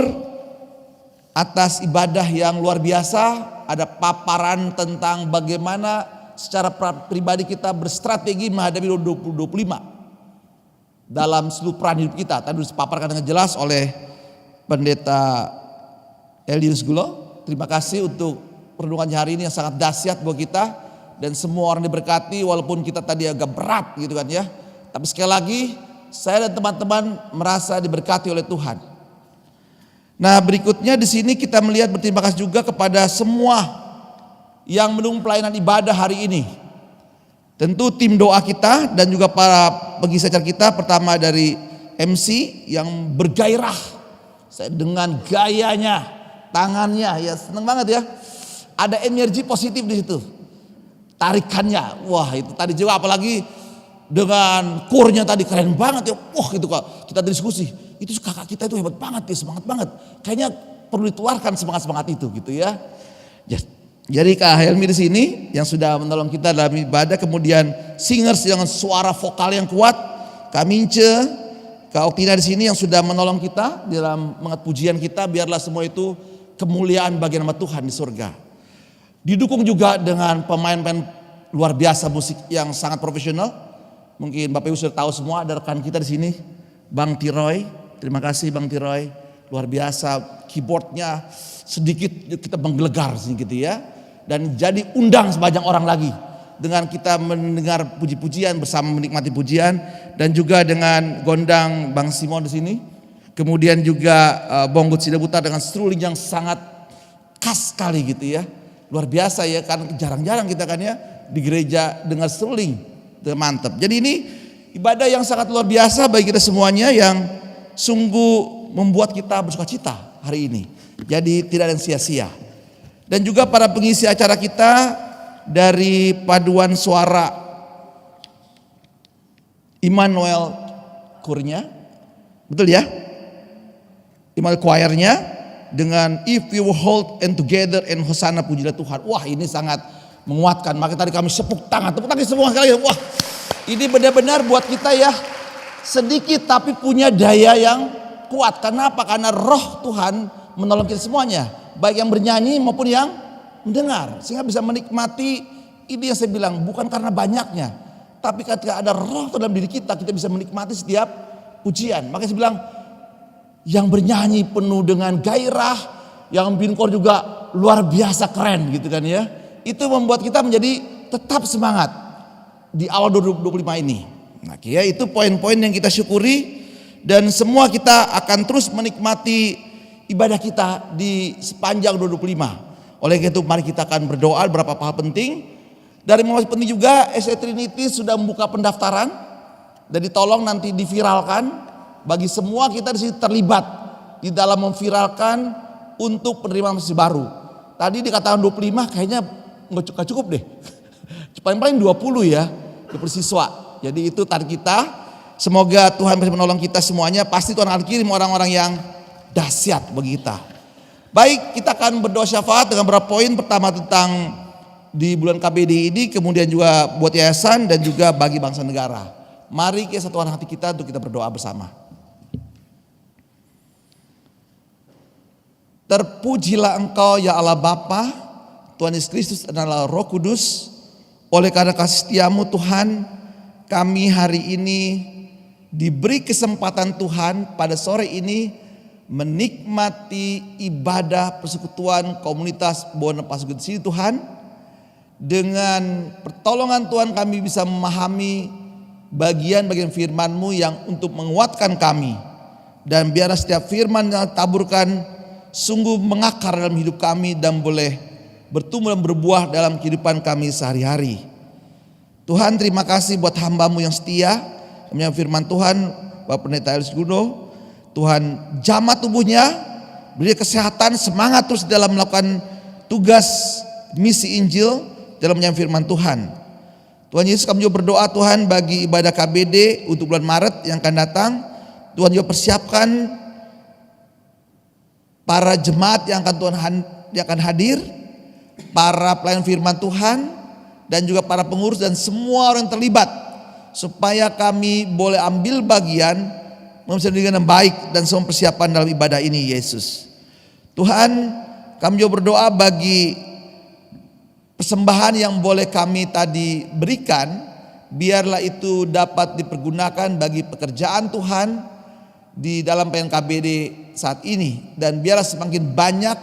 atas ibadah yang luar biasa, ada paparan tentang bagaimana secara pribadi kita berstrategi menghadapi 2025 dalam seluruh peran hidup kita. Tadi dipaparkan dengan jelas oleh Pendeta Elius Gulo. Terima kasih untuk renungannya hari ini yang sangat dahsyat buat kita dan semua orang diberkati walaupun kita tadi agak berat gitu kan ya. Tapi sekali lagi saya dan teman-teman merasa diberkati oleh Tuhan. Nah, berikutnya di sini kita melihat berterima kasih juga kepada semua yang mendukung pelayanan ibadah hari ini. Tentu tim doa kita dan juga para pengisi acara kita, pertama dari MC yang bergairah. Saya dengan gayanya, tangannya ya seneng banget ya. Ada energi positif di situ. Tarikannya, wah itu tadi juga apalagi dengan kurnya tadi keren banget ya. Wah gitu kok kita diskusi. Itu kakak kita itu hebat banget ya, semangat banget. Kayaknya perlu ditularkan semangat itu gitu ya. Jadi Kak Helmi di sini yang sudah menolong kita dalam ibadah, kemudian singers dengan suara vokal yang kuat, Kak Mince, Kak Oktina di sini yang sudah menolong kita dalam mengat pujian kita, biarlah semua itu kemuliaan bagi nama Tuhan di surga. Didukung juga dengan pemain-pemain luar biasa musik yang sangat profesional. Mungkin Bapak Ibu sudah tahu semua, ada rekan kita di sini, Bang Tiroy. Terima kasih Bang Tiroy, luar biasa. Keyboardnya sedikit kita menggelegar gitu ya. Dan jadi undang sebanyak orang lagi dengan kita mendengar puji-pujian bersama menikmati pujian dan juga dengan gondang Bang Simon di sini. Kemudian juga bonggot Sidabuta dengan struling yang sangat khas sekali gitu ya. Luar biasa ya, karena jarang-jarang kita kan ya di gereja dengan struling, mantap. Jadi ini ibadah yang sangat luar biasa bagi kita semuanya yang sungguh membuat kita bersukacita hari ini. Jadi tidak ada yang sia-sia. Dan juga para pengisi acara kita dari paduan suara Immanuel Kurnya, betul ya? Immanuel Choirnya dengan If We Will Hold and Together and Hosanna pujilah Tuhan. Wah ini sangat menguatkan. Maka tadi kami tepuk tangan semua sekali. Wah ini benar-benar buat kita ya, sedikit tapi punya daya yang kuat. Kenapa? Karena roh Tuhan menolong kita semuanya, baik yang bernyanyi maupun yang mendengar, sehingga bisa menikmati. Ini yang saya bilang, bukan karena banyaknya, tapi ketika ada roh dalam diri kita, kita bisa menikmati setiap pujian. Makanya saya bilang, yang bernyanyi penuh dengan gairah, yang binkor juga luar biasa keren gitu kan ya. Itu membuat kita menjadi tetap semangat di awal 2025 ini. Nah, ya itu poin-poin yang kita syukuri dan semua kita akan terus menikmati ibadah kita di sepanjang 2025. Oleh itu mari kita akan berdoa beberapa hal penting. Dari mulai penting juga SE Trinity sudah membuka pendaftaran dan ditolong nanti diviralkan. Bagi semua kita di sini terlibat di dalam memviralkan untuk penerimaan mahasiswa baru. Tadi dikatakan 25 kayaknya nggak cukup deh. Paling-paling 20 ya, 20 siswa Jadi itu target kita. Semoga Tuhan bisa menolong kita semuanya. Pasti Tuhan akan kirim orang-orang yang dahsyat bagi kita. Baik, kita akan berdoa syafaat dengan beberapa poin. Pertama tentang di bulan KBD ini, kemudian juga buat yayasan dan juga bagi bangsa negara. Mari kita satukan hati kita untuk kita berdoa bersama. Terpujilah Engkau ya Allah Bapa, Tuhan Yesus Kristus adalah Roh Kudus. Oleh karena kasih setiamu Tuhan, kami hari ini diberi kesempatan Tuhan pada sore ini menikmati ibadah persekutuan komunitas Bona Pasukan sini Tuhan. Dengan pertolongan Tuhan kami bisa memahami bagian-bagian firman-Mu yang untuk menguatkan kami. Dan biarlah setiap firman yang taburkan sungguh mengakar dalam hidup kami dan boleh bertumbuh dan berbuah dalam kehidupan kami sehari-hari. Tuhan, terima kasih buat hamba-Mu yang setia. Kami yang firman Tuhan, Bapak Pendeta Elias Guno, Tuhan jamah tubuhnya, beri kesehatan, semangat terus dalam melakukan tugas misi Injil dalam menyampaikan firman Tuhan. Tuhan Yesus, kami juga berdoa Tuhan bagi ibadah KBD untuk bulan Maret yang akan datang. Tuhan juga persiapkan para jemaat yang akan hadir, para pelayan firman Tuhan, dan juga para pengurus dan semua orang yang terlibat, supaya kami boleh ambil bagian mempersiapkan dengan baik dan semua persiapan dalam ibadah ini Yesus. Tuhan, kami juga berdoa bagi persembahan yang boleh kami tadi berikan, biarlah itu dapat dipergunakan bagi pekerjaan Tuhan di dalam PNKBD saat ini, dan biarlah semakin banyak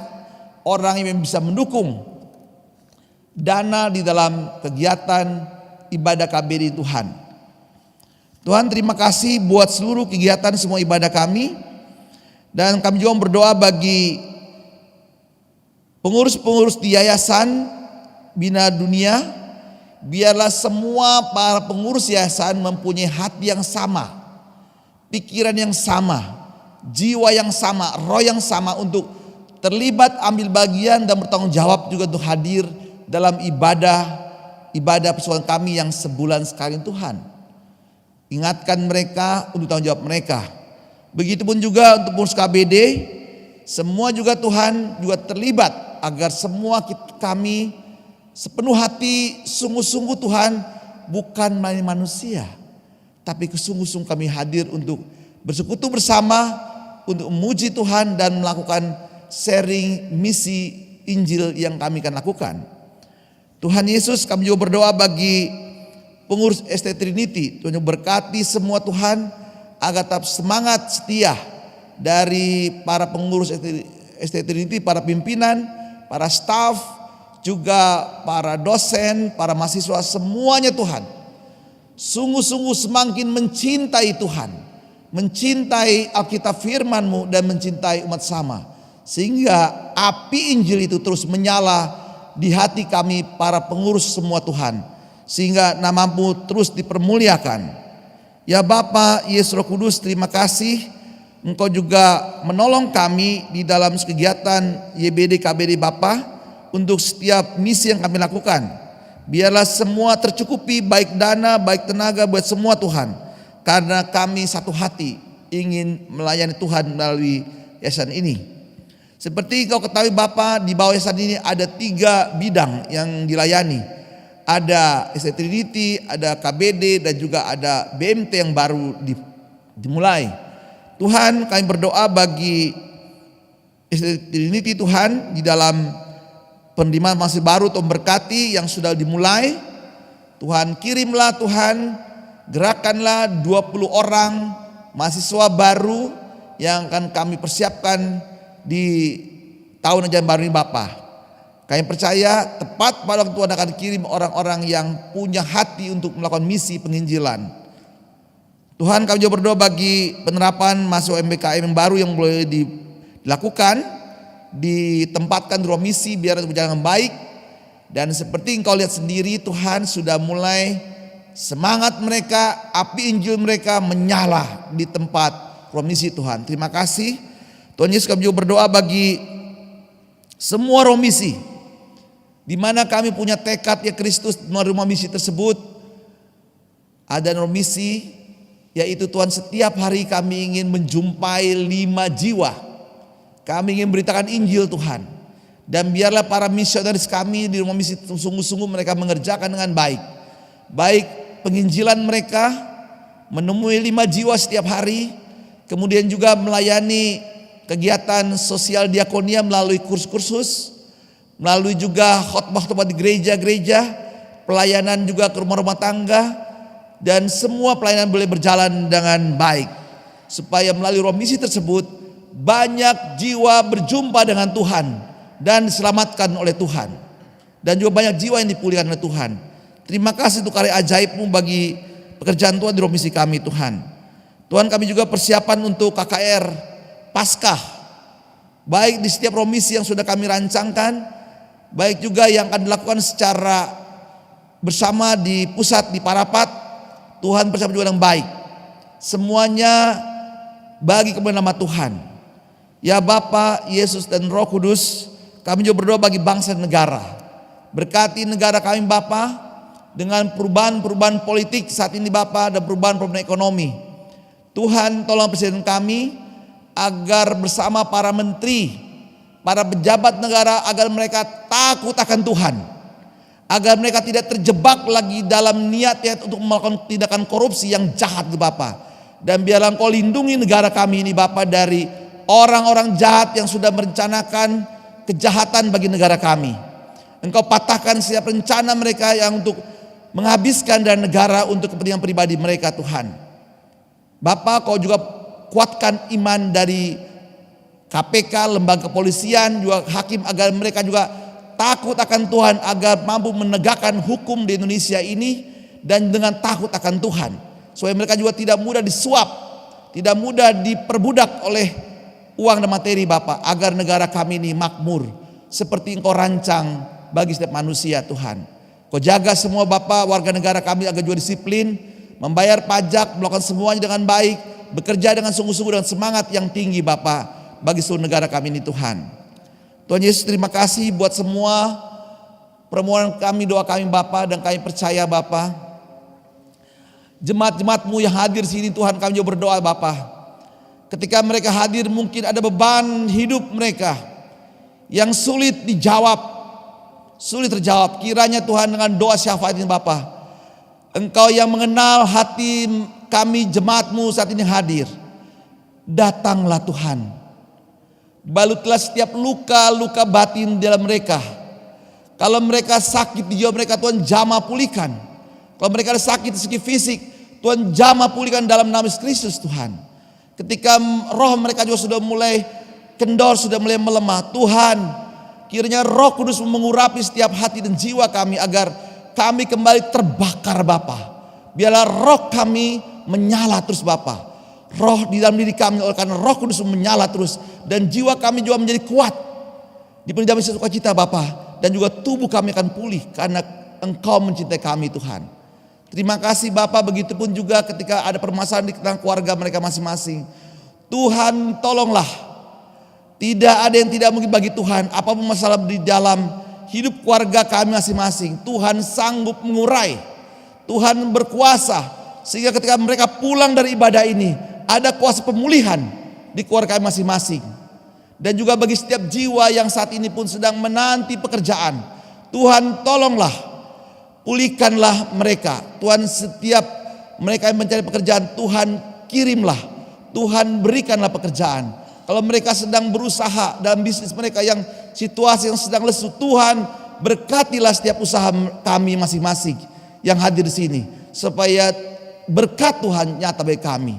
orang yang bisa mendukung dana di dalam kegiatan ibadah KBD Tuhan. Tuhan, terima kasih buat seluruh kegiatan semua ibadah kami, dan kami juga berdoa bagi pengurus-pengurus di Yayasan Bina Dunia. Biarlah semua para pengurus yayasan mempunyai hati yang sama, pikiran yang sama, jiwa yang sama, roh yang sama untuk terlibat, ambil bagian dan bertanggung jawab juga untuk hadir dalam ibadah persekutuan kami yang sebulan sekali Tuhan. Ingatkan mereka untuk tanggung jawab mereka. Begitupun juga untuk pengurus KBD, semua juga Tuhan juga terlibat agar semua kami sepenuh hati sungguh-sungguh Tuhan, bukan melayani manusia, tapi kesungguh-sungguh kami hadir untuk bersekutu bersama, untuk memuji Tuhan dan melakukan sharing misi Injil yang kami akan lakukan. Tuhan Yesus, kami juga berdoa bagi pengurus ST Trinity. Tuhan berkati semua Tuhan agar tetap semangat setia dari para pengurus ST Trinity, para pimpinan, para staf, juga para dosen, para mahasiswa, semuanya Tuhan sungguh-sungguh semakin mencintai Tuhan, mencintai Alkitab firman-Mu dan mencintai umat sama, sehingga api Injil itu terus menyala di hati kami para pengurus semua Tuhan, sehingga nama-Mu terus dipermuliakan. Ya Bapa, Yesus Roh Kudus, terima kasih Engkau juga menolong kami di dalam kegiatan YBD KBD Bapa untuk setiap misi yang kami lakukan. Biarlah semua tercukupi, baik dana, baik tenaga, buat semua Tuhan, karena kami satu hati ingin melayani Tuhan melalui yayasan ini. Seperti kau ketahui Bapa, di bawah yayasan ini ada 3 bidang yang dilayani. Ada ST Trinity, ada KBD, dan juga ada BMT yang baru dimulai. Tuhan, kami berdoa bagi ST Trinity Tuhan, di dalam penerimaan masih baru Tuhan berkati yang sudah dimulai. Tuhan kirimlah Tuhan, gerakanlah 20 orang mahasiswa baru yang akan kami persiapkan di tahun ajaran baru ini Bapa. Kami percaya tepat pada waktu Tuhan akan kirim orang-orang yang punya hati untuk melakukan misi penginjilan. Tuhan, kami juga berdoa bagi penerapan masuk MBKM yang baru yang boleh dilakukan, ditempatkan di ruang misi biar berjalan dengan baik. Dan seperti engkau lihat sendiri Tuhan, sudah mulai semangat mereka, api Injil mereka menyala di tempat ruang misi Tuhan. Terima kasih Tuhan Yesus. Kami juga berdoa bagi semua ruang misi di mana kami punya tekad ya Kristus melalui rumah misi tersebut, Ada misi, yaitu Tuhan setiap hari kami ingin menjumpai 5 jiwa. Kami ingin beritakan Injil Tuhan. Dan biarlah para misionaris kami di rumah misi sungguh-sungguh mereka mengerjakan dengan baik. Baik penginjilan mereka, menemui 5 jiwa setiap hari. Kemudian juga melayani kegiatan sosial diakonia melalui kursus-kursus. Melalui juga khotbah-khotbah di gereja-gereja. Pelayanan juga ke rumah-rumah tangga. Dan semua pelayanan boleh berjalan dengan baik. Supaya melalui roh misi tersebut banyak jiwa berjumpa dengan Tuhan dan diselamatkan oleh Tuhan. Dan juga banyak jiwa yang dipulihkan oleh Tuhan. Terima kasih untuk karya ajaib-Mu bagi pekerjaan Tuhan di roh misi kami Tuhan. Tuhan, kami juga persiapan untuk KKR Paskah. Baik di setiap roh misi yang sudah kami rancangkan, baik juga yang akan dilakukan secara bersama di pusat di Parapat. Tuhan bersama juga dengan baik. Semuanya bagi kemuliaan nama Tuhan. Ya Bapa, Yesus dan Roh Kudus, kami juga berdoa bagi bangsa dan negara. Berkati negara kami Bapa dengan perubahan-perubahan politik saat ini Bapa dan perubahan-perubahan ekonomi. Tuhan tolong presiden kami agar bersama para menteri, para pejabat negara agar mereka takut akan Tuhan. Agar mereka tidak terjebak lagi dalam niat untuk melakukan tindakan korupsi yang jahat Bapa. Dan biarlah Engkau lindungi negara kami ini Bapa dari orang-orang jahat yang sudah merencanakan kejahatan bagi negara kami. Engkau patahkan setiap rencana mereka yang untuk menghabiskan dan negara untuk kepentingan pribadi mereka Tuhan. Bapa, Kau juga kuatkan iman dari KPK, lembaga kepolisian, juga hakim agar mereka juga takut akan Tuhan agar mampu menegakkan hukum di Indonesia ini dan dengan takut akan Tuhan. Supaya mereka juga tidak mudah disuap, tidak mudah diperbudak oleh uang dan materi Bapa, agar negara kami ini makmur seperti Engkau rancang bagi setiap manusia Tuhan. Kau jaga semua Bapa warga negara kami agar juga disiplin, membayar pajak, melakukan semuanya dengan baik, bekerja dengan sungguh-sungguh dengan semangat yang tinggi Bapa bagi seluruh negara kami ini Tuhan. Tuhan Yesus, terima kasih buat semua permohonan kami, doa kami Bapa, dan kami percaya Bapa, jemaat-jemaat-Mu yang hadir sini Tuhan, kami juga berdoa Bapa. Ketika mereka hadir mungkin ada beban hidup mereka yang sulit dijawab, sulit terjawab. Kiranya Tuhan dengan doa syafaat ini Bapa, Engkau yang mengenal hati kami jemaat-Mu saat ini hadir, datanglah Tuhan. Balutlah setiap luka-luka batin dalam mereka. Kalau mereka sakit di jiwa mereka, Tuhan jamah pulihkan. Kalau mereka ada sakit di segi fisik, Tuhan jamah pulihkan dalam nama Yesus Kristus Tuhan. Ketika roh mereka juga sudah mulai kendor, sudah mulai melemah, Tuhan kiranya Roh Kudus mengurapi setiap hati dan jiwa kami agar kami kembali terbakar Bapa. Biarlah roh kami menyala terus Bapa. Roh di dalam diri kami oleh karena Roh Kudus menyala terus, dan jiwa kami juga menjadi kuat dipenuhi damai sukacita Bapa, dan juga tubuh kami akan pulih karena Engkau mencintai kami Tuhan. Terima kasih Bapa, begitupun juga ketika ada permasalahan di tengah keluarga mereka masing-masing. Tuhan tolonglah, tidak ada yang tidak mungkin bagi Tuhan. Apapun masalah di dalam hidup keluarga kami masing-masing, Tuhan sanggup mengurai, Tuhan berkuasa, sehingga ketika mereka pulang dari ibadah ini ada kuasa pemulihan di keluarga masing-masing. Dan juga bagi setiap jiwa yang saat ini pun sedang menanti pekerjaan, Tuhan tolonglah, pulihkanlah mereka. Tuhan, setiap mereka yang mencari pekerjaan, Tuhan kirimlah, Tuhan berikanlah pekerjaan. Kalau mereka sedang berusaha dalam bisnis mereka yang situasi yang sedang lesu, Tuhan berkatilah setiap usaha kami masing-masing yang hadir di sini, supaya berkat Tuhan nyata bagi kami.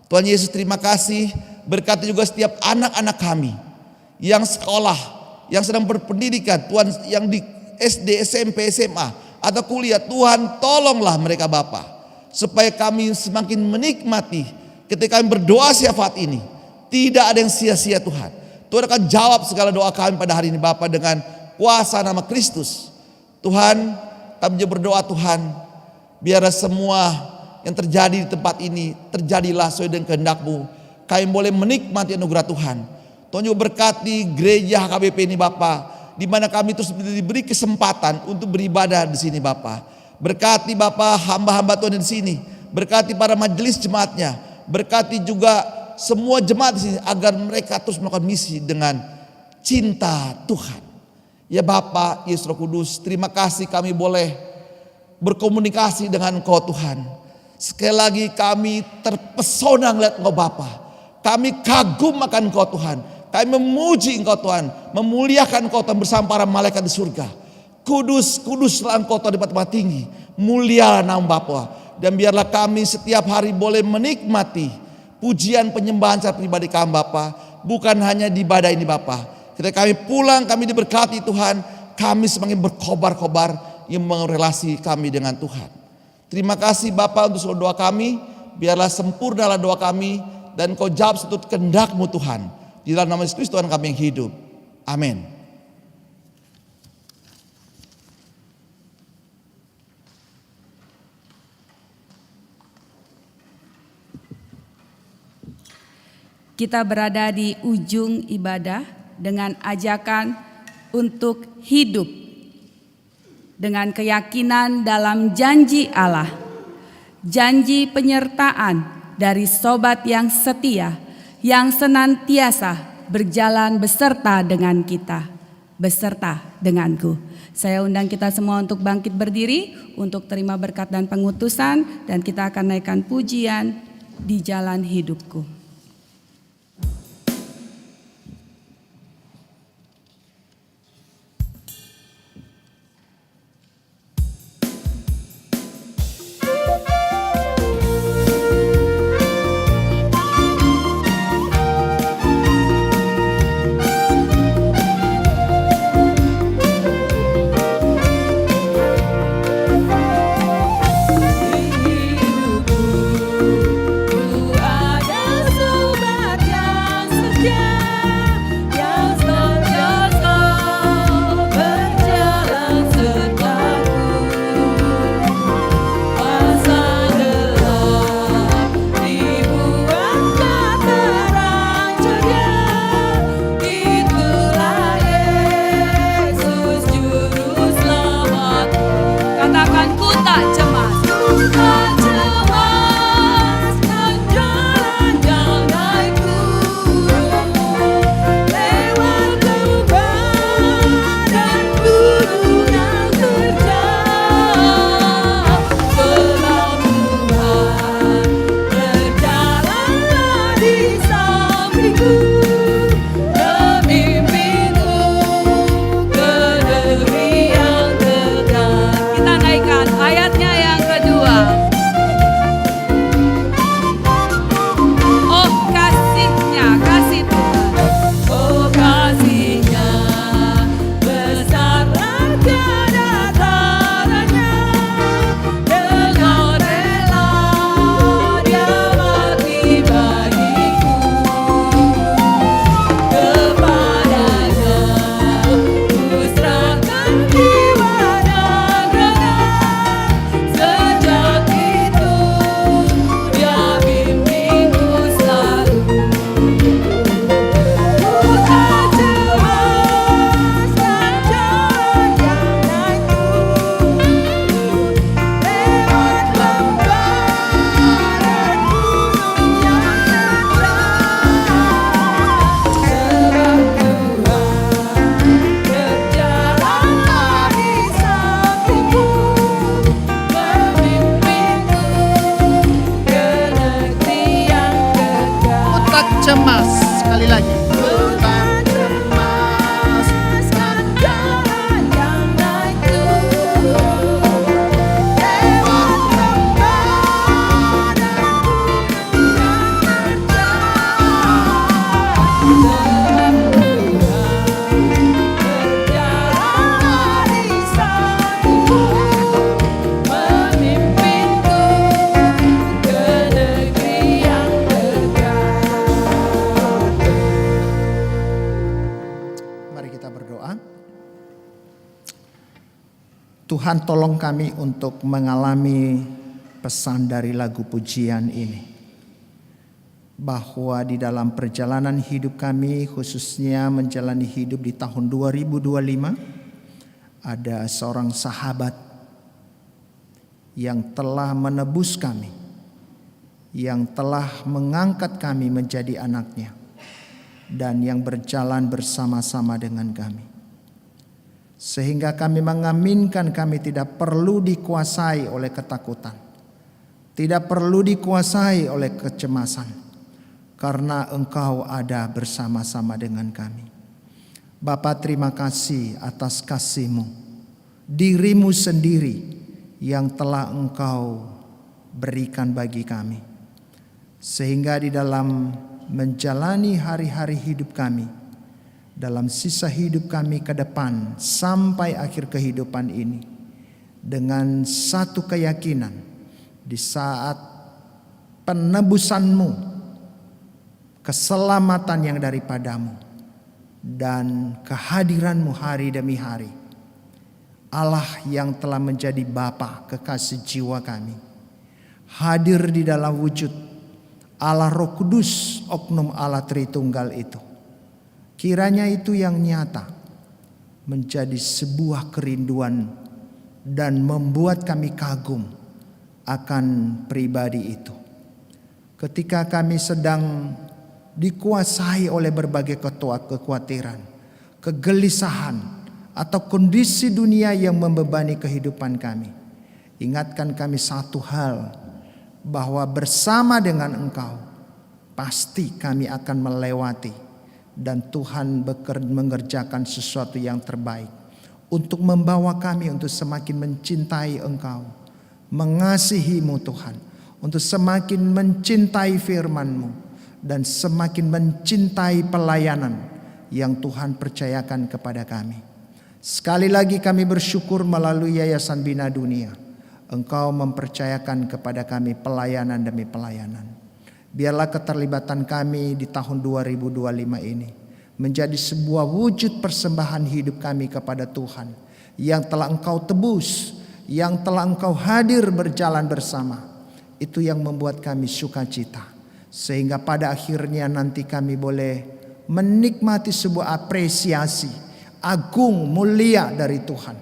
Tuhan Yesus, terima kasih. Berkati juga setiap anak-anak kami yang sekolah, yang sedang berpendidikan, Tuhan, yang di SD, SMP, SMA atau kuliah, Tuhan tolonglah mereka Bapa, supaya kami semakin menikmati ketika kami berdoa syafaat ini. Tidak ada yang sia-sia Tuhan. Tuhan akan jawab segala doa kami pada hari ini Bapa dengan kuasa nama Kristus. Tuhan, kami juga berdoa Tuhan, biarlah semua yang terjadi di tempat ini terjadilah sesuai dengan kehendak-Mu. Kami boleh menikmati anugerah Tuhan. Tuhan juga berkati gereja HKBP ini Bapa, di mana kami terus diberi kesempatan untuk beribadah di sini Bapa. Berkati Bapa hamba-hamba Tuhan di sini, berkati para majelis jemaatnya, berkati juga semua jemaat di sini agar mereka terus melakukan misi dengan cinta Tuhan. Ya Bapa, Yesus Roh Kudus, terima kasih kami boleh berkomunikasi dengan Engkau Tuhan. Sekali lagi kami terpesona melihat Engkau Bapa. Kami kagum akan Engkau Tuhan. Kami memuji Engkau Tuhan, memuliakan Engkau Tuhan bersama para malaikat di surga. Kudus, kuduslah Engkau Tuhan di tempat tinggi. Mulialah nama Bapa. Dan biarlah kami setiap hari boleh menikmati pujian penyembahan secara pribadi kami Bapa. Bukan hanya di ibadah ini Bapa. Ketika kami pulang, kami diberkati Tuhan. Kami semakin berkobar-kobar yang mengrelasi kami dengan Tuhan. Terima kasih Bapa untuk seluruh doa kami. Biarlah sempurnalah doa kami. Dan Kau jawab seturut kehendak-Mu Tuhan. Di dalam nama Yesus Kristus Tuhan kami yang hidup. Amin. Kita berada di ujung ibadah dengan ajakan untuk hidup dengan keyakinan dalam janji Allah, janji penyertaan dari sobat yang setia, yang senantiasa berjalan beserta dengan kita, beserta denganku. Saya undang kita semua untuk bangkit berdiri, untuk terima berkat dan pengutusan, dan kita akan naikkan pujian di jalan hidupku. cemas. Sekali lagi. Bukan cemas kan jalan yang naik turun, lewat lembah dan gunung yang terjal. Berjalanlah di sampingku, memimpinku ke negeri yang dekat. Mari kita berdoa. Tuhan, tolong kami untuk mengalami pesan dari lagu pujian ini, bahwa di dalam perjalanan hidup kami, khususnya menjalani hidup di tahun 2025, ada seorang sahabat yang telah menebus kami yang telah mengangkat kami menjadi anaknya dan yang berjalan bersama-sama dengan kami. Sehingga kami mengaminkan kami tidak perlu dikuasai oleh ketakutan, tidak perlu dikuasai oleh kecemasan, karena Engkau ada bersama-sama dengan kami. Bapa, terima kasih atas kasih-Mu, diri-Mu sendiri yang telah Engkau berikan bagi kami. Sehingga di dalam menjalani hari-hari hidup kami, dalam sisa hidup kami ke depan sampai akhir kehidupan ini, dengan satu keyakinan, di saat penebusan-Mu, keselamatan yang daripadamu, dan kehadiran-Mu hari demi hari, Allah yang telah menjadi Bapa kekasih jiwa kami, hadir di dalam wujud Allah Roh Kudus, oknum Allah Tritunggal itu. Kiranya itu yang nyata menjadi sebuah kerinduan dan membuat kami kagum akan pribadi itu. Ketika kami sedang dikuasai oleh berbagai kekhawatiran, kegelisahan, atau kondisi dunia yang membebani kehidupan kami, ingatkan kami satu hal, bahwa bersama dengan Engkau pasti kami akan melewati, dan Tuhan mengerjakan sesuatu yang terbaik untuk membawa kami untuk semakin mencintai Engkau, mengasihi-Mu Tuhan, untuk semakin mencintai firman-Mu, dan semakin mencintai pelayanan yang Tuhan percayakan kepada kami. Sekali lagi kami bersyukur melalui Yayasan Bina Dunia, Engkau mempercayakan kepada kami pelayanan demi pelayanan. Biarlah keterlibatan kami di tahun 2025 ini menjadi sebuah wujud persembahan hidup kami kepada Tuhan yang telah Engkau tebus, yang telah Engkau hadir berjalan bersama. Itu yang membuat kami sukacita, sehingga pada akhirnya nanti kami boleh menikmati sebuah apresiasi agung mulia dari Tuhan,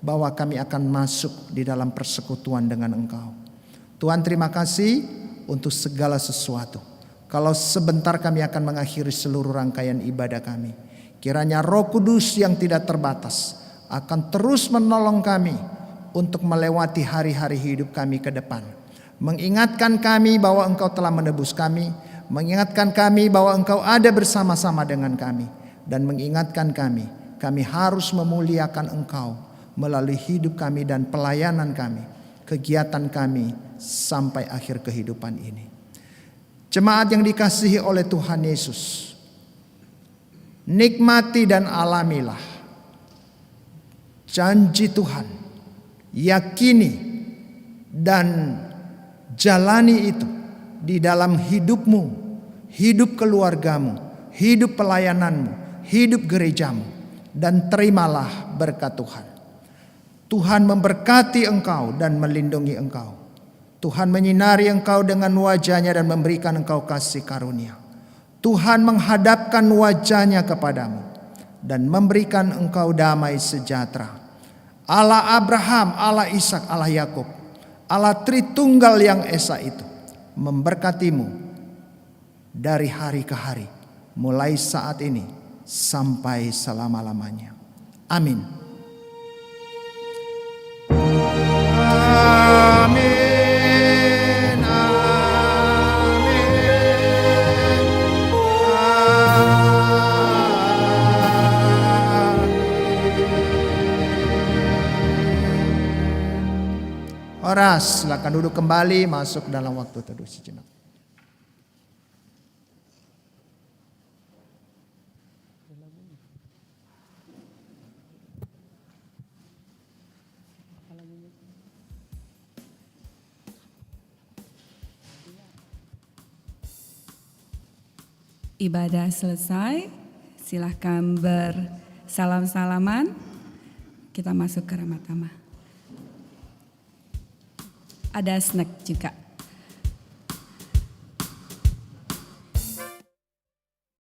bahwa kami akan masuk di dalam persekutuan dengan Engkau. Tuhan, terima kasih untuk segala sesuatu. Kalau sebentar kami akan mengakhiri seluruh rangkaian ibadah kami, kiranya Roh Kudus yang tidak terbatas akan terus menolong kami untuk melewati hari-hari hidup kami ke depan. Mengingatkan kami bahwa Engkau telah menebus kami, mengingatkan kami bahwa Engkau ada bersama-sama dengan kami, dan mengingatkan kami harus memuliakan Engkau melalui hidup kami dan pelayanan kami, kegiatan kami sampai akhir kehidupan ini. Jemaat yang dikasihi oleh Tuhan Yesus, nikmati dan alamilah janji Tuhan, yakini dan jalani itu di dalam hidupmu, hidup keluargamu, hidup pelayananmu, hidup gerejamu, dan terimalah berkat Tuhan. Tuhan memberkati engkau dan melindungi engkau. Tuhan menyinari engkau dengan wajah-Nya dan memberikan engkau kasih karunia. Tuhan menghadapkan wajah-Nya kepadamu dan memberikan engkau damai sejahtera. Allah Abraham, Allah Ishak, Allah Yakub, Allah Tritunggal yang Esa itu memberkatimu dari hari ke hari, mulai saat ini sampai selama-lamanya. Amin. Amin, amin, amin. Horas, silakan duduk kembali, masuk dalam waktu teduh sejenak. Ibadah selesai, silahkan bersalam-salaman. Kita masuk ke Ramadhamma. Ada snack juga.